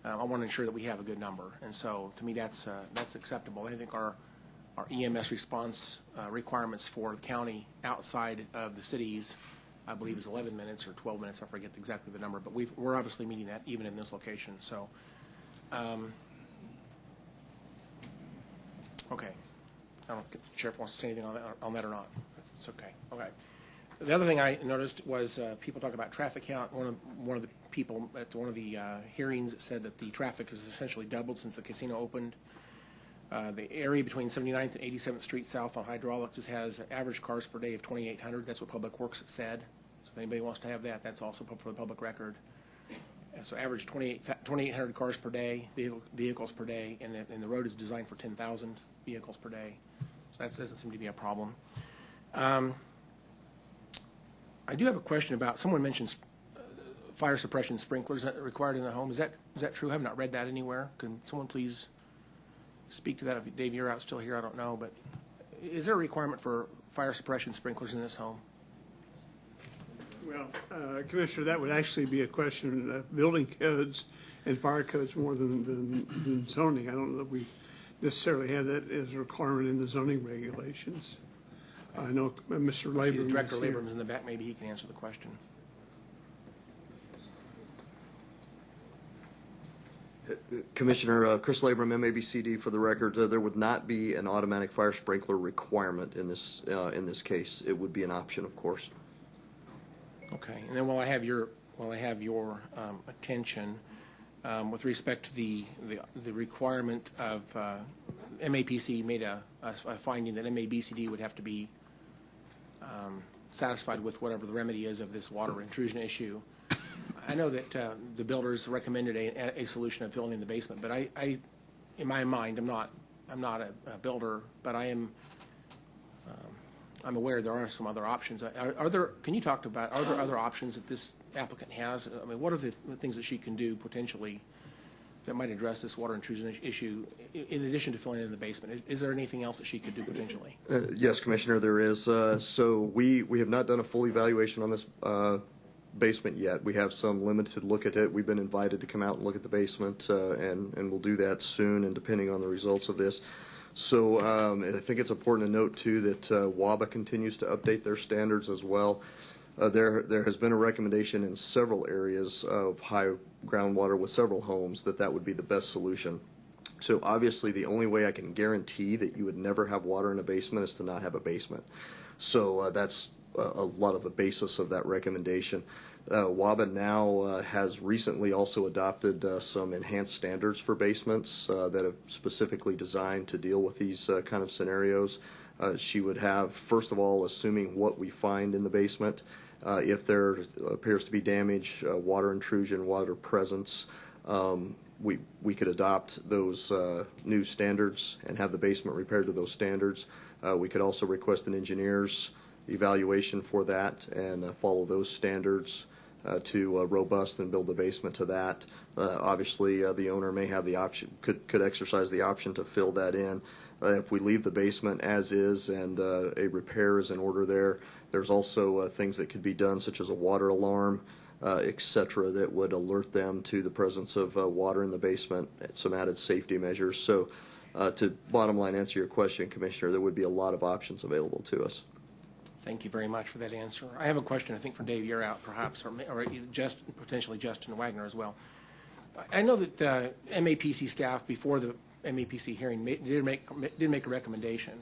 I want to ensure that we have a good number. And so to me, that's acceptable. I think our EMS response requirements for the county outside of the cities, I believe, is 11 minutes or 12 minutes. I forget exactly the number, but we're obviously meeting that even in this location. So, okay. I don't know if the sheriff wants to say anything on that or not. It's okay. Okay. The other thing I noticed was people talk about traffic count. One of the people at one of the hearings said that the traffic has essentially doubled since the casino opened. The area between 79th and 87th Street South on Hydraulic just has average cars per day of 2,800. That's what Public Works said. So if anybody wants to have that, that's also for the public record. So average 2,800 cars per day, vehicles per day, and the road is designed for 10,000 vehicles per day. So that doesn't seem to be a problem. I do have a question about, someone mentioned fire suppression sprinklers required in the home. Is that true? I have not read that anywhere. Can someone please speak to that? If Dave, you're out still here, I don't know, but is there a requirement for fire suppression sprinklers in this home? Well, Commissioner, that would actually be a question of building codes and fire codes more than zoning. I don't know that we necessarily have that as a requirement in the zoning regulations. I know Mr. Labram. See, the Director Labram's in the back. Maybe he can answer the question. Commissioner Chris Labram, MABCD, for the record, there would not be an automatic fire sprinkler requirement in this case. It would be an option, of course. Okay, and then while I have your attention, with respect to the requirement of MAPC made a finding that MABCD would have to be satisfied with whatever the remedy is of this water intrusion issue. I know that the builders recommended a solution of filling in the basement, but I in my mind, I'm not a builder, but I'm aware there are some other options. Are there other options that this applicant has? I mean, what are the things that she can do potentially that might address this water intrusion issue in addition to filling in the basement? Is there anything else that she could do potentially? Yes, Commissioner, there is. So we have not done a full evaluation on this basement yet. We have some limited look at it. We've been invited to come out and look at the basement, and we'll do that soon, and depending on the results of this. So I think it's important to note, too, that WABA continues to update their standards as well. There has been a recommendation in several areas of high groundwater with several homes that would be the best solution. So obviously the only way I can guarantee that you would never have water in a basement is to not have a basement. So that's a lot of the basis of that recommendation. WABA now has recently also adopted some enhanced standards for basements that are specifically designed to deal with these kind of scenarios. She would have, first of all, assuming what we find in the basement, if there appears to be damage, water intrusion, water presence, we could adopt those new standards and have the basement repaired to those standards. We could also request an engineer's evaluation for that and follow those standards to robust and build the basement to that. Obviously, the owner may have the option, could exercise the option to fill that in. If we leave the basement as is and a repair is in order there, there's also things that could be done, such as a water alarm, etc., that would alert them to the presence of water in the basement, some added safety measures. So to bottom line answer your question, Commissioner, there would be a lot of options available to us. Thank you very much for that answer. I have a question, I think, for Dave. You're out, perhaps, or potentially Justin Wagner as well. I know that MAPC staff, before the MAPC hearing, did make a recommendation.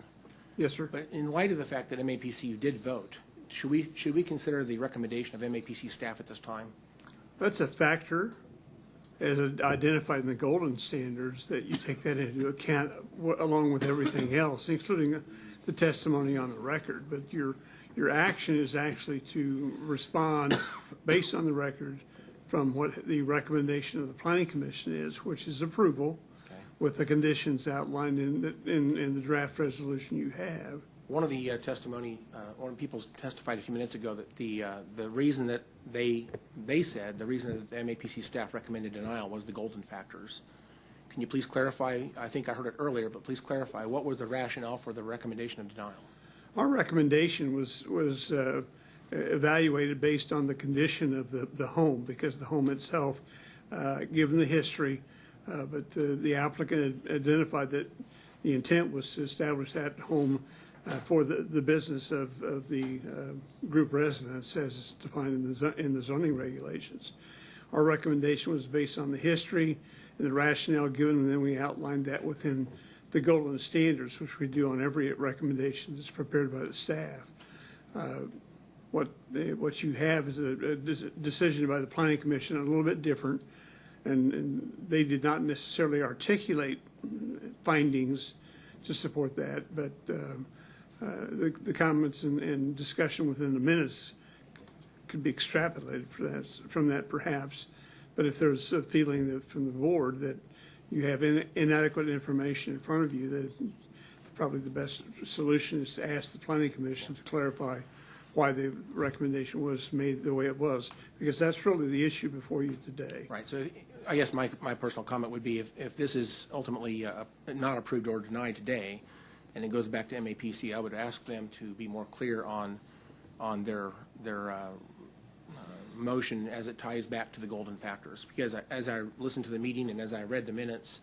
Yes, sir. But in light of the fact that MAPC did vote, should we consider the recommendation of MAPC staff at this time? That's a factor, as identified in the golden standards, that you take that into account along with everything else, including the testimony on the record. But you're Your action is actually to respond based on the record from what the recommendation of the Planning Commission is, which is approval with the conditions outlined in the draft resolution you have. One of the testimony, one of the people testified a few minutes ago that the reason that they said, the reason that the MAPC staff recommended denial was the golden factors. Can you please clarify, I think I heard it earlier, but please clarify, what was the rationale for the recommendation of denial? Our recommendation was evaluated based on the condition of the home, because the home itself, given the history, but the applicant identified that the intent was to establish that home for the business of the group residence as it's defined in the zoning regulations. Our recommendation was based on the history and the rationale given, and then we outlined that within the golden standards, which we do on every recommendation that's prepared by the staff. What you have is a decision by the Planning Commission, a little bit different, and they did not necessarily articulate findings to support that, but the comments and discussion within the minutes could be extrapolated from that perhaps. But if there's a feeling that from the board that you have inadequate information in front of you, that probably the best solution is to ask the Planning Commission to clarify why the recommendation was made the way it was, because that's really the issue before you today. Right. So I guess my personal comment would be if this is ultimately not approved or denied today, and it goes back to MAPC, I would ask them to be more clear on their motion as it ties back to the golden factors. Because as I listened to the meeting and as I read the minutes,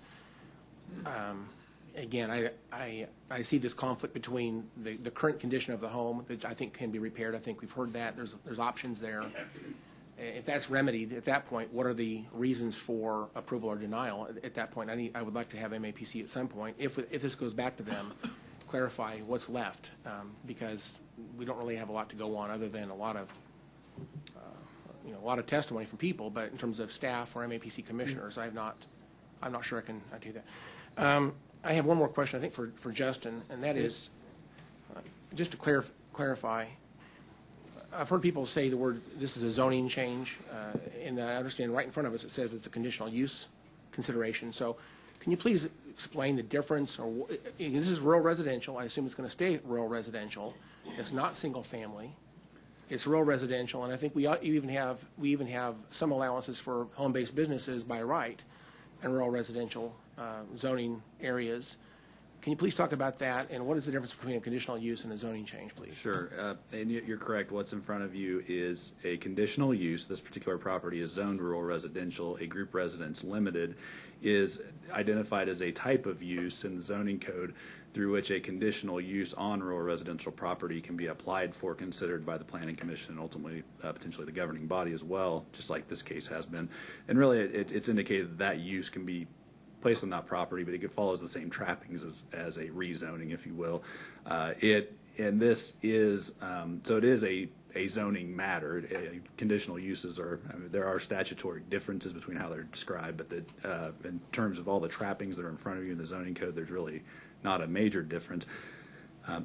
again, I see this conflict between the current condition of the home that I think can be repaired. I think we've heard that. There's options there. If that's remedied at that point, what are the reasons for approval or denial at that point? I would like to have MAPC at some point, if this goes back to them, clarify what's left, because we don't really have a lot to go on other than a lot of testimony from people. But in terms of staff or MAPC commissioners, I'm not sure I can do that. I have one more question, I think, for Justin, and that is just to clarify. I've heard people say the word, this is a zoning change, and I understand right in front of us it says it's a conditional use consideration. So can you please explain the difference? Or this is rural residential. I assume it's going to stay rural residential. It's not single family. It's rural residential, and I think we even have some allowances for home-based businesses by right in rural residential zoning areas. Can you please talk about that, and what is the difference between a conditional use and a zoning change, please? Sure. And you're correct. What's in front of you is a conditional use. This particular property is zoned rural residential. A group residence limited is identified as a type of use in the zoning code through which a conditional use on rural residential property can be applied for, considered by the Planning Commission, and ultimately potentially the governing body as well, just like this case has been. And really it's indicated that use can be placed on that property, but it follows the same trappings as a rezoning, if you will. This is so it is a zoning matter. Conditional uses there are statutory differences between how they're described, but in terms of all the trappings that are in front of you in the zoning code, there's really not a major difference.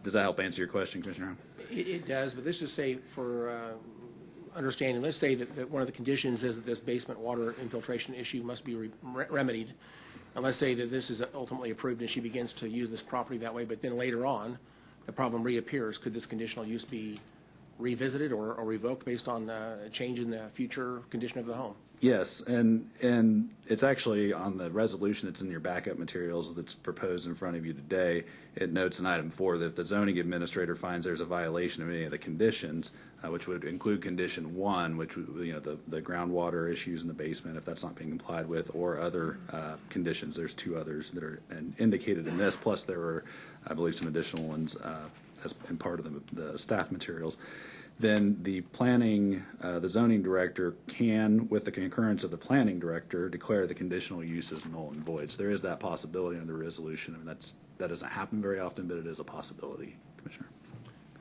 Does that help answer your question, Commissioner? It does, but let's just say for understanding, let's say that one of the conditions is that this basement water infiltration issue must be remedied. And let's say that this is ultimately approved and she begins to use this property that way, but then later on the problem reappears. Could this conditional use be revisited or revoked based on a change in the future condition of the home? Yes, and it's actually on the resolution that's in your backup materials that's proposed in front of you today. It notes in item 4 that if the zoning administrator finds there's a violation of any of the conditions, which would include condition 1, which the groundwater issues in the basement, if that's not being complied with, or other conditions. There's 2 others that are indicated in this, plus there were, I believe, some additional ones as in part of the staff materials. Then the the zoning director can, with the concurrence of the planning director, declare the conditional use as null and void. So there is that possibility under the resolution, and that doesn't happen very often, but it is a possibility, Commissioner.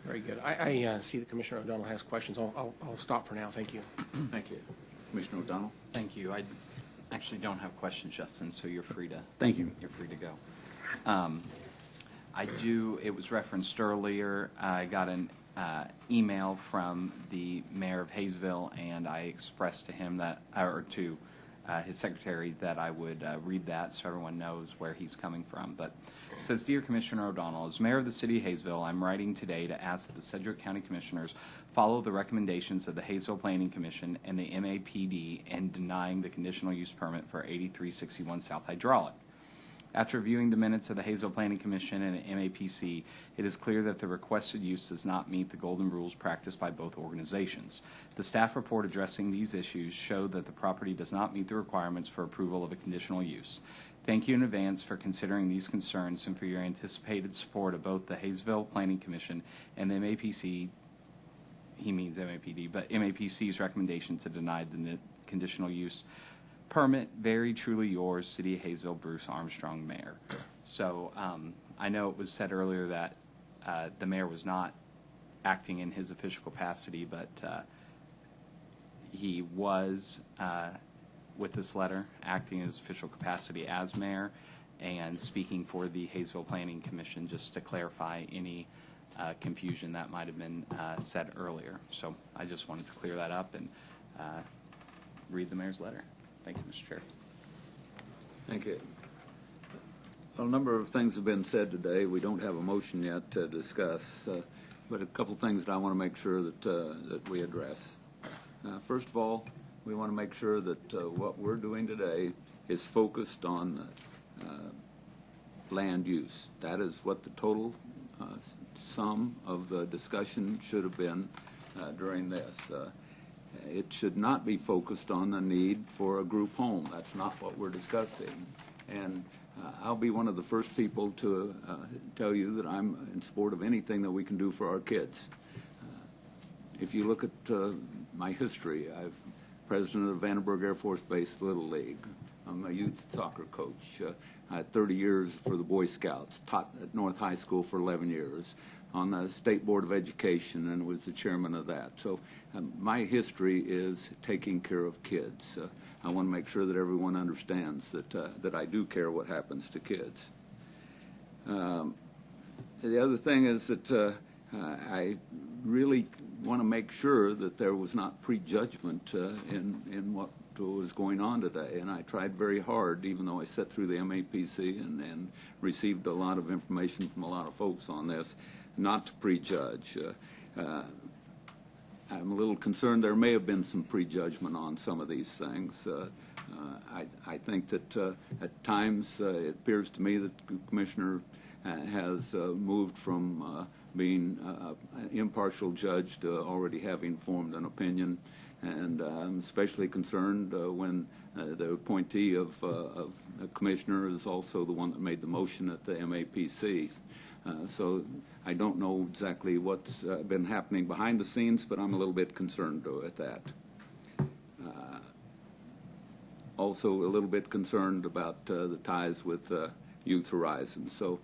Very good. I see that Commissioner O'Donnell has questions. I'll stop for now. Thank you. Thank you. Commissioner O'Donnell? Thank you. I actually don't have questions, Justin, so you're free to. Thank you. You're free to go. It was referenced earlier. I got an email from the mayor of Hayesville, and I expressed to him that, or to his secretary, that I would read that so everyone knows where he's coming from. But it says, Dear Commissioner O'Donnell, as mayor of the city of Hayesville, I'm writing today to ask that the Sedgwick County Commissioners follow the recommendations of the Hayesville Planning Commission and the MAPD in denying the conditional use permit for 8361 South Hydraulic. After reviewing the minutes of the Hayesville Planning Commission and MAPC, it is clear that the requested use does not meet the golden rules practiced by both organizations. The staff report addressing these issues showed that the property does not meet the requirements for approval of a conditional use. Thank you in advance for considering these concerns and for your anticipated support of both the Hayesville Planning Commission and the MAPC, he means MAPD, but MAPC's recommendation to deny the conditional use permit. Very truly yours, City of Hayesville, Bruce Armstrong, Mayor. So I know it was said earlier that the mayor was not acting in his official capacity, but he was, with this letter, acting in his official capacity as mayor and speaking for the Hayesville Planning Commission, just to clarify any confusion that might have been said earlier. So I just wanted to clear that up and read the mayor's letter. Thank you, Mr. Chair. Thank you. Well, a number of things have been said today. We don't have a motion yet to discuss, but a couple things that I want to make sure that we address. First of all, we want to make sure that what we're doing today is focused on land use. That is what the total sum of the discussion should have been during this. It should not be focused on the need for a group home. That's not what we're discussing. And I'll be one of the first people to tell you that I'm in support of anything that we can do for our kids. If you look at my history, I'm president of Vandenberg Air Force Base Little League. I'm a youth soccer coach. I had 30 years for the Boy Scouts, taught at North High School for 11 years, on the State Board of Education, and was the chairman of that. So my history is taking care of kids. I want to make sure that everyone understands that I do care what happens to kids. The other thing is that I really want to make sure that there was not prejudgment in what was going on today, and I tried very hard, even though I sat through the MAPC and received a lot of information from a lot of folks on this, not to prejudge. I'm a little concerned there may have been some prejudgment on some of these things. I think that at times it appears to me that the Commissioner has moved from being an impartial judge to already having formed an opinion, and I'm especially concerned when the appointee of a Commissioner is also the one that made the motion at the MAPC. So I don't know exactly what's been happening behind the scenes, but I'm a little bit concerned at that. Also a little bit concerned about the ties with Youth Horizon. So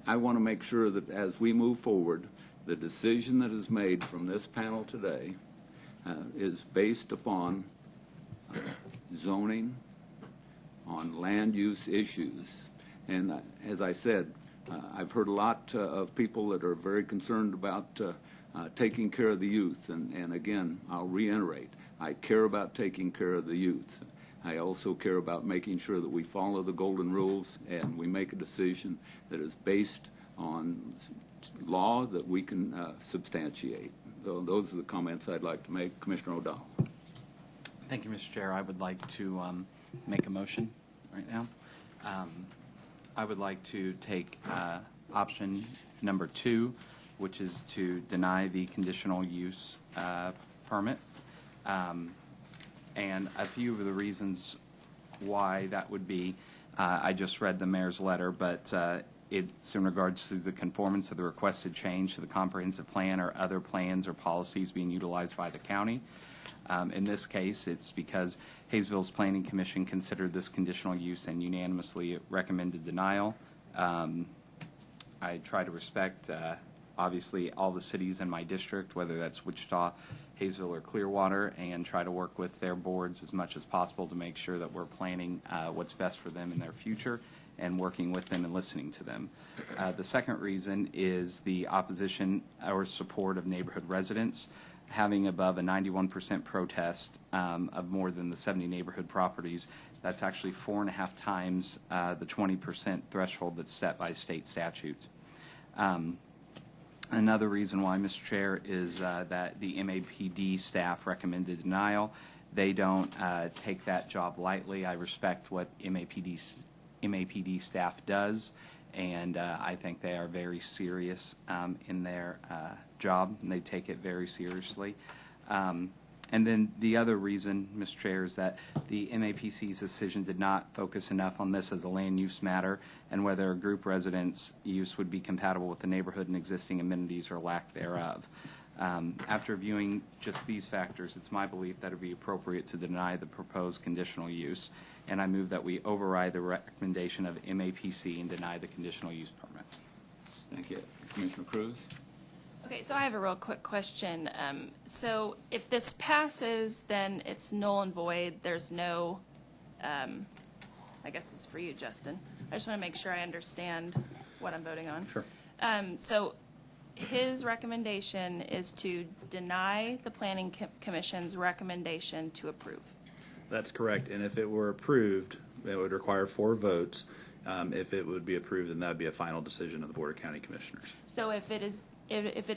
I want to make sure that as we move forward, the decision that is made from this panel today is based upon zoning, on land use issues. And as I said, I've heard a lot of people that are very concerned about taking care of the youth. And again, I'll reiterate, I care about taking care of the youth. I also care about making sure that we follow the golden rules and we make a decision that is based on law that we can substantiate. So those are the comments I'd like to make. Commissioner O'Donnell. Thank you, Mr. Chair. I would like to make a motion right now. I would like to take option number 2, which is to deny the conditional use permit. And a few of the reasons why that would be, I just read the mayor's letter, but it's in regards to the conformance of the requested change to the comprehensive plan or other plans or policies being utilized by the county. In this case, it's because Hayesville's Planning Commission considered this conditional use and unanimously recommended denial. I try to respect, obviously, all the cities in my district, whether that's Wichita, Hayesville, or Clearwater, and try to work with their boards as much as possible to make sure that we're planning what's best for them in their future and working with them and listening to them. The second reason is the opposition or support of neighborhood residents. Having above a 91% protest of more than the 70 neighborhood properties, that's actually 4.5 times the 20% threshold that's set by state statute. Another reason why, Mr. Chair, is that the MAPD staff recommended denial. They don't take that job lightly. I respect what MAPD staff does, and I think they are very serious in their job, and they take it very seriously. And then the other reason, Mr. Chair, is that the MAPC's decision did not focus enough on this as a land use matter and whether a group residence use would be compatible with the neighborhood and existing amenities or lack thereof. After viewing just these factors, it's my belief that it would be appropriate to deny the proposed conditional use, and I move that we override the recommendation of MAPC and deny the conditional use permit. Thank you. Commissioner Cruz? Okay, so I have a real quick question. So if this passes, then it's null and void. There's no, I guess it's for you, Justin. I just want to make sure I understand what I'm voting on. Sure. So his recommendation is to deny the Planning Commission's recommendation to approve. That's correct. And if it were approved, it would require 4 votes. If it would be approved, then that would be a final decision of the Board of County Commissioners. So if it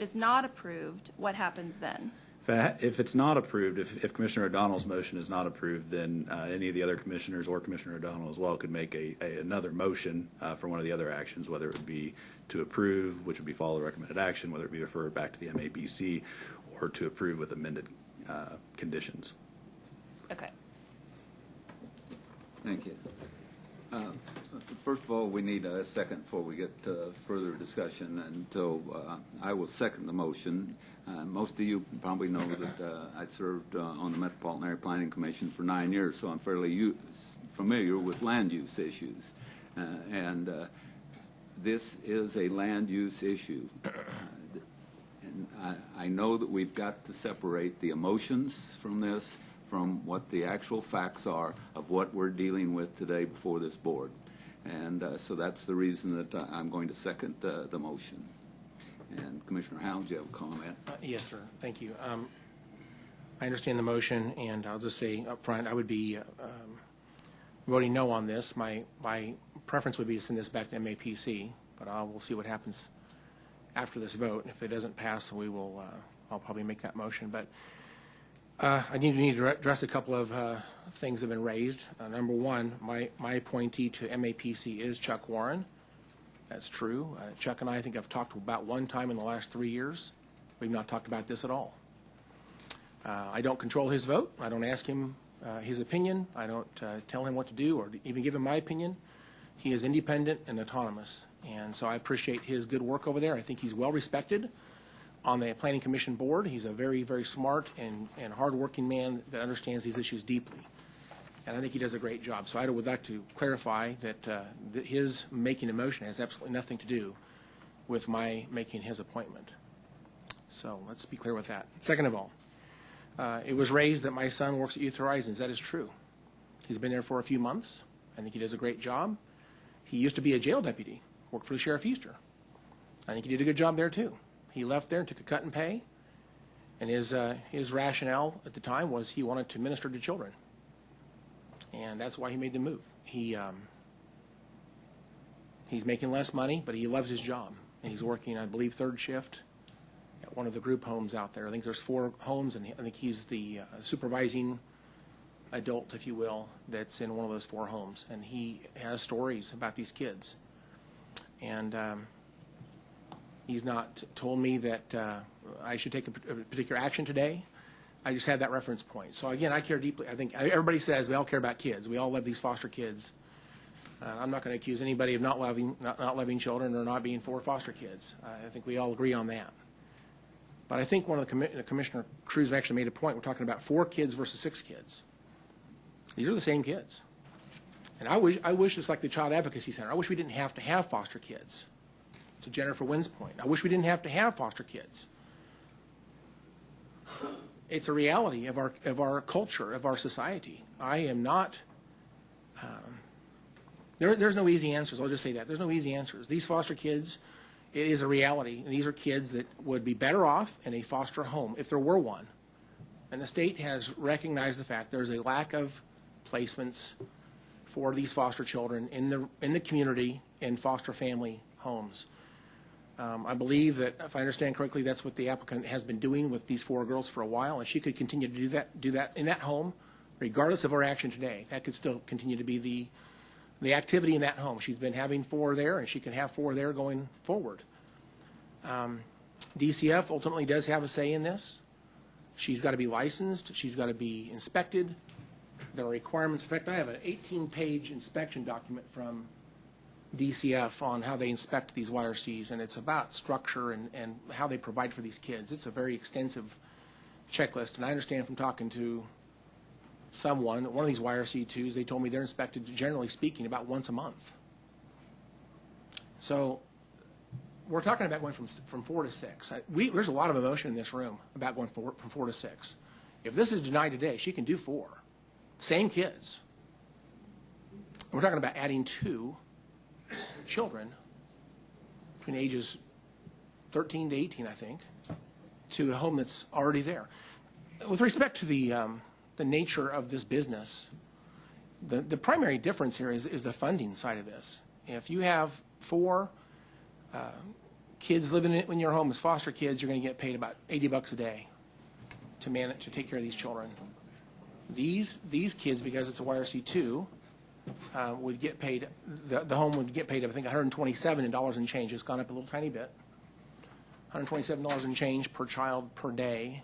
is not approved, what happens then? If it's not approved, if Commissioner O'Donnell's motion is not approved, then any of the other commissioners or Commissioner O'Donnell as well could make another motion for one of the other actions, whether it would be to approve, which would be follow the recommended action, whether it be referred back to the MAPC, or to approve with amended conditions. Okay. Thank you. First of all, we need a second before we get further discussion, and so I will second the motion. Most of you probably know that I served on the Metropolitan Area Planning Commission for 9 years, so I'm fairly familiar with land use issues. And this is a land use issue. And I know that we've got to separate the emotions from this from what the actual facts are of what we're dealing with today before this board. And so that's the reason that I'm going to second the motion. And Commissioner Howell, do you have a comment? Yes, sir. Thank you. I understand the motion, and I'll just say up front, I would be voting no on this. My preference would be to send this back to MAPC, but we'll see what happens after this vote. If it doesn't pass, we will. I'll probably make that motion. But I need to address a couple of things that have been raised. Number one, my appointee to MAPC is Chuck Warren. That's true. Chuck and I think I've talked about one time in the last 3 years. We've not talked about this at all. I don't control his vote. I don't ask him his opinion. I don't tell him what to do or even give him my opinion. He is independent and autonomous. And so I appreciate his good work over there. I think he's well respected on the Planning Commission board. He's a very, very smart and hardworking man that understands these issues deeply. And I think he does a great job. So I would like to clarify that his making a motion has absolutely nothing to do with my making his appointment. So let's be clear with that. Second of all, it was raised that my son works at Youth Horizons. That is true. He's been there for a few months. I think he does a great job. He used to be a jail deputy, worked for the Sheriff Easter. I think he did a good job there too. He left there and took a cut in pay, and his rationale at the time was he wanted to minister to children, and that's why he made the move. He's making less money, but he loves his job, and he's working, I believe, third shift at one of the group homes out there. I think there's 4 homes, and I think he's the supervising adult, if you will, that's in one of those 4 homes, and he has stories about these kids, and he's not told me that I should take a particular action today. I just had that reference point. So again, I care deeply. I think everybody says we all care about kids. We all love these foster kids. I'm not going to accuse anybody of not loving children or not being for foster kids. I think we all agree on that. But I think one of the Commissioner Cruz actually made a point. We're talking about 4 kids versus 6 kids. These are the same kids. And I wish it's like the Child Advocacy Center. I wish we didn't have to have foster kids. To Jennifer Wynn's point, I wish we didn't have to have foster kids. It's a reality of our culture, of our society. I am not There's no easy answers. I'll just say that. There's no easy answers. These foster kids, it is a reality. And these are kids that would be better off in a foster home if there were one. And the state has recognized the fact there's a lack of placements for these foster children in the community in foster family homes. I believe that, if I understand correctly, that's what the applicant has been doing with these 4 girls for a while, and she could continue to do that in that home, regardless of her action today. That could still continue to be the activity in that home. She's been having 4 there, and she can have 4 there going forward. DCF ultimately does have a say in this. She's got to be licensed. She's got to be inspected. There are requirements. In fact, I have an 18-page inspection document from DCF on how they inspect these YRCs, and it's about structure and how they provide for these kids. It's a very extensive checklist, and I understand from talking to one of these YRC2s, they told me they're inspected, generally speaking, about once a month. So we're talking about going from 4 to 6. There's a lot of emotion in this room about going from 4 to 6. If this is denied today, she can do 4. Same kids. We're talking about adding 2 children between ages 13 to 18, I think, to a home that's already there. With respect to the nature of this business, the primary difference here is the funding side of this. If you have 4 kids living in your home as foster kids, you're going to get paid about $80 a day to take care of these children. These kids, because it's a YRC2, would get paid. The home would get paid, I think, $127 and change. It's gone up a little tiny bit. $127 and change per child per day.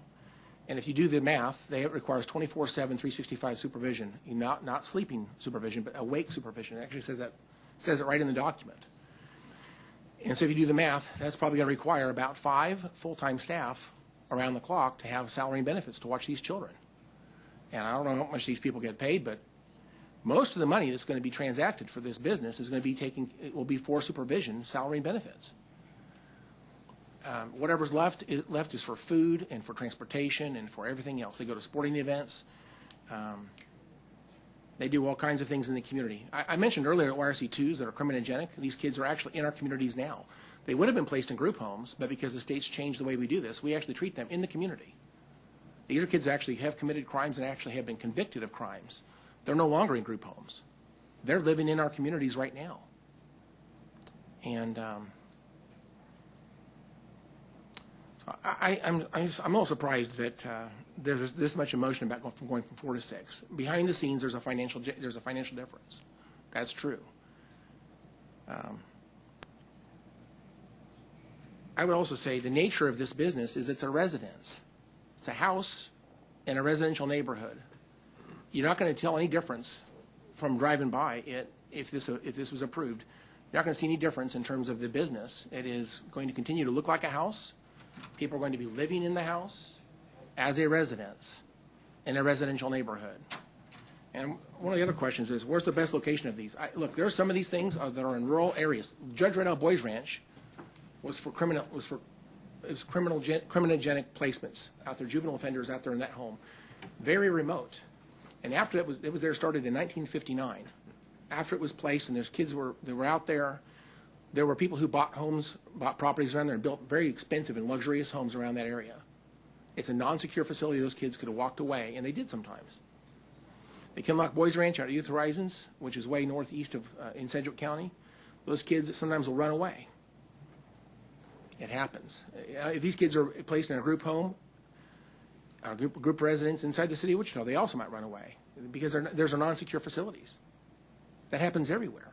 And if you do the math, it requires 24/7, 365 supervision, not sleeping supervision, but awake supervision. It actually says it right in the document. And so if you do the math, that's probably going to require about 5 full-time staff around the clock to have salary and benefits to watch these children. And I don't know how much these people get paid, but most of the money that's going to be transacted for this business is going to be it will be for supervision, salary and benefits. Whatever's left is for food and for transportation and for everything else. They go to sporting events. They do all kinds of things in the community. I mentioned earlier at YRC2s that are criminogenic. These kids are actually in our communities now. They would have been placed in group homes, but because the state's changed the way we do this, we actually treat them in the community. These are kids that actually have committed crimes and actually have been convicted of crimes. They're no longer in group homes. They're living in our communities right now. And so I'm a little surprised that there's this much emotion about going from 4 to 6. Behind the scenes, there's a financial difference. That's true. I would also say the nature of this business is it's a residence. It's a house in a residential neighborhood. You're not going to tell any difference from driving by it if this was approved. You're not going to see any difference in terms of the business. It is going to continue to look like a house. People are going to be living in the house as a residence in a residential neighborhood. And one of the other questions is, where's the best location of these? Look, there are some of these things that are in rural areas. Judge Riddell Boys Ranch was for criminogenic placements out there, juvenile offenders out there in that home, very remote. And after it was there started in 1959. After it was placed, and there's kids were out there. There were people who bought properties around there and built very expensive and luxurious homes around that area. It's a non-secure facility. Those kids could have walked away, and they did sometimes. The Kinloch Boys Ranch out at Youth Horizons, which is way northeast of in Sedgwick County, those kids sometimes will run away. It happens. If these kids are placed in a group home, or group residence inside the city of Wichita, they also might run away because there's non-secure facilities. That happens everywhere.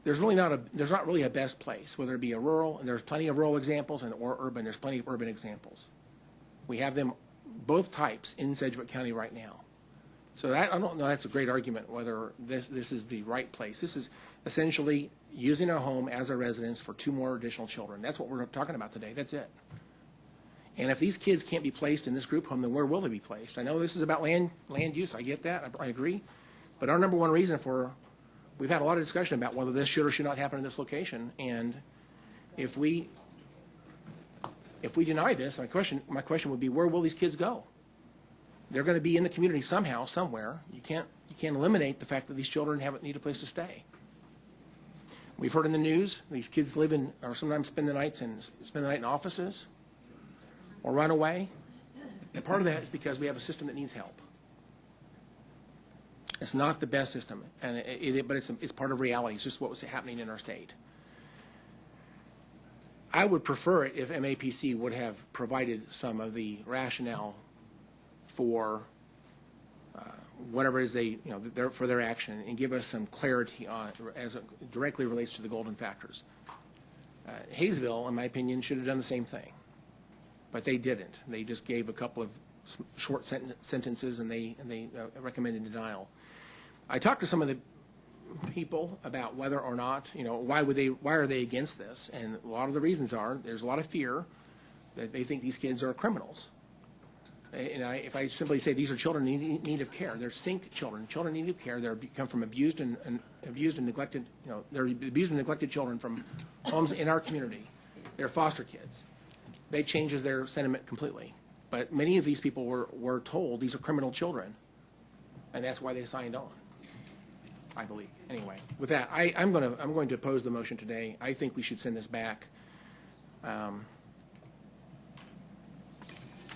There's not really a best place, whether it be a rural, and there's plenty of rural examples, or urban. There's plenty of urban examples. We have them, both types, in Sedgwick County right now. So I don't know. That's a great argument whether this is the right place. This is essentially using a home as a residence for 2 more additional children. That's what we're talking about today. That's it. And if these kids can't be placed in this group home, then where will they be placed? I know this is about land use. I get that. I agree. But our number one reason we've had a lot of discussion about whether this should or should not happen in this location. And if we deny this, my question would be, where will these kids go? They're going to be in the community somehow, somewhere. You can't can't eliminate the fact that these children need a place to stay. We've heard in the news these kids live in, or sometimes spend the night in offices, or run away. And part of that is because we have a system that needs help. It's not the best system, and but it's part of reality. It's just what was happening in our state. I would prefer it if MAPC would have provided some of the rationale for whatever it is for their action, and give us some clarity on as it directly relates to the golden factors. Hayesville, in my opinion, should have done the same thing, but they didn't. They just gave a couple of short sentences, and they recommended denial. I talked to some of the people about whether or not, why are they against this? And a lot of the reasons are there's a lot of fear that they think these kids are criminals. And if I simply say these are children in need of care, they're SINK children in need of care. They come from abused and neglected. They're abused and neglected children from homes in our community. They're foster kids. That changes their sentiment completely. But many of these people were told these are criminal children, and that's why they signed on, I believe. Anyway, with that, I'm going to oppose the motion today. I think we should send this back. I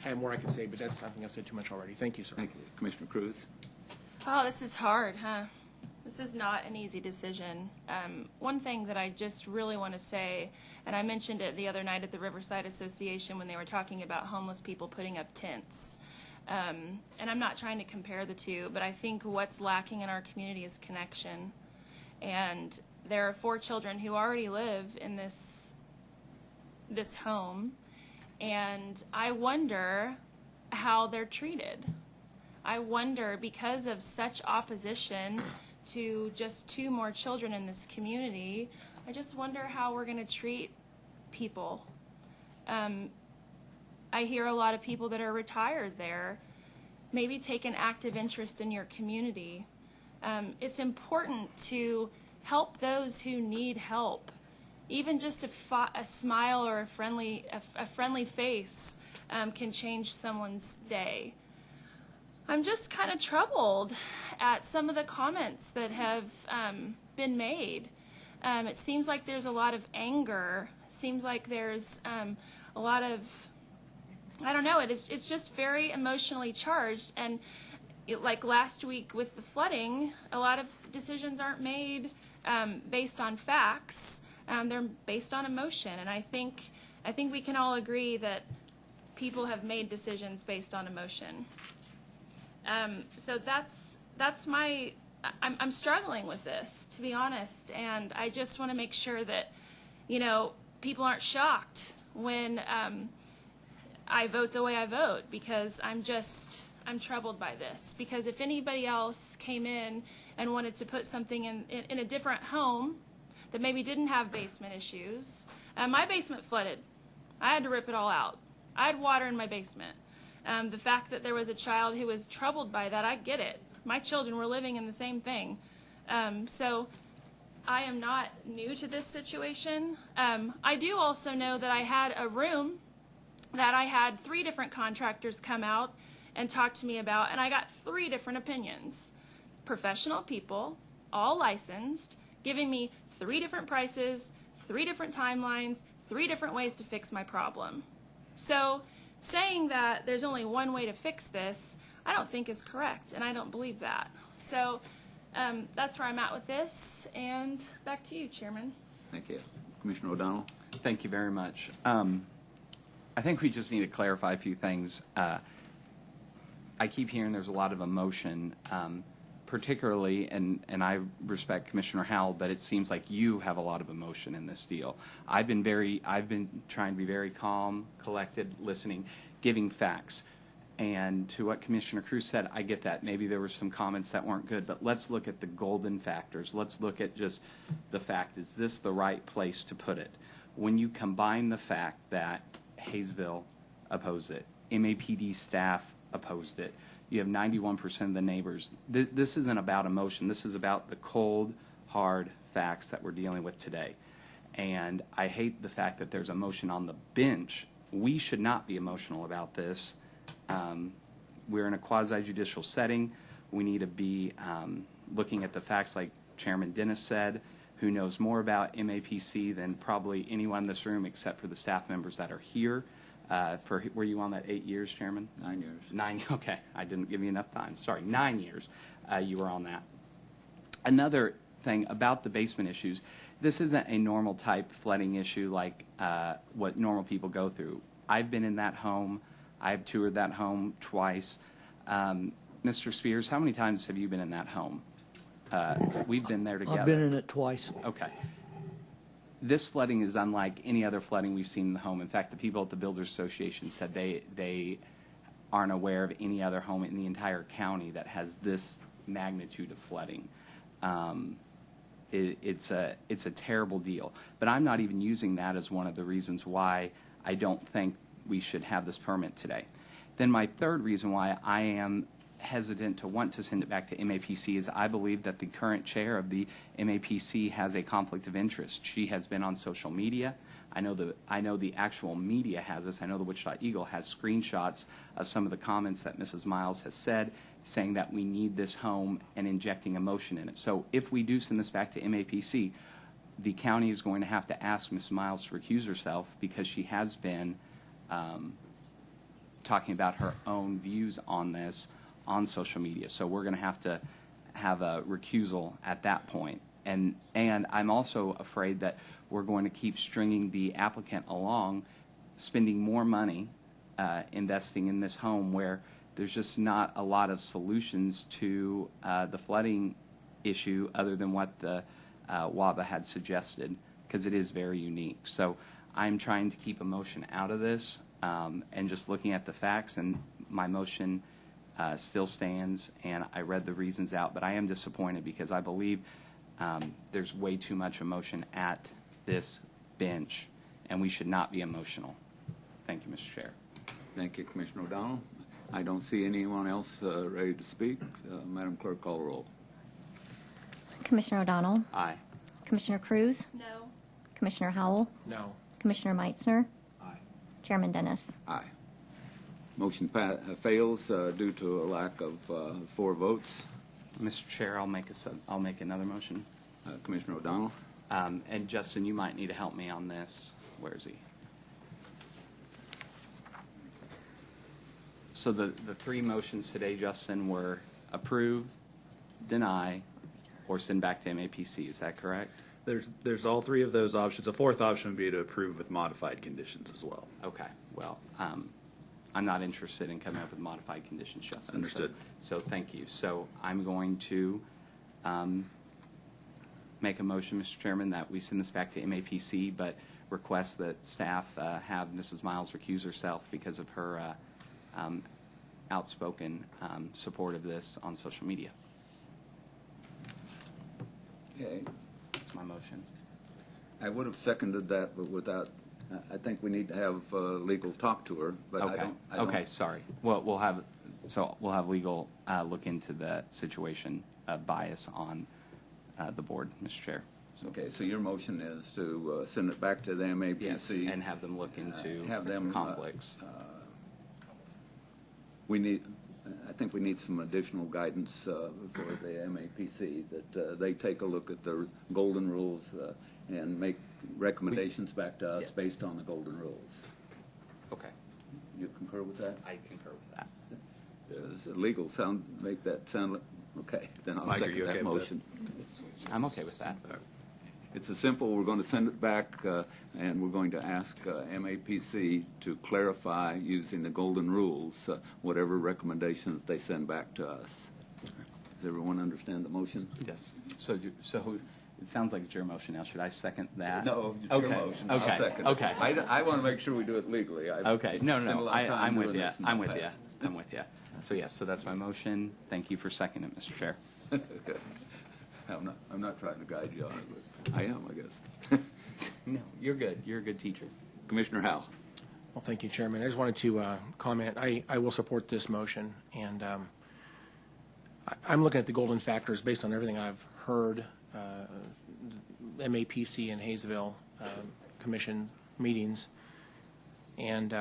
have more I can say, but that's something I've said too much already. Thank you, sir. Thank you. Commissioner Cruz? Oh, this is hard, huh? This is not an easy decision. One thing that I just really want to say, and I mentioned it the other night at the Riverside Association when they were talking about homeless people putting up tents. And I'm not trying to compare the two, but I think what's lacking in our community is connection. And there are 4 children who already live in this home, and I wonder how they're treated. I wonder, because of such opposition to just 2 more children in this community, I just wonder how we're going to treat people. I hear a lot of people that are retired there. Maybe take an active interest in your community. It's important to help those who need help. Even just a smile or a friendly face can change someone's day. I'm just kind of troubled at some of the comments that have been made. It seems like there's a lot of anger. It seems like there's a lot of, I don't know, it's just very emotionally charged. And like last week with the flooding, a lot of decisions aren't made based on facts. They're based on emotion. And I think we can all agree that people have made decisions based on emotion. So that's my, I'm struggling with this, to be honest, and I just want to make sure that, people aren't shocked when I vote the way I vote, because I'm troubled by this. Because if anybody else came in and wanted to put something in a different home that maybe didn't have basement issues, my basement flooded. I had to rip it all out. I had water in my basement. The fact that there was a child who was troubled by that, I get it. My children were living in the same thing. So I am not new to this situation. I do also know that I had a room that I had 3 different contractors come out and talk to me about, and I got 3 different opinions. Professional people, all licensed, giving me 3 different prices, 3 different timelines, 3 different ways to fix my problem. So saying that there's only one way to fix this, I don't think is correct, and I don't believe that. So that's where I'm at with this, and back to you, Chairman. Thank you. Commissioner O'Donnell? Thank you very much. I think we just need to clarify a few things. I keep hearing there's a lot of emotion, particularly, and I respect Commissioner Howell, but it seems like you have a lot of emotion in this deal. I've been trying to be very calm, collected, listening, giving facts. And to what Commissioner Cruz said, I get that. Maybe there were some comments that weren't good, but let's look at the golden factors. Let's look at just the fact, is this the right place to put it? When you combine the fact that Hayesville opposed it, MAPD staff opposed it, you have 91% of the neighbors. This isn't about emotion. This is about the cold, hard facts that we're dealing with today. And I hate the fact that there's emotion on the bench. We should not be emotional about this. We're in a quasi-judicial setting. we need to be looking at the facts, like Chairman Dennis said, who knows more about MAPC than probably anyone in this room except for the staff members that are here. Were you on that 8 years, Chairman? 9 years. 9, okay. I didn't give you enough time. Sorry, 9 years you were on that. Another thing about the basement issues, this isn't a normal type flooding issue like what normal people go through. I've been in that home. I've toured that home twice. Mr. Spears, how many times have you been in that home? We've been there together. I've been in it twice. Okay. This flooding is unlike any other flooding we've seen in the home. In fact, the people at the Builders Association said they aren't aware of any other home in the entire county that has this magnitude of flooding. It's a terrible deal. But I'm not even using that as one of the reasons why I don't think we should have this permit today. Then my third reason why I am hesitant to want to send it back to MAPC is I believe that the current chair of the MAPC has a conflict of interest. She has been on social media. I know the actual media has this. I know the Wichita Eagle has screenshots of some of the comments that Mrs. Miles has said, saying that we need this home and injecting emotion in it. So if we do send this back to MAPC, the county is going to have to ask Mrs. Miles to recuse herself because she has been talking about her own views on this on social media. So we're going to have a recusal at that point. And I'm also afraid that we're going to keep stringing the applicant along, spending more money investing in this home where there's just not a lot of solutions to the flooding issue other than what the WABA had suggested, because it is very unique. So I'm trying to keep emotion out of this and just looking at the facts, and my motion still stands, and I read the reasons out, but I am disappointed because I believe there's way too much emotion at this bench, and we should not be emotional. Thank you, Mr. Chair. Thank you, Commissioner O'Donnell. I don't see anyone else ready to speak. Madam Clerk, call the roll. Commissioner O'Donnell? Aye. Commissioner Cruz? No. Commissioner Howell? No. Commissioner Meitzner? Aye. Chairman Dennis? Aye. Motion fails due to a lack of 4 votes. Mr. Chair, I'll make another motion. Commissioner O'Donnell. And Justin, you might need to help me on this. Where is he? So the 3 motions today, Justin, were approve, deny, or send back to MAPC. Is that correct? There's all 3 of those options. A 4th option would be to approve with modified conditions as well. Okay. Well, I'm not interested in coming up with modified conditions, Justin. Understood. So thank you. So I'm going to make a motion, Mr. Chairman, that we send this back to MAPC, but request that staff have Mrs. Miles recuse herself because of her outspoken support of this on social media. Okay. That's my motion. I would have seconded that, but without, I think we need to have legal talk to her, but Okay. I don't. Okay, sorry. Well, we'll have legal look into the situation of bias on the board, Mr. Chair. Okay, so your motion is to send it back to the MAPC. Yes, and have them look into conflicts. I think we need some additional guidance for the MAPC, that they take a look at the golden rules and make recommendations back to us based on the golden rules. Okay. You concur with that? I concur with that. Does legal make that sound, okay, then I'll Mike, are second you okay that with motion. I'm okay with that. It's a simple, we're going to send it back, and we're going to ask MAPC to clarify using the golden rules, whatever recommendations they send back to us. Does everyone understand the motion? Yes. So it sounds like it's your motion now. Should I second that? No, it's okay. your motion. Okay. I'll second Okay. it. I want to make sure we do it legally. Okay. No. I'm with you. I'm with you. past. I'm with you. So yes. So that's my motion. Thank you for seconding it, Mr. Chair. Okay. I'm not trying to guide you on it, but I am, I guess. No, you're good. You're a good teacher. Commissioner Howell. Well, thank you, Chairman. I just wanted to comment. I will support this motion, and I'm looking at the golden factors based on everything I've heard, MAPC and Hayesville Commission meetings, and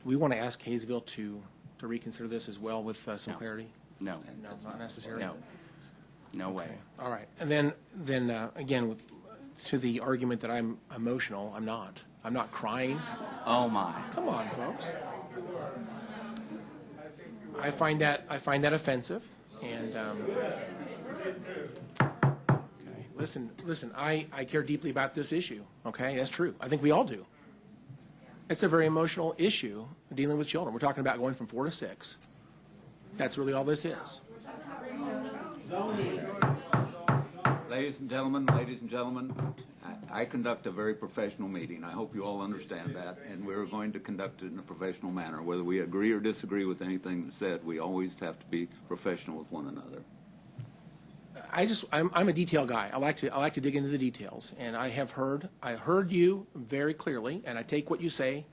we want to ask Hayesville to to reconsider this as well with some No. clarity? No. No, not necessary? No. No way. All right. And then again, to the argument that I'm emotional, I'm not. I'm not crying. Oh, my. Come on, folks. I find that offensive, and okay. Listen. I care deeply about this issue. Okay, that's true. I think we all do. It's a very emotional issue dealing with children. We're talking about going from 4 to 6. That's really all this is. Ladies and gentlemen, I conduct a very professional meeting. I hope you all understand that, and we're going to conduct it in a professional manner. Whether we agree or disagree with anything that's said, we always have to be professional with one another. I'm a detail guy. I like to dig into the details, and I heard you very clearly, and I take what you say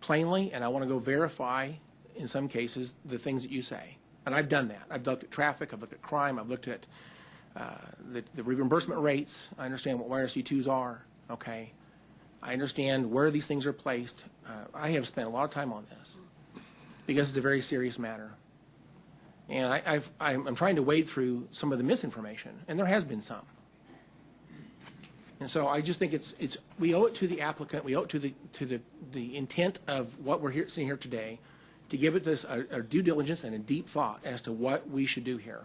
plainly, and I want to go verify, in some cases, the things that you say. And I've done that. I've looked at traffic, I've looked at crime, I've looked at the reimbursement rates. I understand what YRC2s are, okay? I understand where these things are placed. I have spent a lot of time on this because it's a very serious matter. And I'm trying to wade through some of the misinformation, and there has been some. And so I just think we owe it to the applicant, we owe it to the intent of what we're seeing here today, to give it this a due diligence and a deep thought as to what we should do here.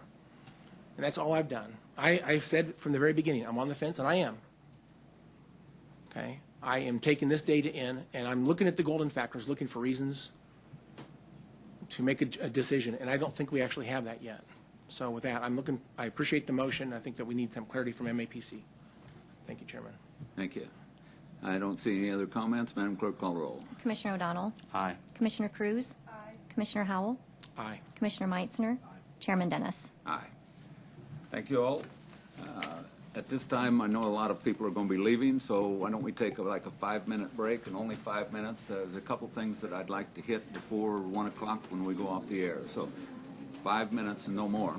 And that's all I've done. I've said from the very beginning, I'm on the fence, and I am. Okay? I am taking this data in, and I'm looking at the golden factors, looking for reasons to make a decision, and I don't think we actually have that yet. So with that, I appreciate the motion. I think that we need some clarity from MAPC. Thank you, Chairman. Thank you. I don't see any other comments. Madam Clerk, call the roll. Commissioner O'Donnell. Aye. Commissioner Cruz. Aye. Commissioner Howell. Aye. Commissioner Meitzner. Chairman Dennis. Aye. Thank you all. At this time, I know a lot of people are going to be leaving, so why don't we take like a 5-minute break, and only 5 minutes. There's a couple things that I'd like to hit before 1 o'clock when we go off the air. So 5 minutes and no more.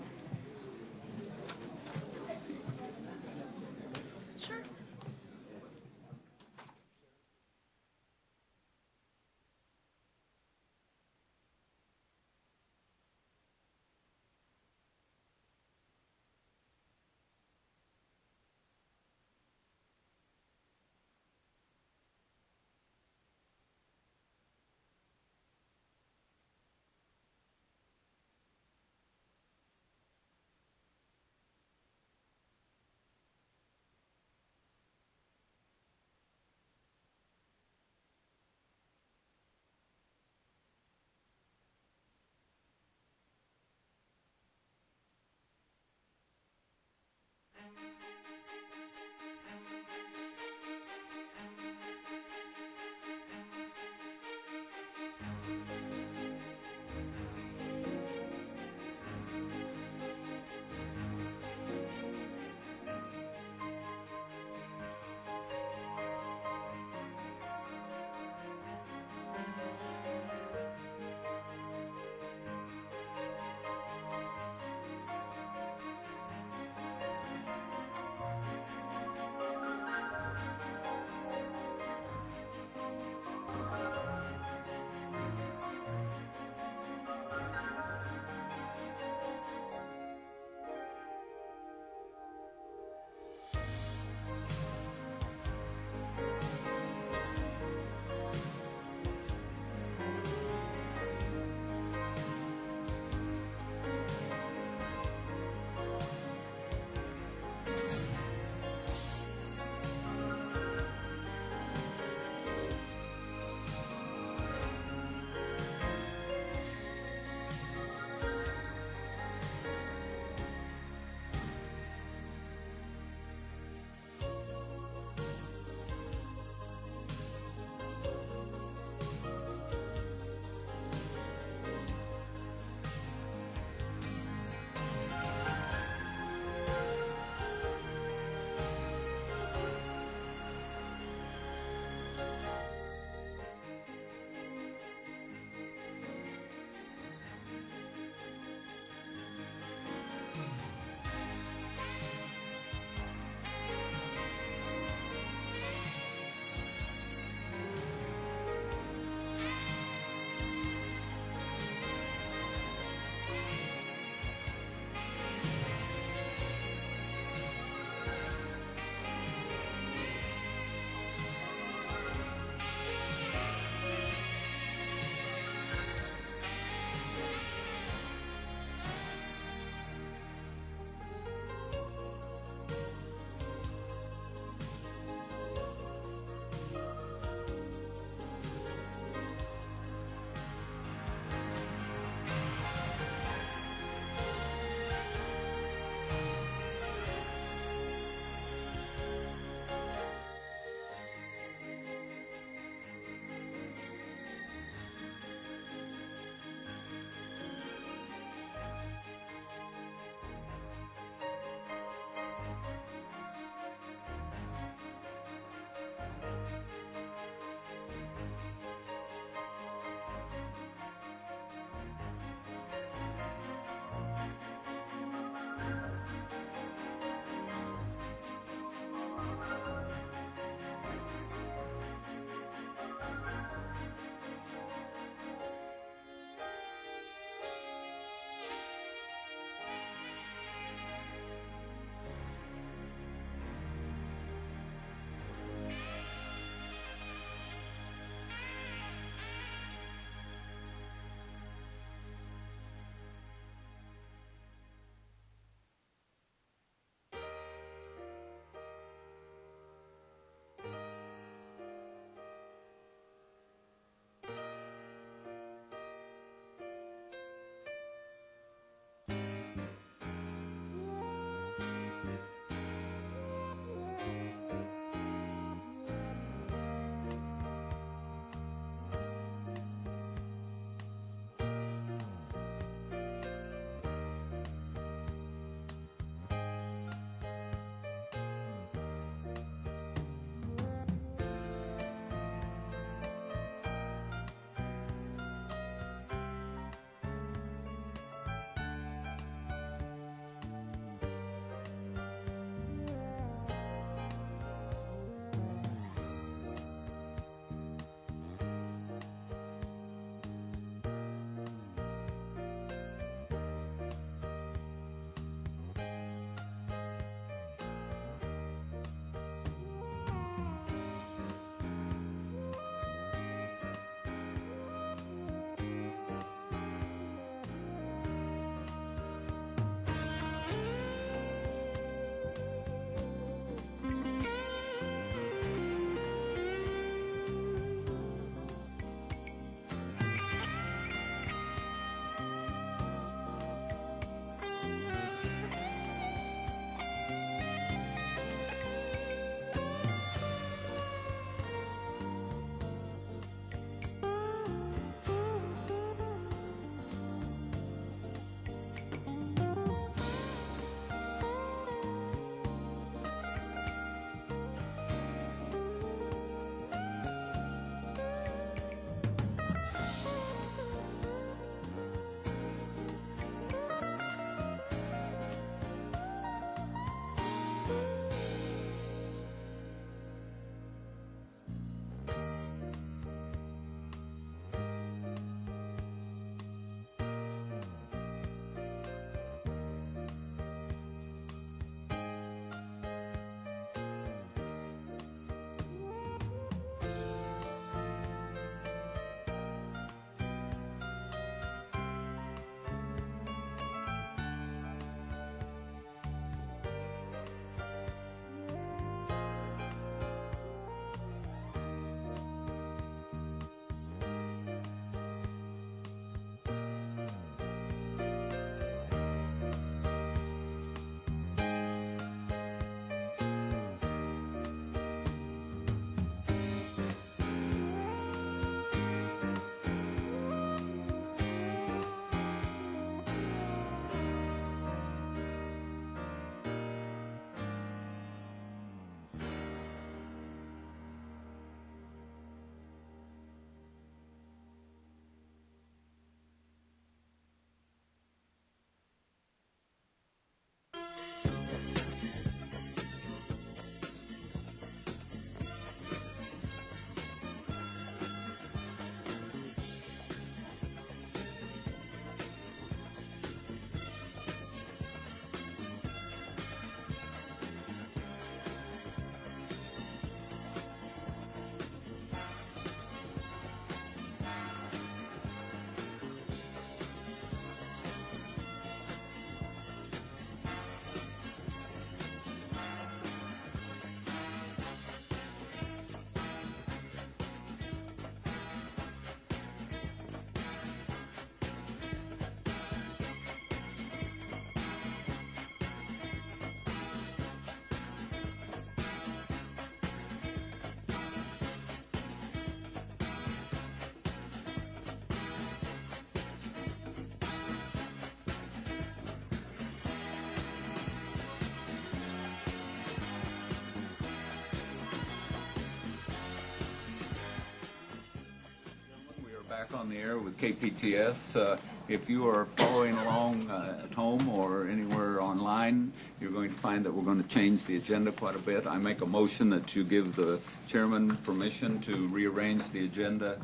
on the air with KPTS. If you are following along at home or anywhere online, you're going to find that we're going to change the agenda quite a bit. I make a motion that you give the chairman permission to rearrange the agenda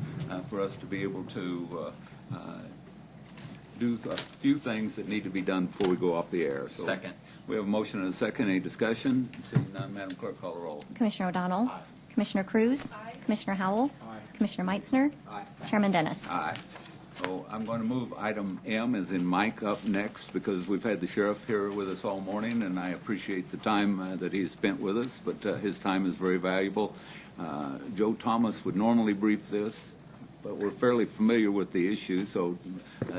for us to be able to do a few things that need to be done before we go off the air. So Second. We have a motion and a second. Any discussion? Seeing none, Madam Clerk, call the roll. Commissioner O'Donnell. Commissioner Cruz. Commissioner Howell. Commissioner Meitzner. Chairman Dennis. Aye. So I'm going to move item M, as in Mike, up next because we've had the sheriff here with us all morning, and I appreciate the time that he has spent with us, but his time is very valuable. Joe Thomas would normally brief this, but we're fairly familiar with the issue. So,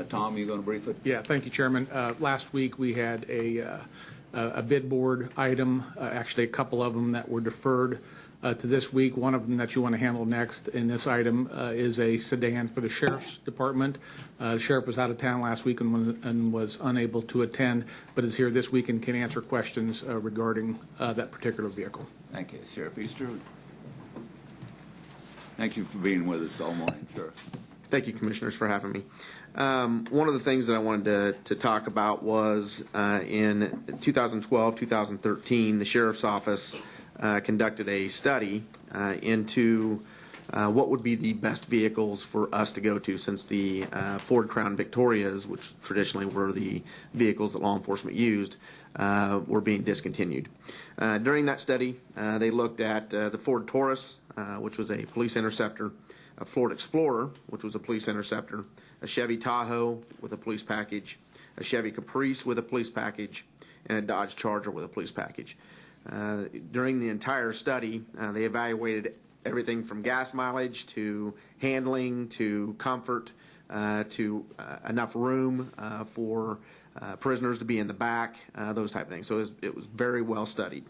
Tom, you going to brief it? Yeah, thank you, Chairman. Last week we had a bid board item, actually a couple of them that were deferred to this week. One of them that you want to handle next in this item is a sedan for the Sheriff's Department. The Sheriff was out of town last week and was unable to attend, but is here this week and can answer questions regarding that particular vehicle. Thank you. Sheriff Easter. Thank you for being with us all morning, sir. Thank you, Commissioners, for having me. One of the things that I wanted to talk about was in 2012, 2013, the Sheriff's Office conducted a study into what would be the best vehicles for us to go to, since the Ford Crown Victorias, which traditionally were the vehicles that law enforcement used, were being discontinued. During that study, they looked at the Ford Taurus, which was a police interceptor, a Ford Explorer, which was a police interceptor, a Chevy Tahoe with a police package, a Chevy Caprice with a police package, and a Dodge Charger with a police package. During the entire study, they evaluated everything from gas mileage to handling to comfort to enough room for prisoners to be in the back, those type of things. So it was very well studied.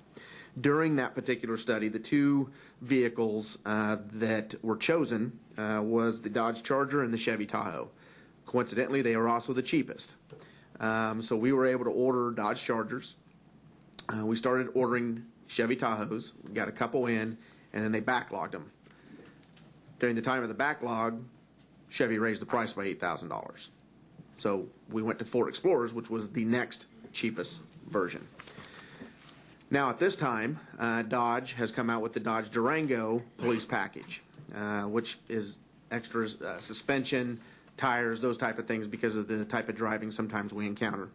During that particular study, the two vehicles that were chosen was the Dodge Charger and the Chevy Tahoe. Coincidentally, they are also the cheapest. So we were able to order Dodge Chargers. We started ordering Chevy Tahoes. We got a couple in, and then they backlogged them. During the time of the backlog, Chevy raised the price by $8,000. So we went to Ford Explorers, which was the next cheapest version. Now at this time, Dodge has come out with the Dodge Durango police package, which is extra suspension, tires, those type of things because of the type of driving sometimes we encounter.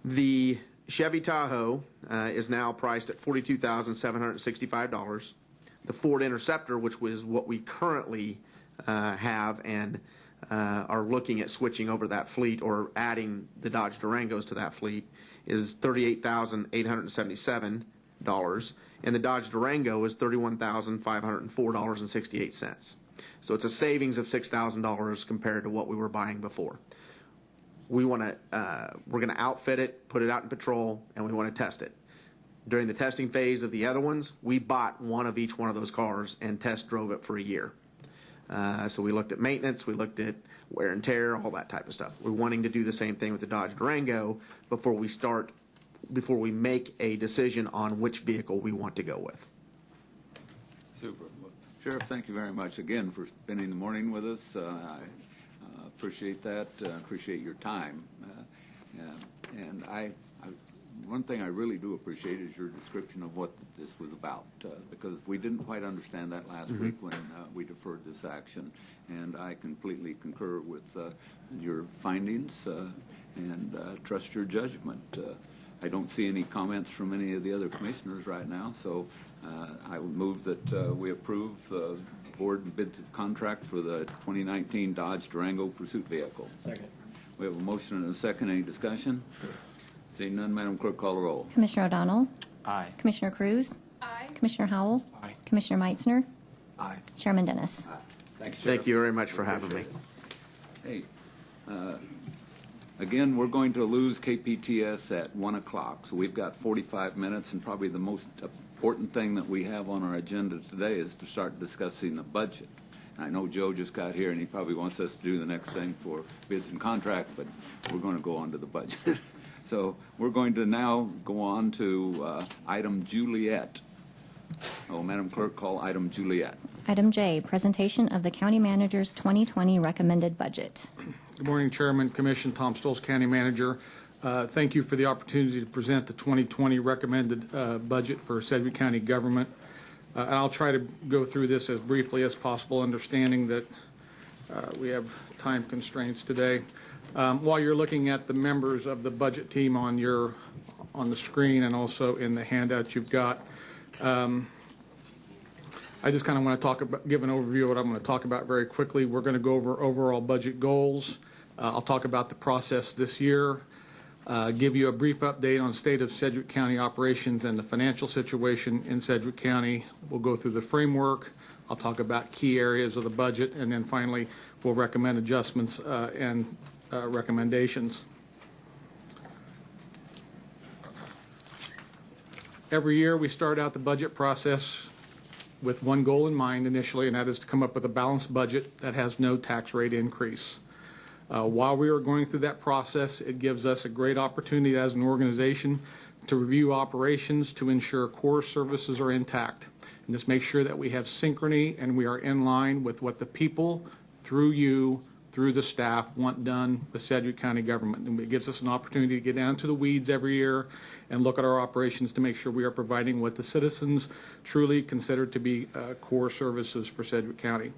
The Chevy Tahoe is now priced at $42,765. The Ford Interceptor, which was what we currently have and are looking at switching over that fleet or adding the Dodge Durangos to that fleet, is $38,877, and the Dodge Durango is $31,504.68. So it's a savings of $6,000 compared to what we were buying before. We're going to outfit it, put it out in patrol, and we want to test it. During the testing phase of the other ones, we bought one of each one of those cars and test drove it for a year. So we looked at maintenance, we looked at wear and tear, all that type of stuff. We're wanting to do the same thing with the Dodge Durango before we make a decision on which vehicle we want to go with. Super. Well, Sheriff, thank you very much again for spending the morning with us. I appreciate that. Appreciate your time. And one thing I really do appreciate is your description of what this was about, because we didn't quite understand that last week when we deferred this action. And I completely concur with your findings and trust your judgment. I don't see any comments from any of the other commissioners right now, so I would move that we approve the board and bids of contract for the 2019 Dodge Durango pursuit vehicle. Second. We have a motion and a second. Any discussion? Seeing none, Madam Clerk, call the roll. Commissioner O'Donnell. Aye. Commissioner Cruz. Aye. Commissioner Howell. Aye. Commissioner Meitzner. Aye. Chairman Dennis. Thank you, Thank you very much for having me. Hey, again, we're going to lose KPTS at 1 o'clock, so we've got 45 minutes, and probably the most important thing that we have on our agenda today is to start discussing the budget. I know Joe just got here, and he probably wants us to do the next thing for bids and contracts, but we're going to go on to the budget. So we're going to now go on to item Juliet. Oh, Madam Clerk, call item Juliet. Item J, presentation of the county manager's 2020 recommended budget. Good morning, Chairman, Commission. Tom Stolz, County Manager. Thank you for the opportunity to present the 2020 recommended budget for Sedgwick County government. And I'll try to go through this as briefly as possible, understanding that we have time constraints today. While you're looking at the members of the budget team on the screen and also in the handout you've got, I just kind of want to give an overview of what I'm going to talk about very quickly. We're going to go over overall budget goals. I'll talk about the process this year, give you a brief update on state of Sedgwick County operations and the financial situation in Sedgwick County. We'll go through the framework. I'll talk about key areas of the budget, and then finally we'll recommend adjustments and recommendations. Every year we start out the budget process with one goal in mind initially, and that is to come up with a balanced budget that has no tax rate increase. While we are going through that process, it gives us a great opportunity as an organization to review operations to ensure core services are intact. And just make sure that we have synchrony and we are in line with what the people, through you, through the staff, want done with Sedgwick County government. And it gives us an opportunity to get down to the weeds every year and look at our operations to make sure we are providing what the citizens truly consider to be core services for Sedgwick County.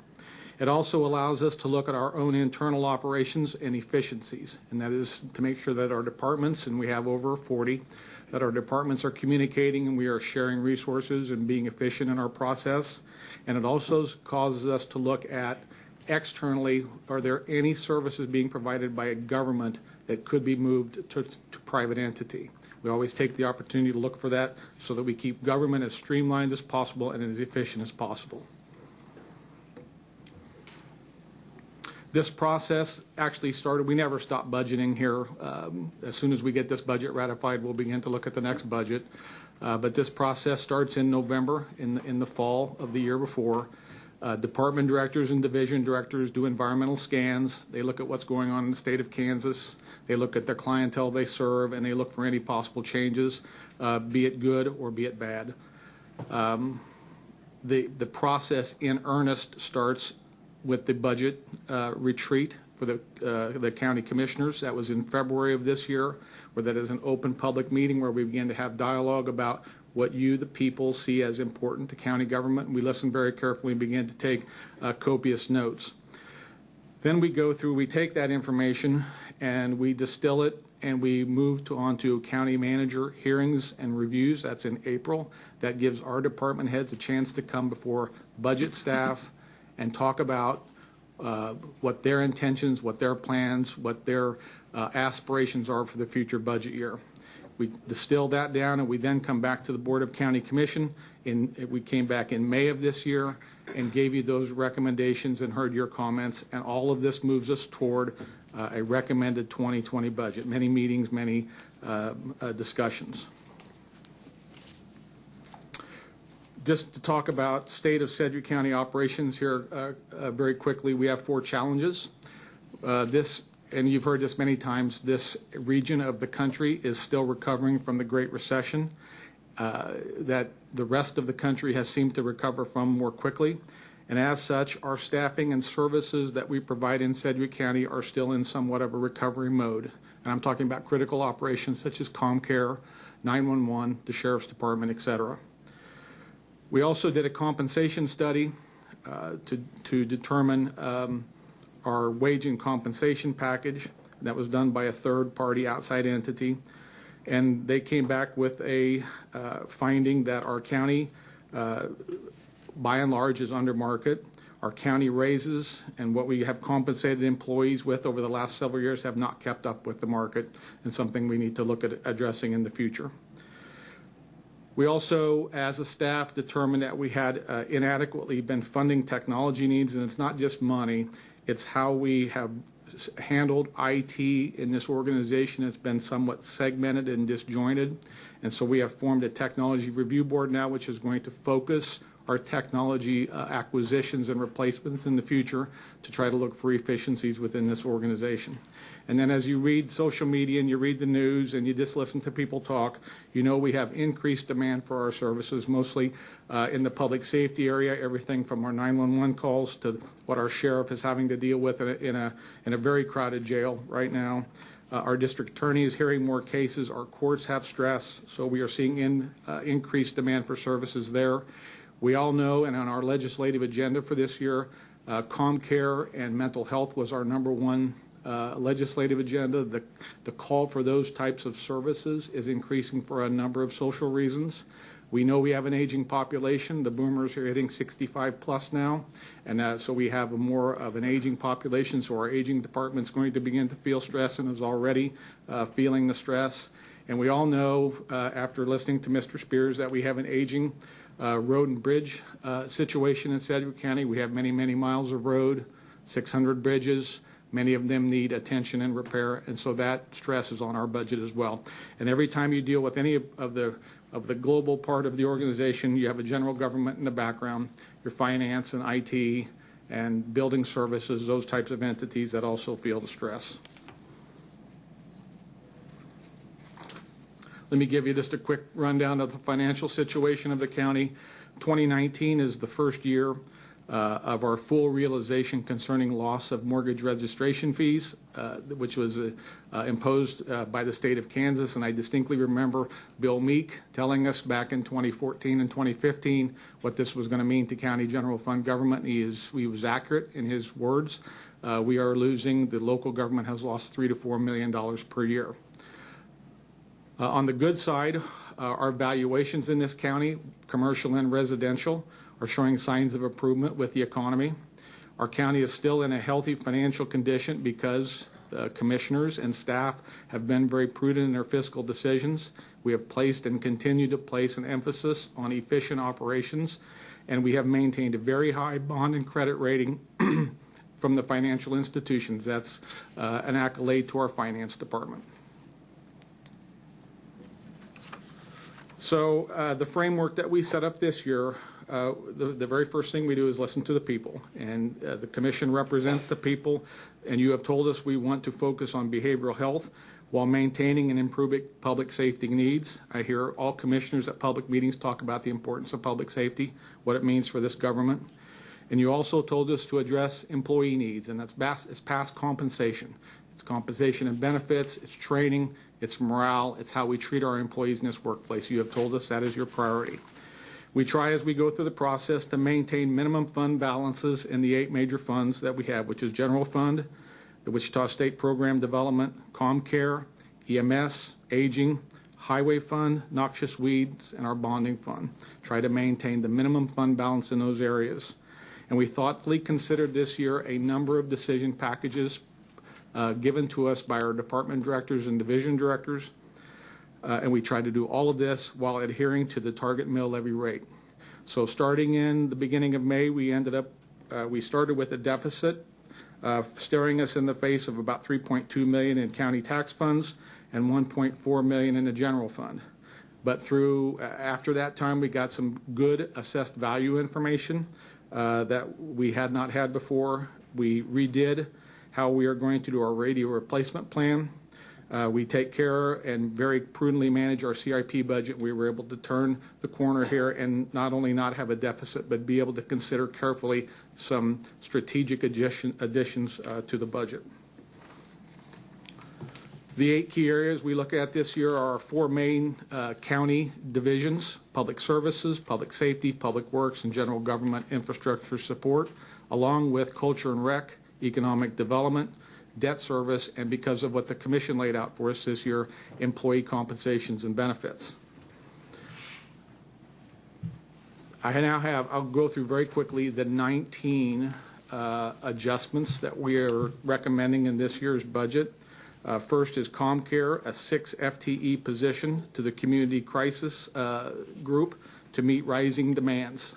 It also allows us to look at our own internal operations and efficiencies, and that is to make sure that our departments, and we have over 40, that our departments are communicating and we are sharing resources and being efficient in our process. And it also causes us to look at externally, are there any services being provided by a government that could be moved to private entity? We always take the opportunity to look for that so that we keep government as streamlined as possible and as efficient as possible. This process actually started, we never stop budgeting here. As soon as we get this budget ratified, we'll begin to look at the next budget. But this process starts in November, in the fall of the year before. Department directors and division directors do environmental scans. They look at what's going on in the state of Kansas. They look at the clientele they serve, and they look for any possible changes, be it good or be it bad. The process in earnest starts with the budget retreat for the county commissioners. That was in February of this year, where that is an open public meeting where we begin to have dialogue about what you, the people, see as important to county government. And we listen very carefully and begin to take copious notes. Then we take that information and we distill it and we move on to county manager hearings and reviews. That's in April. That gives our department heads a chance to come before budget staff and talk about what their intentions, what their plans, what their aspirations are for the future budget year. We distill that down, and we then come back to the Board of County Commission. We came back in May of this year and gave you those recommendations and heard your comments, and all of this moves us toward a recommended 2020 budget. Many meetings, many discussions. Just to talk about state of Sedgwick County operations here very quickly, we have 4 challenges. And you've heard this many times, this region of the country is still recovering from the Great Recession that the rest of the country has seemed to recover from more quickly. And as such, our staffing and services that we provide in Sedgwick County are still in somewhat of a recovery mode. And I'm talking about critical operations such as ComCare, 911, the Sheriff's Department, et cetera. We also did a compensation study to determine our wage and compensation package. That was done by a third-party outside entity. And they came back with a finding that our county, by and large, is under market. Our county raises and what we have compensated employees with over the last several years have not kept up with the market, and something we need to look at addressing in the future. We also, as a staff, determined that we had inadequately been funding technology needs, and it's not just money, it's how we have handled IT in this organization. It's been somewhat segmented and disjointed, and so we have formed a technology review board now, which is going to focus our technology acquisitions and replacements in the future to try to look for efficiencies within this organization. And then as you read social media and you read the news and you just listen to people talk, you know we have increased demand for our services, mostly in the public safety area, everything from our 911 calls to what our sheriff is having to deal with in a very crowded jail right now. Our district attorney is hearing more cases. Our courts have stress, so we are seeing increased demand for services there. We all know, and on our legislative agenda for this year, ComCare and mental health was our #1 legislative agenda. The call for those types of services is increasing for a number of social reasons. We know we have an aging population. The boomers are hitting 65 plus now, and so we have more of an aging population, so our aging department is going to begin to feel stress and is already feeling the stress. And we all know, after listening to Mr. Spears, that we have an aging road and bridge situation in Sedgwick County. We have many, many miles of road, 600 bridges. Many of them need attention and repair, and so that stress is on our budget as well. And every time you deal with any of the global part of the organization, you have a general government in the background, your finance and IT and building services, those types of entities that also feel the stress. Let me give you just a quick rundown of the financial situation of the county. 2019 is the first year of our full realization concerning loss of mortgage registration fees, which was imposed by the state of Kansas. And I distinctly remember Bill Meek telling us back in 2014 and 2015 what this was going to mean to county general fund government. He was accurate in his words. We are losing, the local government has lost $3 to $4 million per year. On the good side, our valuations in this county, commercial and residential, are showing signs of improvement with the economy. Our county is still in a healthy financial condition because commissioners and staff have been very prudent in their fiscal decisions. We have placed and continue to place an emphasis on efficient operations, and we have maintained a very high bond and credit rating from the financial institutions. That's an accolade to our finance department. So the framework that we set up this year, the very first thing we do is listen to the people, and the commission represents the people, and you have told us we want to focus on behavioral health while maintaining and improving public safety needs. I hear all commissioners at public meetings talk about the importance of public safety, what it means for this government. And you also told us to address employee needs, and it's past compensation. It's compensation and benefits, it's training, it's morale, it's how we treat our employees in this workplace. You have told us that is your priority. We try as we go through the process to maintain minimum fund balances in the 8 major funds that we have, which is General Fund, the Wichita State Program Development, ComCare, EMS, Aging, Highway Fund, Noxious Weeds, and our Bonding Fund. Try to maintain the minimum fund balance in those areas. And we thoughtfully considered this year a number of decision packages given to us by our department directors and division directors. And we tried to do all of this while adhering to the target mill levy rate. So starting in the beginning of May, we started with a deficit staring us in the face of about $3.2 million in county tax funds and $1.4 million in the general fund. But after that time, we got some good assessed value information that we had not had before. We redid how we are going to do our radio replacement plan. We take care and very prudently manage our CIP budget. We were able to turn the corner here and not only not have a deficit, but be able to consider carefully some strategic additions to the budget. The 8 key areas we look at this year are our 4 main county divisions: public services, public safety, public works, and general government infrastructure support, along with culture and rec, economic development, debt service, and because of what the commission laid out for us this year, employee compensations and benefits. I'll go through very quickly the 19 adjustments that we are recommending in this year's budget. First is ComCare, a 6 FTE position to the community crisis group to meet rising demands.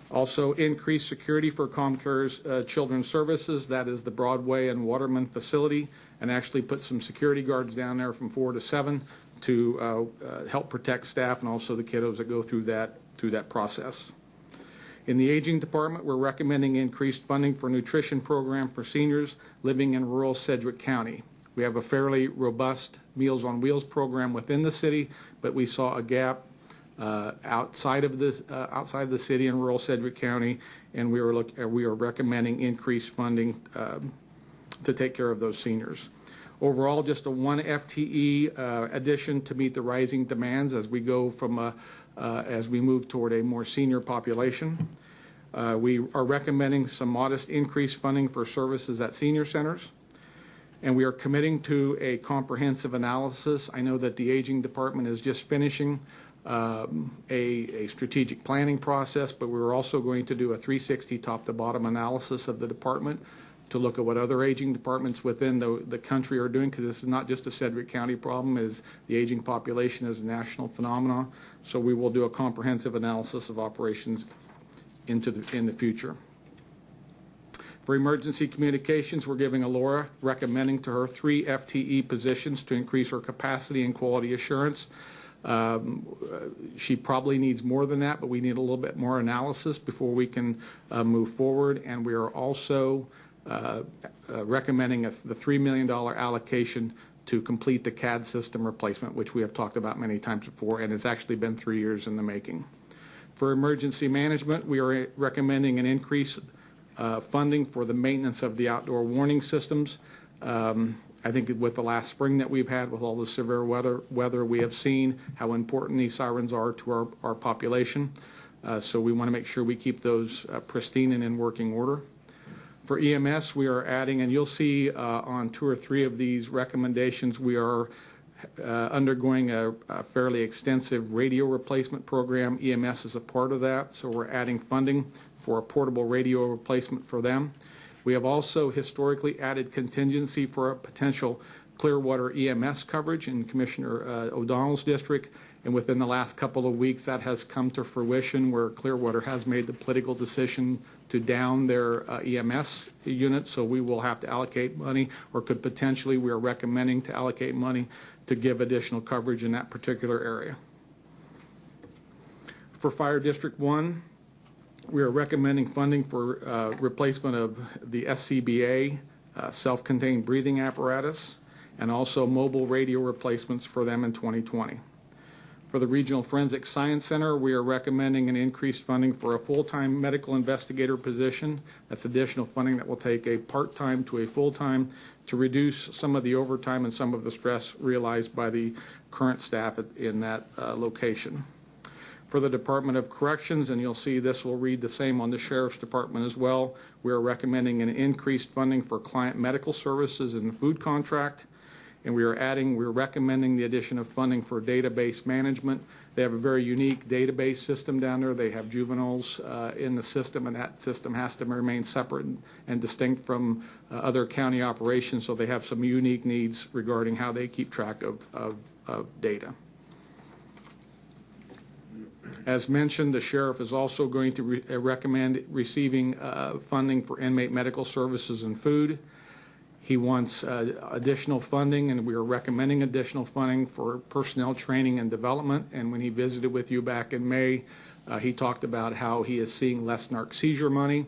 Also, increased security for ComCare's Children's Services, that is the Broadway and Waterman facility, and actually put some security guards down there from 4 to 7 to help protect staff and also the kiddos that go through that through that process. In the aging department, we're recommending increased funding for nutrition program for seniors living in rural Sedgwick County. We have a fairly robust Meals on Wheels program within the city, but we saw a gap outside of the city in rural Sedgwick County, and we are recommending increased funding to take care of those seniors. Overall, just a 1 FTE addition to meet the rising demands as we go from as we move toward a more senior population. We are recommending some modest increased funding for services at senior centers. And we are committing to a comprehensive analysis. I know that the aging department is just finishing a strategic planning process, but we're also going to do a 360 top-to-bottom analysis of the department to look at what other aging departments within the country are doing, because this is not just a Sedgwick County problem, as the aging population is a national phenomenon. So we will do a comprehensive analysis of operations in the future. For emergency communications, we're giving Alora, recommending to her 3 FTE positions to increase her capacity and quality assurance. She probably needs more than that, but we need a little bit more analysis before we can move forward. And we are also recommending the $3 million allocation to complete the CAD system replacement, which we have talked about many times before, and it's actually been 3 years in the making. For emergency management, we are recommending an increase funding for the maintenance of the outdoor warning systems. I think with the last spring that we've had with all the severe weather, we have seen how important these sirens are to our population. So we want to make sure we keep those pristine and in working order. For EMS, we are adding, and you'll see on 2 or 3 of these recommendations, we are undergoing a fairly extensive radio replacement program. EMS is a part of that, so we're adding funding for a portable radio replacement for them. We have also historically added contingency for a potential Clearwater EMS coverage in Commissioner O'Donnell's district, and within the last couple of weeks that has come to fruition where Clearwater has made the political decision to down their EMS unit, so we will have to allocate money, or could potentially, we are recommending to allocate money to give additional coverage in that particular area. For Fire District 1, we are recommending funding for replacement of the SCBA self-contained breathing apparatus, and also mobile radio replacements for them in 2020. For the Regional Forensic Science Center, we are recommending an increased funding for a full-time medical investigator position. That's additional funding that will take a part-time to a full-time to reduce some of the overtime and some of the stress realized by the current staff in that location. For the Department of Corrections, and you'll see this will read the same on the Sheriff's Department as well, we are recommending an increased funding for client medical services and the food contract, and we're recommending the addition of funding for database management. They have a very unique database system down there. They have juveniles in the system, and that system has to remain separate and distinct from other county operations, so they have some unique needs regarding how they keep track of data. As mentioned, the sheriff is also going to recommend receiving funding for inmate medical services and food. He wants additional funding, and we are recommending additional funding for personnel training and development. And when he visited with you back in May, he talked about how he is seeing less narc seizure money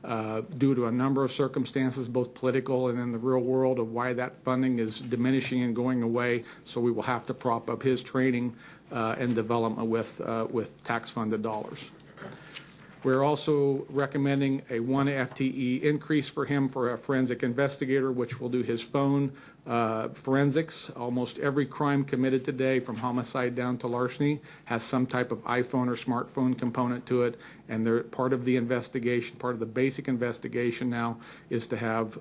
due to a number of circumstances, both political and in the real world, of why that funding is diminishing and going away. So we will have to prop up his training and development with tax-funded dollars. We're also recommending a 1 FTE increase for him for a forensic investigator, which will do his phone forensics. Almost every crime committed today, from homicide down to larceny, has some type of iPhone or smartphone component to it, and they're part of the investigation, part of the basic investigation now is to have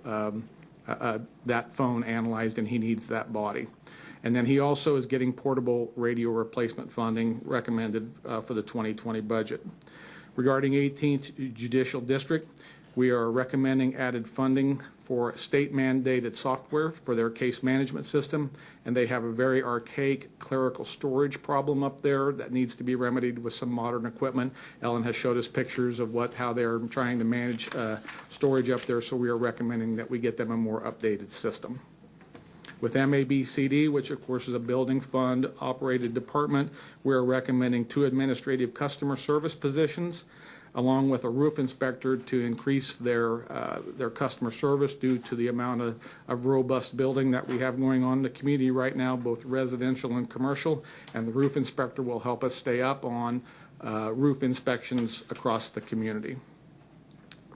that phone analyzed, and he needs that body. And then he also is getting portable radio replacement funding recommended for the 2020 budget. Regarding 18th Judicial District, we are recommending added funding for state-mandated software for their case management system, and they have a very archaic clerical storage problem up there that needs to be remedied with some modern equipment. Ellen has showed us pictures of how they're trying to manage storage up there, so we are recommending that we get them a more updated system. With MABCD, which of course is a building fund operated department, we are recommending 2 administrative customer service positions, along with a roof inspector to increase their customer service due to the amount of robust building that we have going on in the community right now, both residential and commercial. And the roof inspector will help us stay up on roof inspections across the community.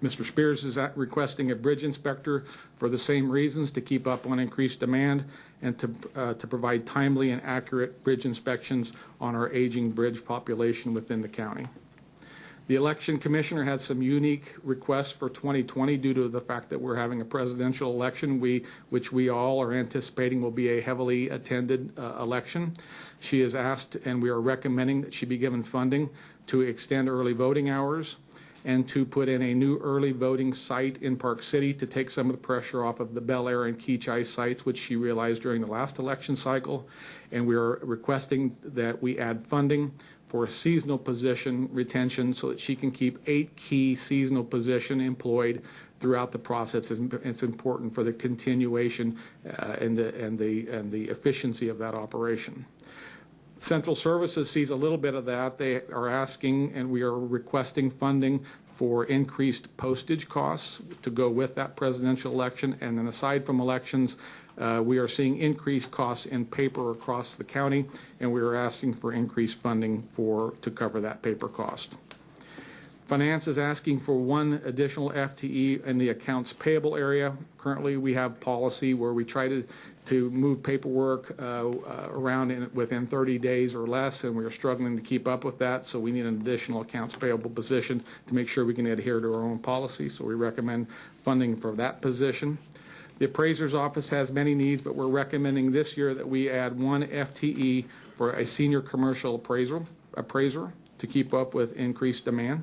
Mr. Spears is requesting a bridge inspector for the same reasons, to keep up on increased demand and to provide timely and accurate bridge inspections on our aging bridge population within the county. The election commissioner had some unique requests for 2020 due to the fact that we're having a presidential election, which we all are anticipating will be a heavily attended election. She has asked, and we are recommending, that she be given funding to extend early voting hours and to put in a new early voting site in Park City to take some of the pressure off of the Bel Air and Keachai sites, which she realized during the last election cycle. And we are requesting that we add funding for a seasonal position retention so that she can keep 8 key seasonal positions employed throughout the process. It's important for the continuation and the efficiency of that operation. Central Services sees a little bit of that. They are asking, and we are requesting funding for increased postage costs to go with that presidential election. And then aside from elections, we are seeing increased costs in paper across the county, and we are asking for increased funding to cover that paper cost. Finance is asking for 1 additional FTE in the accounts payable area. Currently, we have policy where we try to move paperwork around within 30 days or less, and we are struggling to keep up with that, so we need an additional accounts payable position to make sure we can adhere to our own policy, so we recommend funding for that position. The appraiser's office has many needs, but we're recommending this year that we add 1 FTE for a senior commercial appraiser to keep up with increased demand.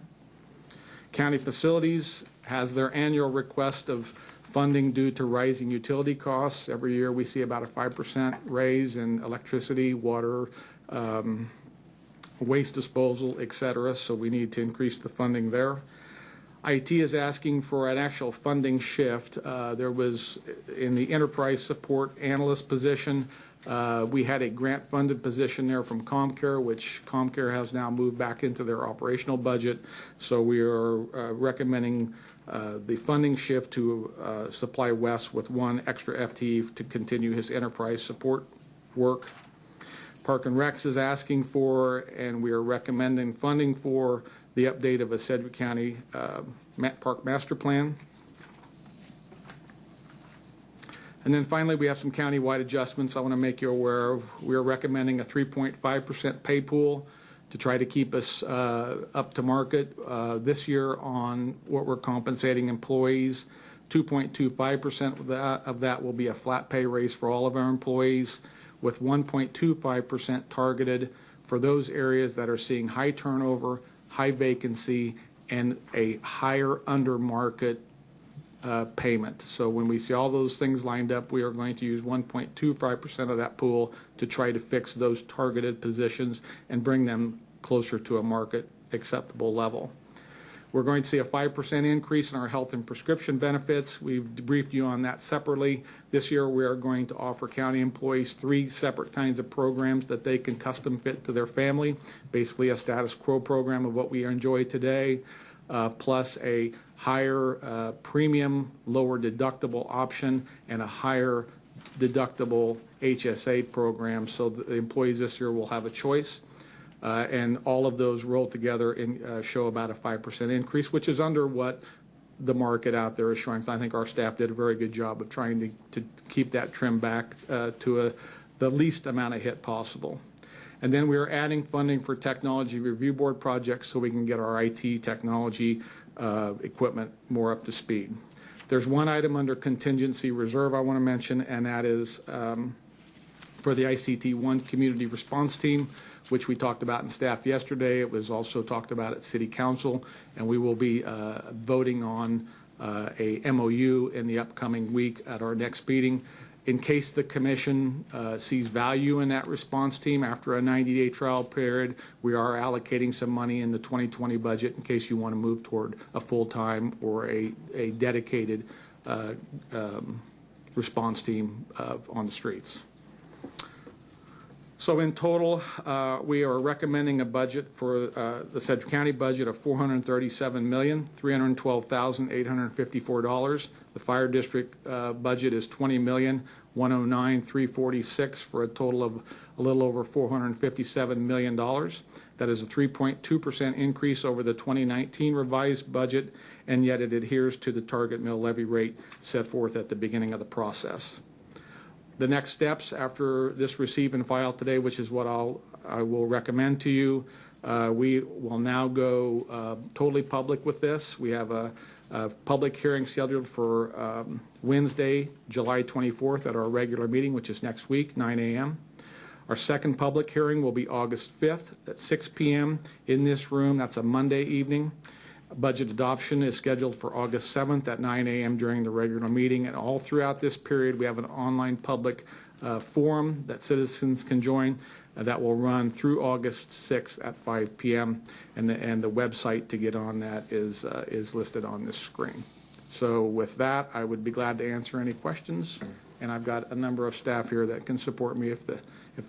County Facilities has their annual request of funding due to rising utility costs. Every year we see about a 5% raise in electricity, water, waste disposal, etc. So we need to increase the funding there. IT is asking for an actual funding shift. There was, in the enterprise support analyst position, we had a grant-funded position there from ComCare, which ComCare has now moved back into their operational budget. So we are recommending the funding shift to supply Wes with 1 extra FTE to continue his enterprise support work. Park and Recs is asking for, and we are recommending funding for, the update of a Sedgwick County Park Master Plan. And then finally, we have some county-wide adjustments I want to make you aware of. We are recommending a 3.5% pay pool to try to keep us up to market this year on what we're compensating employees. 2.25% of that will be a flat pay raise for all of our employees, with 1.25% targeted for those areas that are seeing high turnover, high vacancy, and a higher under market payment. So when we see all those things lined up, we are going to use 1.25% of that pool to try to fix those targeted positions and bring them closer to a market acceptable level. We're going to see a 5% increase in our health and prescription benefits. We've briefed you on that separately. This year we are going to offer county employees 3 separate kinds of programs that they can custom fit to their family. Basically a status quo program of what we enjoy today, plus a higher premium, lower deductible option, and a higher deductible HSA program, so the employees this year will have a choice. And all of those roll together and show about a 5% increase, which is under what the market out there is showing. So I think our staff did a very good job of trying to keep that trim back to the least amount of hit possible. And then we are adding funding for technology review board projects so we can get our IT technology equipment more up to speed. There's one item under contingency reserve I want to mention, and that is for the ICT-1 community response team, which we talked about in staff yesterday. It was also talked about at City Council, and we will be voting on a MOU in the upcoming week at our next meeting. In case the commission sees value in that response team after a 90-day trial period, we are allocating some money in the 2020 budget in case you want to move toward a full-time or a dedicated response team on the streets. So in total, we are recommending a budget for the Sedgwick County budget of $437,312,854. The fire district budget is $20,109,346 for a total of a little over $457 million. That is a 3.2% increase over the 2019 revised budget, and yet it adheres to the target mill levy rate set forth at the beginning of the process. The next steps after this receive and file today, which is what I will recommend to you, we will now go totally public with this. We have a public hearing scheduled for Wednesday, July 24th at our regular meeting, which is next week, 9 a.m. Our second public hearing will be August 5th at 6 p.m. in this room. That's a Monday evening. Budget adoption is scheduled for August 7th at 9 a.m. during the regular meeting. And all throughout this period, we have an online public forum that citizens can join that will run through August 6th at 5 p.m. And the website to get on that is listed on this screen. So with that, I would be glad to answer any questions. And I've got a number of staff here that can support me if the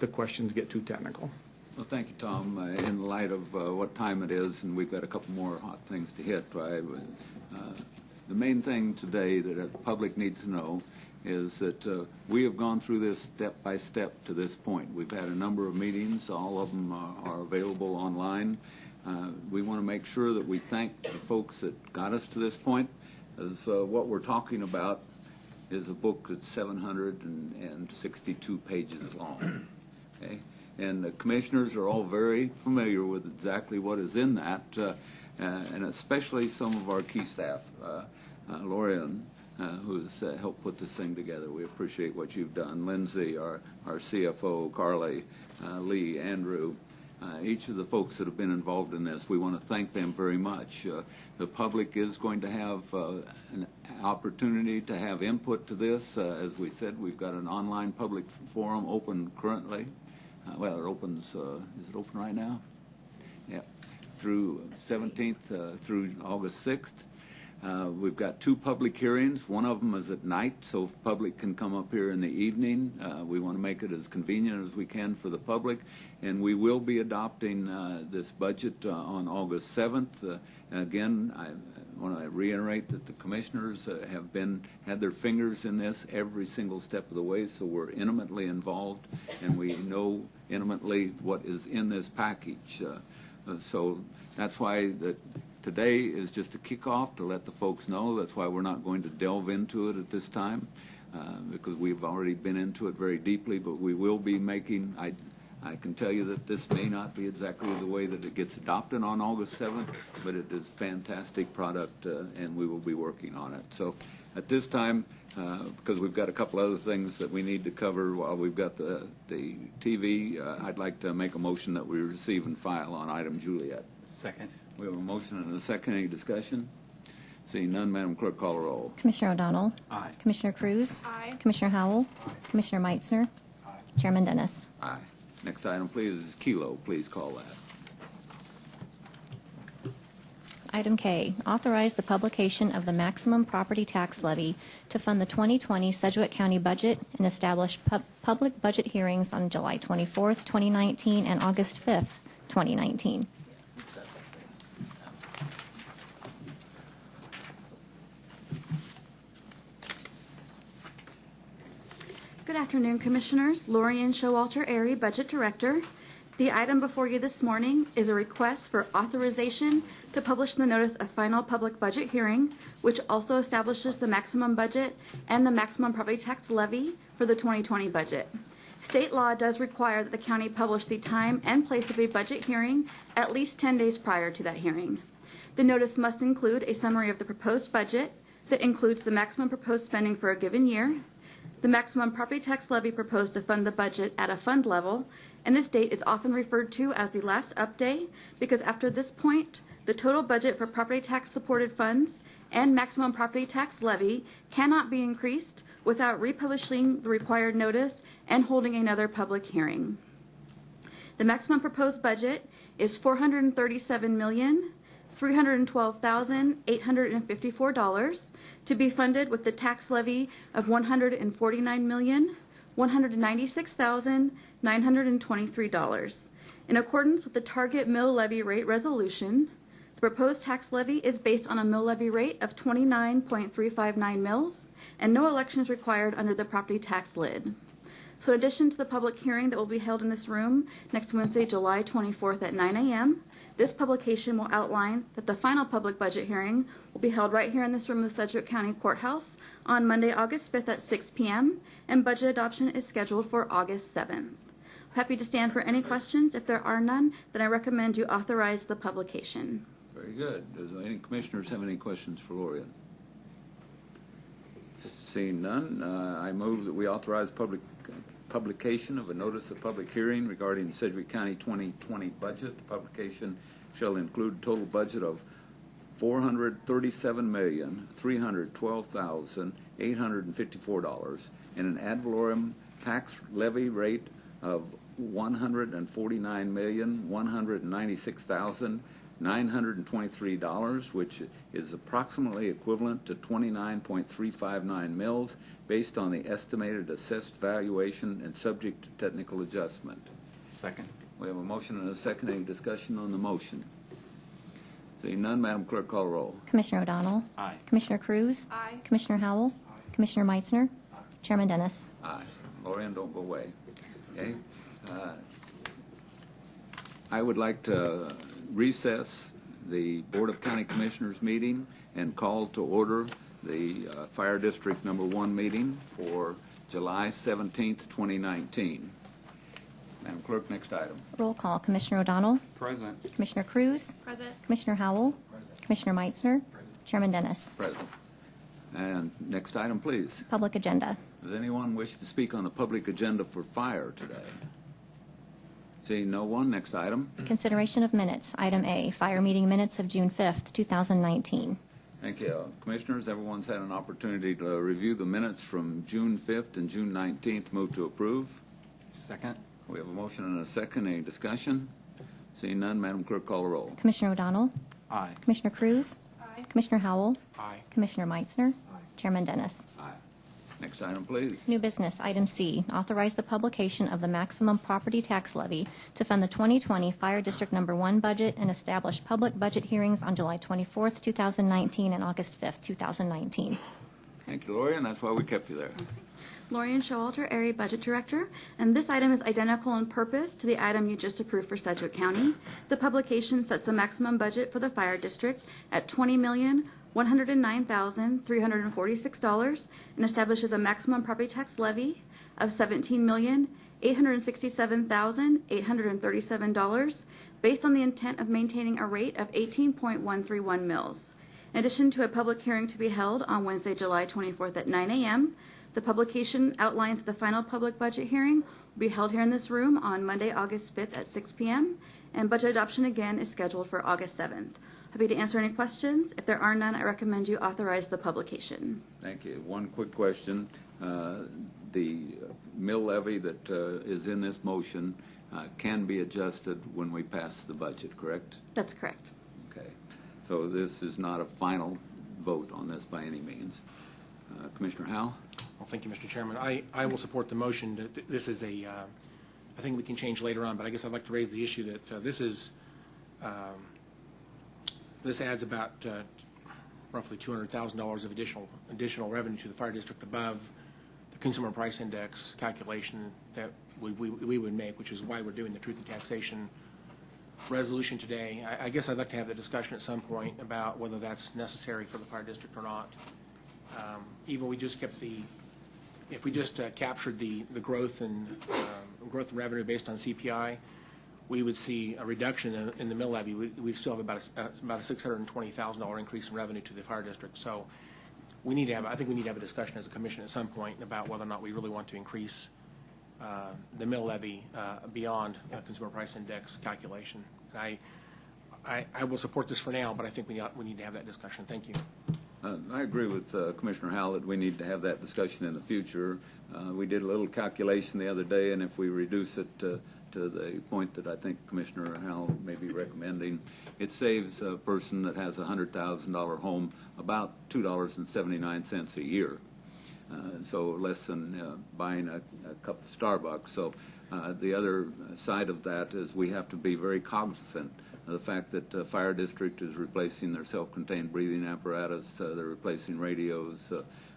questions get too technical. Well, thank you, Tom. In light of what time it is, and we've got a couple more hot things to hit, the main thing today that the public needs to know is that we have gone through this step by step to this point. We've had a number of meetings. All of them are available online. We want to make sure that we thank the folks that got us to this point, as what we're talking about is a book that's 762 pages long. Okay? And the commissioners are all very familiar with exactly what is in that, and especially some of our key staff. Lorian, who's helped put this thing together. We appreciate what you've done. Lindsay, our CFO, Carly, Lee, Andrew, each of the folks that have been involved in this, we want to thank them very much. The public is going to have an opportunity to have input to this. As we said, we've got an online public forum open currently. Well, it opens, is it open right now? Yeah, through 17th through August 6th. We've got 2 public hearings. One of them is at night, so the public can come up here in the evening. We want to make it as convenient as we can for the public. And we will be adopting this budget on August 7th. Again, I want to reiterate that the commissioners have had their fingers in this every single step of the way, so we're intimately involved, and we know intimately what is in this package. So that's why today is just a kickoff to let the folks know. That's why we're not going to delve into it at this time, because we've already been into it very deeply, but we will be making, I can tell you that this may not be exactly the way that it gets adopted on August 7th, but it is a fantastic product, and we will be working on it. So at this time, because we've got a couple other things that we need to cover while we've got the TV, I'd like to make a motion that we receive and file on item Juliet. Second. We have a motion and a second. Any discussion? Seeing none, Madam Clerk, call the roll. Commissioner O'Donnell. Aye. Commissioner Cruz. Aye. Commissioner Howell. Aye. Commissioner Meitzner. Aye. Chairman Dennis. Aye. Next item, please, is Kilo. Please call that. Item K, authorize the publication of the maximum property tax levy to fund the 2020 Sedgwick County budget and establish public budget hearings on July 24th, 2019 and August 5th, 2019. Good afternoon, Commissioners. Lorian Showalter-Airy, Budget Director. The item before you this morning is a request for authorization to publish the notice of final public budget hearing, which also establishes the maximum budget and the maximum property tax levy for the 2020 budget. State law does require that the county publish the time and place of a budget hearing at least 10 days prior to that hearing. The notice must include a summary of the proposed budget that includes the maximum proposed spending for a given year, the maximum property tax levy proposed to fund the budget at a fund level, and this date is often referred to as the last update because after this point, the total budget for property tax supported funds and maximum property tax levy cannot be increased without republishing the required notice and holding another public hearing. The maximum proposed budget is $437,312,854 to be funded with the tax levy of $149,196,923. In accordance with the target mill levy rate resolution, the proposed tax levy is based on a mill levy rate of 29.359 mills and no elections required under the property tax lid. So in addition to the public hearing that will be held in this room next Wednesday, July 24th at 9 a.m., this publication will outline that the final public budget hearing will be held right here in this room of the Sedgwick County Courthouse on Monday, August 5th at 6 p.m., and budget adoption is scheduled for August 7th. I'm happy to stand for any questions. If there are none, then I recommend you authorize the publication. Very good. Does any commissioners have any questions for Lorian? Seeing none, I move that we authorize publication of a notice of public hearing regarding the Sedgwick County 2020 budget. The publication shall include a total budget of $437,312,854 and an ad valorem tax levy rate of $149,196,923, which is approximately equivalent to 29.359 mills based on the estimated assessed valuation and subject to technical adjustment. Second. We have a motion and a second. Any discussion on the motion? Seeing none, Madam Clerk, call the roll. Commissioner O'Donnell. Aye. Commissioner Cruz. Aye. Commissioner Howell. Commissioner Meitzner. Chairman Dennis. Aye. Lorian, don't go away. Okay. I would like to recess the Board of County Commissioners meeting and call to order the Fire District Number 1 meeting for July 17th, 2019. Madam Clerk, next item. Roll call. Commissioner O'Donnell. Present. Commissioner Cruz. Present. Commissioner Howell. Commissioner Meitzner. Chairman Dennis. Present. And next item, please. Public agenda. Does anyone wish to speak on the public agenda for fire today? Seeing no one, next item. Consideration of minutes. Item A, fire meeting minutes of June 5th, 2019. Thank you. Commissioners, everyone's had an opportunity to review the minutes from June 5th and June 19th. Move to approve. Second. We have a motion and a second. Any discussion? Seeing none, Madam Clerk, call the roll. Commissioner O'Donnell. Aye. Commissioner Cruz. Aye. Commissioner Howell. Aye. Commissioner Meitzner. Chairman Dennis. Aye. Next item, please. New business, item C, authorize the publication of the maximum property tax levy to fund the 2020 Fire District Number 1 budget and establish public budget hearings on July 24th, 2019 and August 5th, 2019. Thank you, Lori, and that's why we kept you there. Lorian Showalter, Area Budget Director, and this item is identical in purpose to the item you just approved for Sedgwick County. The publication sets the maximum budget for the fire district at $20,109,346 and establishes a maximum property tax levy of $17,867,837 based on the intent of maintaining a rate of 18.131 mills. In addition to a public hearing to be held on Wednesday, July 24th at 9 a.m., the publication outlines the final public budget hearing will be held here in this room on Monday, August 5th at 6 p.m., and budget adoption again is scheduled for August 7th. Happy to answer any questions. If there are none, I recommend you authorize the publication. Thank you. One quick question. The mill levy that is in this motion can be adjusted when we pass the budget, correct? That's correct. Okay. So this is not a final vote on this by any means. Commissioner Howell? Well, thank you, Mr. Chairman. I will support the motion. This is a, I think we can change later on, but I guess I'd like to raise the issue that this adds about roughly $200,000 of additional revenue to the fire district above the consumer price index calculation that we would make, which is why we're doing the truth in taxation resolution today. I guess I'd like to have the discussion at some point about whether that's necessary for the fire district or not. Even we just kept if we just captured the growth in revenue based on CPI, we would see a reduction in the mill levy. We still have about a $620,000 increase in revenue to the fire district. So I think we need to have a discussion as a commission at some point about whether or not we really want to increase the mill levy beyond consumer price index calculation. I will support this for now, but I think we need to have that discussion. Thank you. I agree with Commissioner Howell that we need to have that discussion in the future. We did a little calculation the other day, and if we reduce it to to the point that I think Commissioner Howell may be recommending. It saves a person that has a $100,000 home about $2.79 a year. So less than buying a cup of Starbucks. So the other side of that is we have to be very cognizant of the fact that Fire District is replacing their self-contained breathing apparatus. They're replacing radios.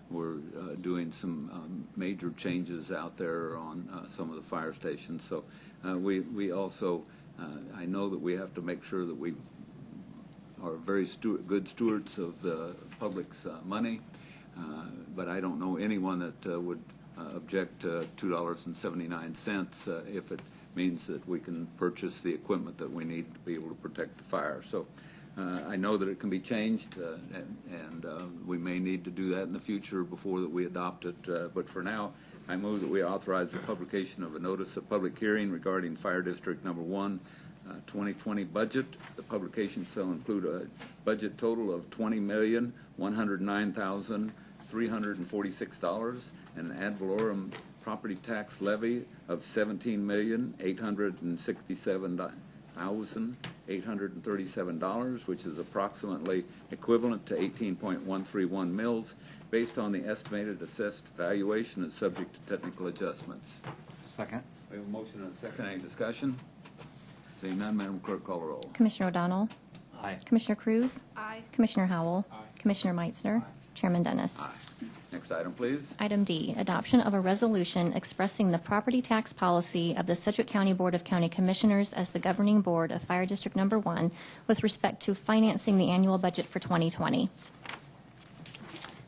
We're doing some major changes out there on some of the fire stations. So we also, I know that we have to make sure that we are very good stewards of the public's money. But I don't know anyone that would object to $2.79 if it means that we can purchase the equipment that we need to be able to protect the fire. So I know that it can be changed, and we may need to do that in the future before that we adopt it. But for now, I move that we authorize the publication of a notice of public hearing regarding Fire District Number 1 2020 budget. The publication shall include a budget total of $20,109,346 and an ad valorem property tax levy of $17,867,837, which is approximately equivalent to 18.131 mils, based on the estimated assessed valuation and subject to technical adjustments. Second. We have a motion and a second. Any discussion? Seeing none, Madam Clerk, call the roll. Commissioner O'Donnell? Aye. Commissioner Cruz? Aye. Commissioner Howell? Commissioner Meitzner? Chairman Dennis? Aye. Next item, please. Item D, adoption of a resolution expressing the property tax policy of the Sedgwick County Board of County Commissioners as the governing board of Fire District Number 1 with respect to financing the annual budget for 2020.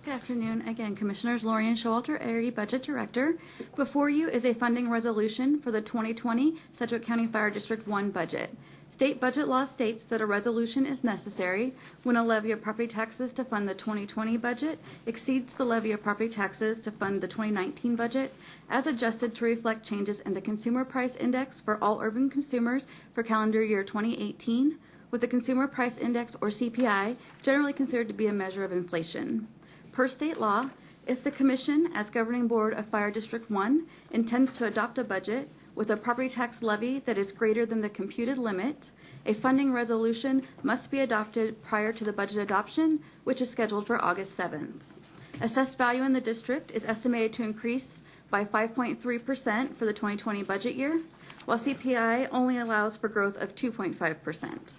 Good afternoon. Again, Commissioners, Lorian Showalter, Area Budget Director. Before you is a funding resolution for the 2020 Sedgwick County Fire District 1 budget. State budget law states that a resolution is necessary when a levy of property taxes to fund the 2020 budget exceeds the levy of property taxes to fund the 2019 budget, as adjusted to reflect changes in the Consumer Price Index for all urban consumers for calendar year 2018, with the Consumer Price Index, or CPI, generally considered to be a measure of inflation. Per state law, if the Commission, as governing board of Fire District 1, intends to adopt a budget with a property tax levy that is greater than the computed limit, a funding resolution must be adopted prior to the budget adoption, which is scheduled for August 7th. Assessed value in the district is estimated to increase by 5.3% for the 2020 budget year, while CPI only allows for growth of 2.5%.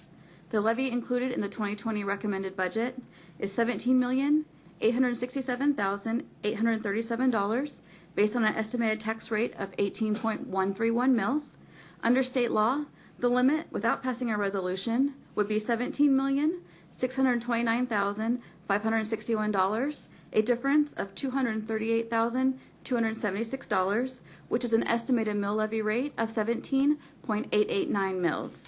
The levy included in the 2020 recommended budget is $17,867,837, based on an estimated tax rate of 18.131 mils. Under state law, the limit, without passing a resolution, would be $17,629,561, a difference of $238,276, which is an estimated mill levy rate of 17.889 mils.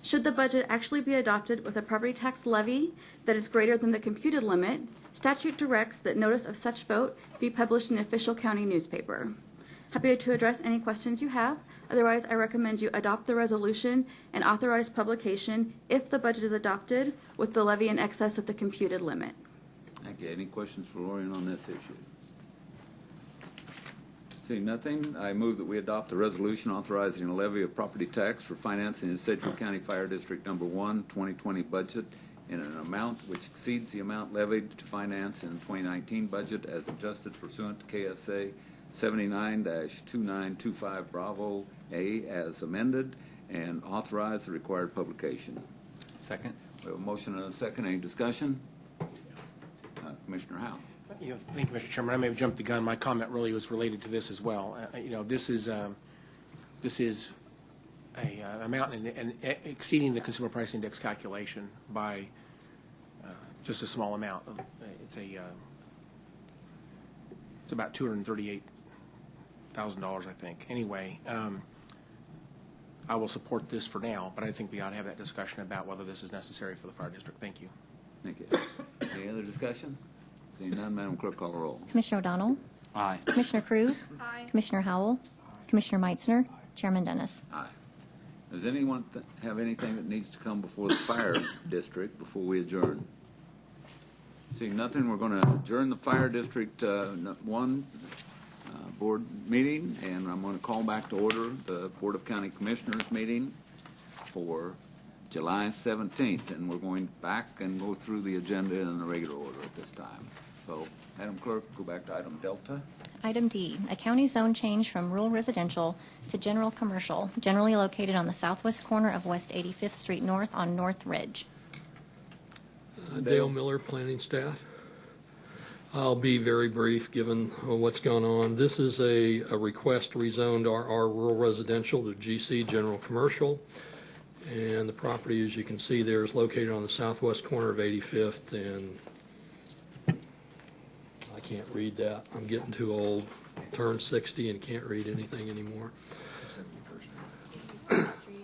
Should the budget actually be adopted with a property tax levy that is greater than the computed limit, statute directs that notice of such vote be published in the official county newspaper. Happy to address any questions you have. Otherwise, I recommend you adopt the resolution and authorize publication if the budget is adopted with the levy in excess of the computed limit. Thank you. Any questions for Lorian on this issue? Seeing nothing, I move that we adopt the resolution authorizing a levy of property tax for financing the Sedgwick County Fire District Number 1 2020 budget in an amount which exceeds the amount levied to finance in the 2019 budget as adjusted pursuant to KSA 79-2925 Bravo A as amended, and authorize the required publication. Second. We have a motion and a second. Any discussion? Commissioner Howell. Thank you, Mr. Chairman. I may have jumped the gun. My comment really was related to this as well. This is a amount and exceeding the Consumer Price Index calculation by just a small amount. It's about $238,000, I think. Anyway, I will support this for now, but I think we ought to have that discussion about whether this is necessary for the fire district. Thank you. Thank you. Any other discussion? Seeing none, Madam Clerk, call the roll. Commissioner O'Donnell? Aye. Commissioner Cruz? Aye. Commissioner Howell? Commissioner Meitzner? Chairman Dennis? Aye. Does anyone have anything that needs to come before the fire district before we adjourn? Seeing nothing, we're going to adjourn the fire district 1 board meeting, and I'm going to call back to order the Board of County Commissioners meeting for July 17th, and we're going back and go through the agenda in the regular order at this time. So, Madam Clerk, go back to item Delta. Item D, a county zone change from rural residential to general commercial, generally located on the southwest corner of West 85th Street North on North Ridge. Dale Miller, planning staff. I'll be very brief given what's gone on. This is a request rezoned RR rural residential to GC general commercial. And the property, as you can see there, is located on the southwest corner of 85th, and I can't read that. I'm getting too old. Turned 60 and can't read anything anymore.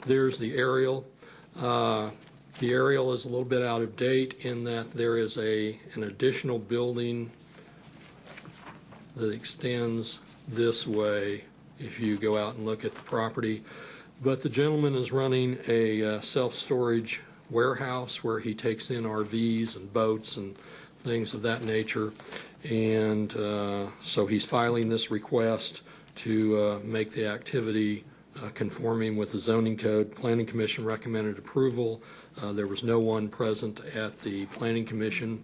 There's the aerial. The aerial is a little bit out of date in that there is an additional building that extends this way if you go out and look at the property. But the gentleman is running a self-storage warehouse where he takes in RVs and boats and things of that nature. And so he's filing this request to make the activity conforming with the zoning code. Planning Commission recommended approval. There was no one present at the Planning Commission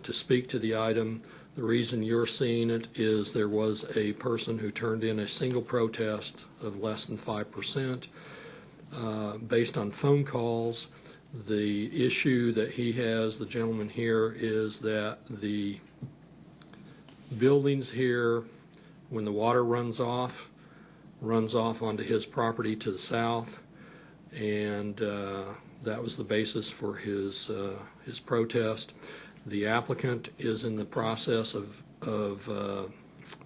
to speak to the item. The reason you're seeing it is there was a person who turned in a single protest of less than 5%. Based on phone calls, the issue that he has, the gentleman here, is that the buildings here, when the water runs off onto his property to the south, and that was the basis for his protest. The applicant is in the process of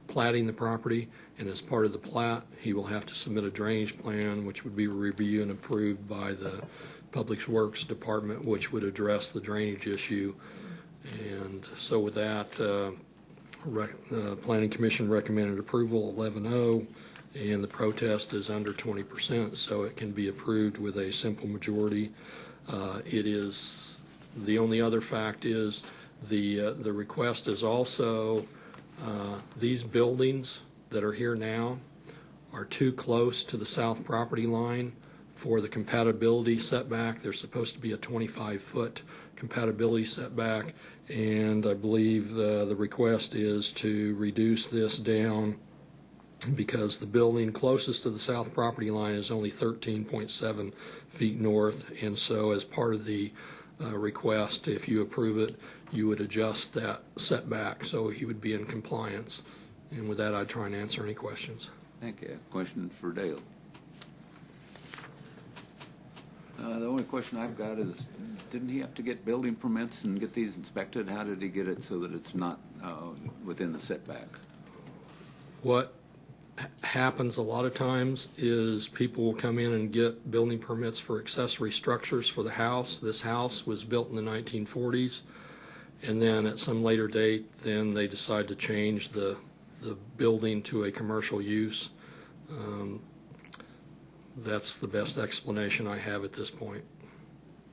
platting the property, and as part of the plat, he will have to submit a drainage plan, which would be reviewed and approved by the Public Works Department, which would address the drainage issue. And so with that, Planning Commission recommended approval 11-0, and the protest is under 20%, so it can be approved with a simple majority. It is, the only other fact is the request is also these buildings that are here now are too close to the south property line for the compatibility setback. There's supposed to be a 25-foot compatibility setback, and I believe the request is to reduce this down because the building closest to the south property line is only 13.7 feet north, and so as part of the request, if you approve it, you would adjust that setback so he would be in compliance. And with that, I'd try and answer any questions. Thank you. Question for Dale. The only question I've got is, didn't he have to get building permits and get these inspected? How did he get it so that it's not within the setback? What happens a lot of times is people will come in and get building permits for accessory structures for the house. This house was built in the 1940s, and then at some later date, then they decide to change the building to a commercial use. That's the best explanation I have at this point.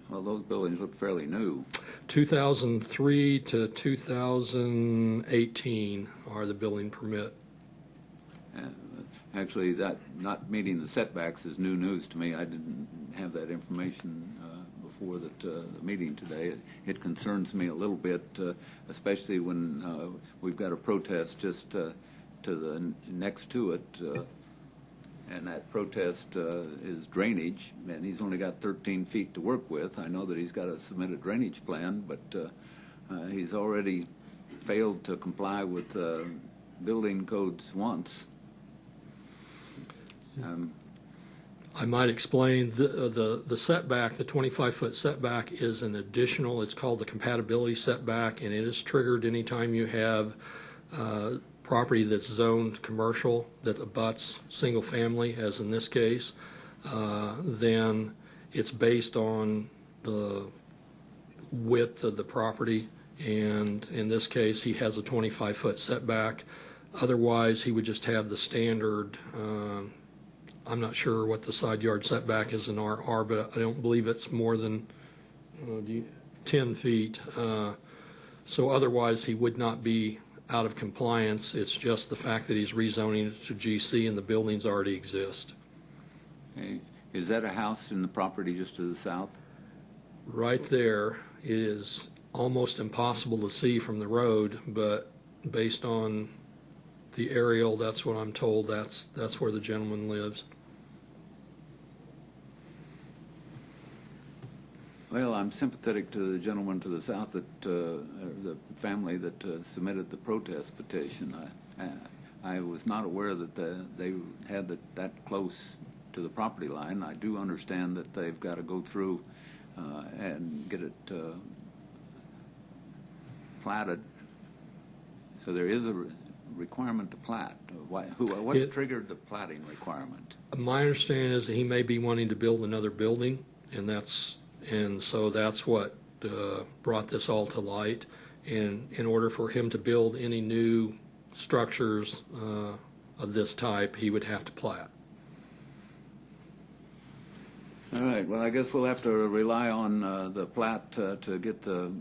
Well, those buildings look fairly new. 2003 to 2018 are the building permit. Actually, that not meeting the setbacks is new news to me. I didn't have that information before the meeting today. It concerns me a little bit, especially when we've got a protest just to the next to it, and that protest is drainage, and he's only got 13 feet to work with. I know that he's got to submit a drainage plan, but he's already failed to comply with building codes once. I might explain the setback, the 25-foot setback is an additional, it's called the compatibility setback, and it is triggered anytime you have property that's zoned commercial that abuts single family, as in this case. Then it's based on the width of the property, and in this case he has a 25-foot setback. Otherwise he would just have the standard, I'm not sure what the side yard setback is in RR, but I don't believe it's more than 10 feet. So otherwise he would not be out of compliance. It's just the fact that he's rezoning it to GC and the buildings already exist. Okay. Is that a house in the property just to the south? Right there, it is almost impossible to see from the road, but based on the aerial, that's what I'm told, that's where the gentleman lives. Well, I'm sympathetic to the gentleman to the south, that the family that submitted the protest petition. I was not aware that they had that close to the property line. I do understand that they've got to go through and get it platted. So there is a requirement to plat. What triggered the platting requirement? My understanding is that he may be wanting to build another building, and so that's what brought this all to light. And in order for him to build any new structures of this type, he would have to plat. All right. Well, I guess we'll have to rely on the plat to get the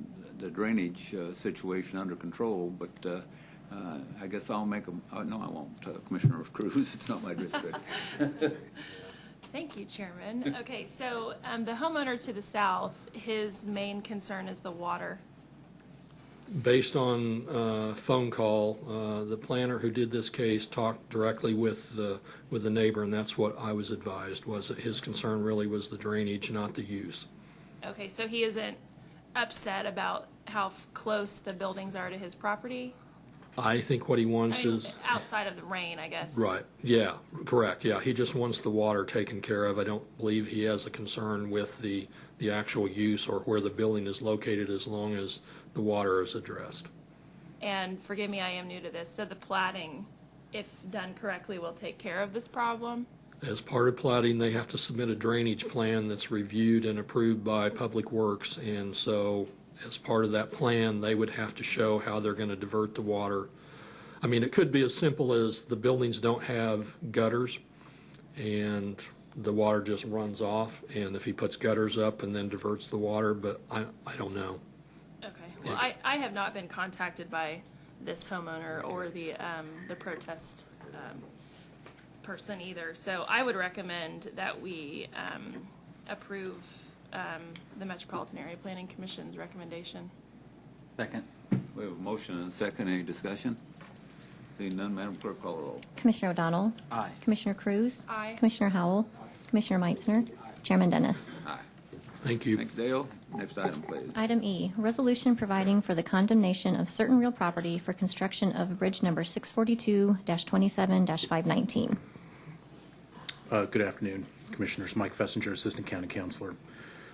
drainage situation under control. But I guess I'll make a. No, I won't. Commissioner Cruz, it's not my district. Thank you, Chairman. Okay, so the homeowner to the south, his main concern is the water. Based on phone call, the planner who did this case talked directly with the neighbor, and that's what I was advised, was that his concern really was the drainage, not the use. Okay, so he isn't upset about how close the buildings are to his property? I think what he wants is... outside of the rain, I guess. Right, yeah, correct, yeah. He just wants the water taken care of. I don't believe he has a concern with the actual use or where the building is located, as long as the water is addressed. And forgive me, I am new to this, so the platting, if done correctly, will take care of this problem? As part of platting, they have to submit a drainage plan that's reviewed and approved by Public Works, and so as part of that plan, they would have to show how they're going to divert the water. I mean, it could be as simple as the buildings don't have gutters, and the water just runs off, and if he puts gutters up and then diverts the water, but I don't know. Okay. Well, I have not been contacted by this homeowner or the protest person either, so I would recommend that we approve the Metropolitan Area Planning Commission's recommendation. Second. We have a motion and a second. Any discussion? Seeing none, Madam Clerk, call the roll. Commissioner O'Donnell. Aye. Commissioner Cruz. Aye. Commissioner Howell. Commissioner Meitzner. Chairman Dennis. Aye. Thank you. Thank you, Dale. Next item, please. Item E, resolution providing for the condemnation of certain real property for construction of bridge number 642-27-519. Good afternoon, Commissioners. Mike Fessinger, Assistant County Counselor.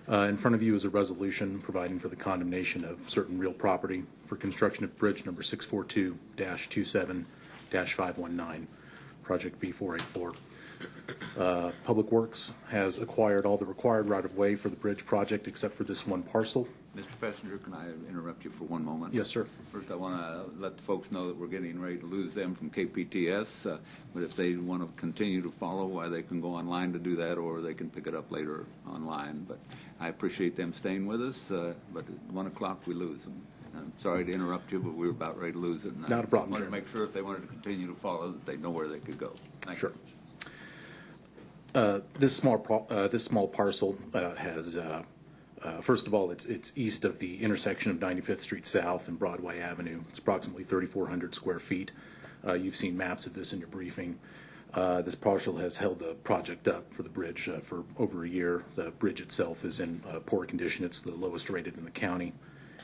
In front of you is a resolution providing for the condemnation of certain real property for construction of bridge number 642-27-519, project B484. Public Works has acquired all the required right-of-way for the bridge project except for this one parcel. Mr. Fessinger, can I interrupt you for one moment? Yes, sir. First, I want to let the folks know that we're getting ready to lose them from KPTS, but if they want to continue to follow, they can go online to do that, or they can pick it up later online. But I appreciate them staying with us, but at 1 o'clock we lose them. I'm sorry to interrupt you, but we were about ready to lose it. And Not a problem, I wanted Chairman. to make sure if they wanted to continue to follow, that they know where they could go. Thank Sure. you. This small parcel has, first of all, it's east of the intersection of 95th Street South and Broadway Avenue. It's approximately 3,400 square feet. You've seen maps of this in your briefing. This parcel has held the project up for the bridge for over a year. The bridge itself is in poor condition. It's the lowest rated in the county.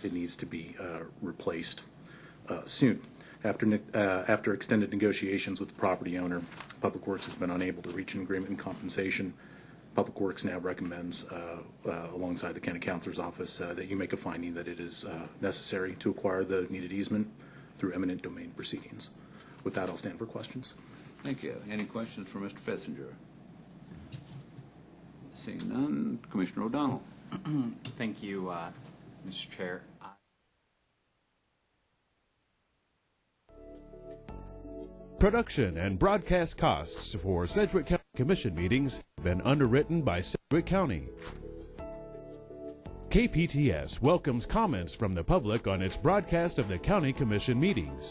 It needs to be replaced soon. After extended negotiations with the property owner, Public Works has been unable to reach an agreement in compensation. Public Works now recommends, alongside the County Counselor's Office, that you make a finding that it is necessary to acquire the needed easement through eminent domain proceedings. With that, I'll stand for questions. Thank you. Any questions for Mr. Fessinger? Seeing none, Commissioner O'Donnell. Thank you, Mr. Chair. Production and broadcast costs for Sedgwick County Commission meetings have been underwritten by Sedgwick County. KPTS welcomes comments from the public on its broadcast of the County Commission meetings.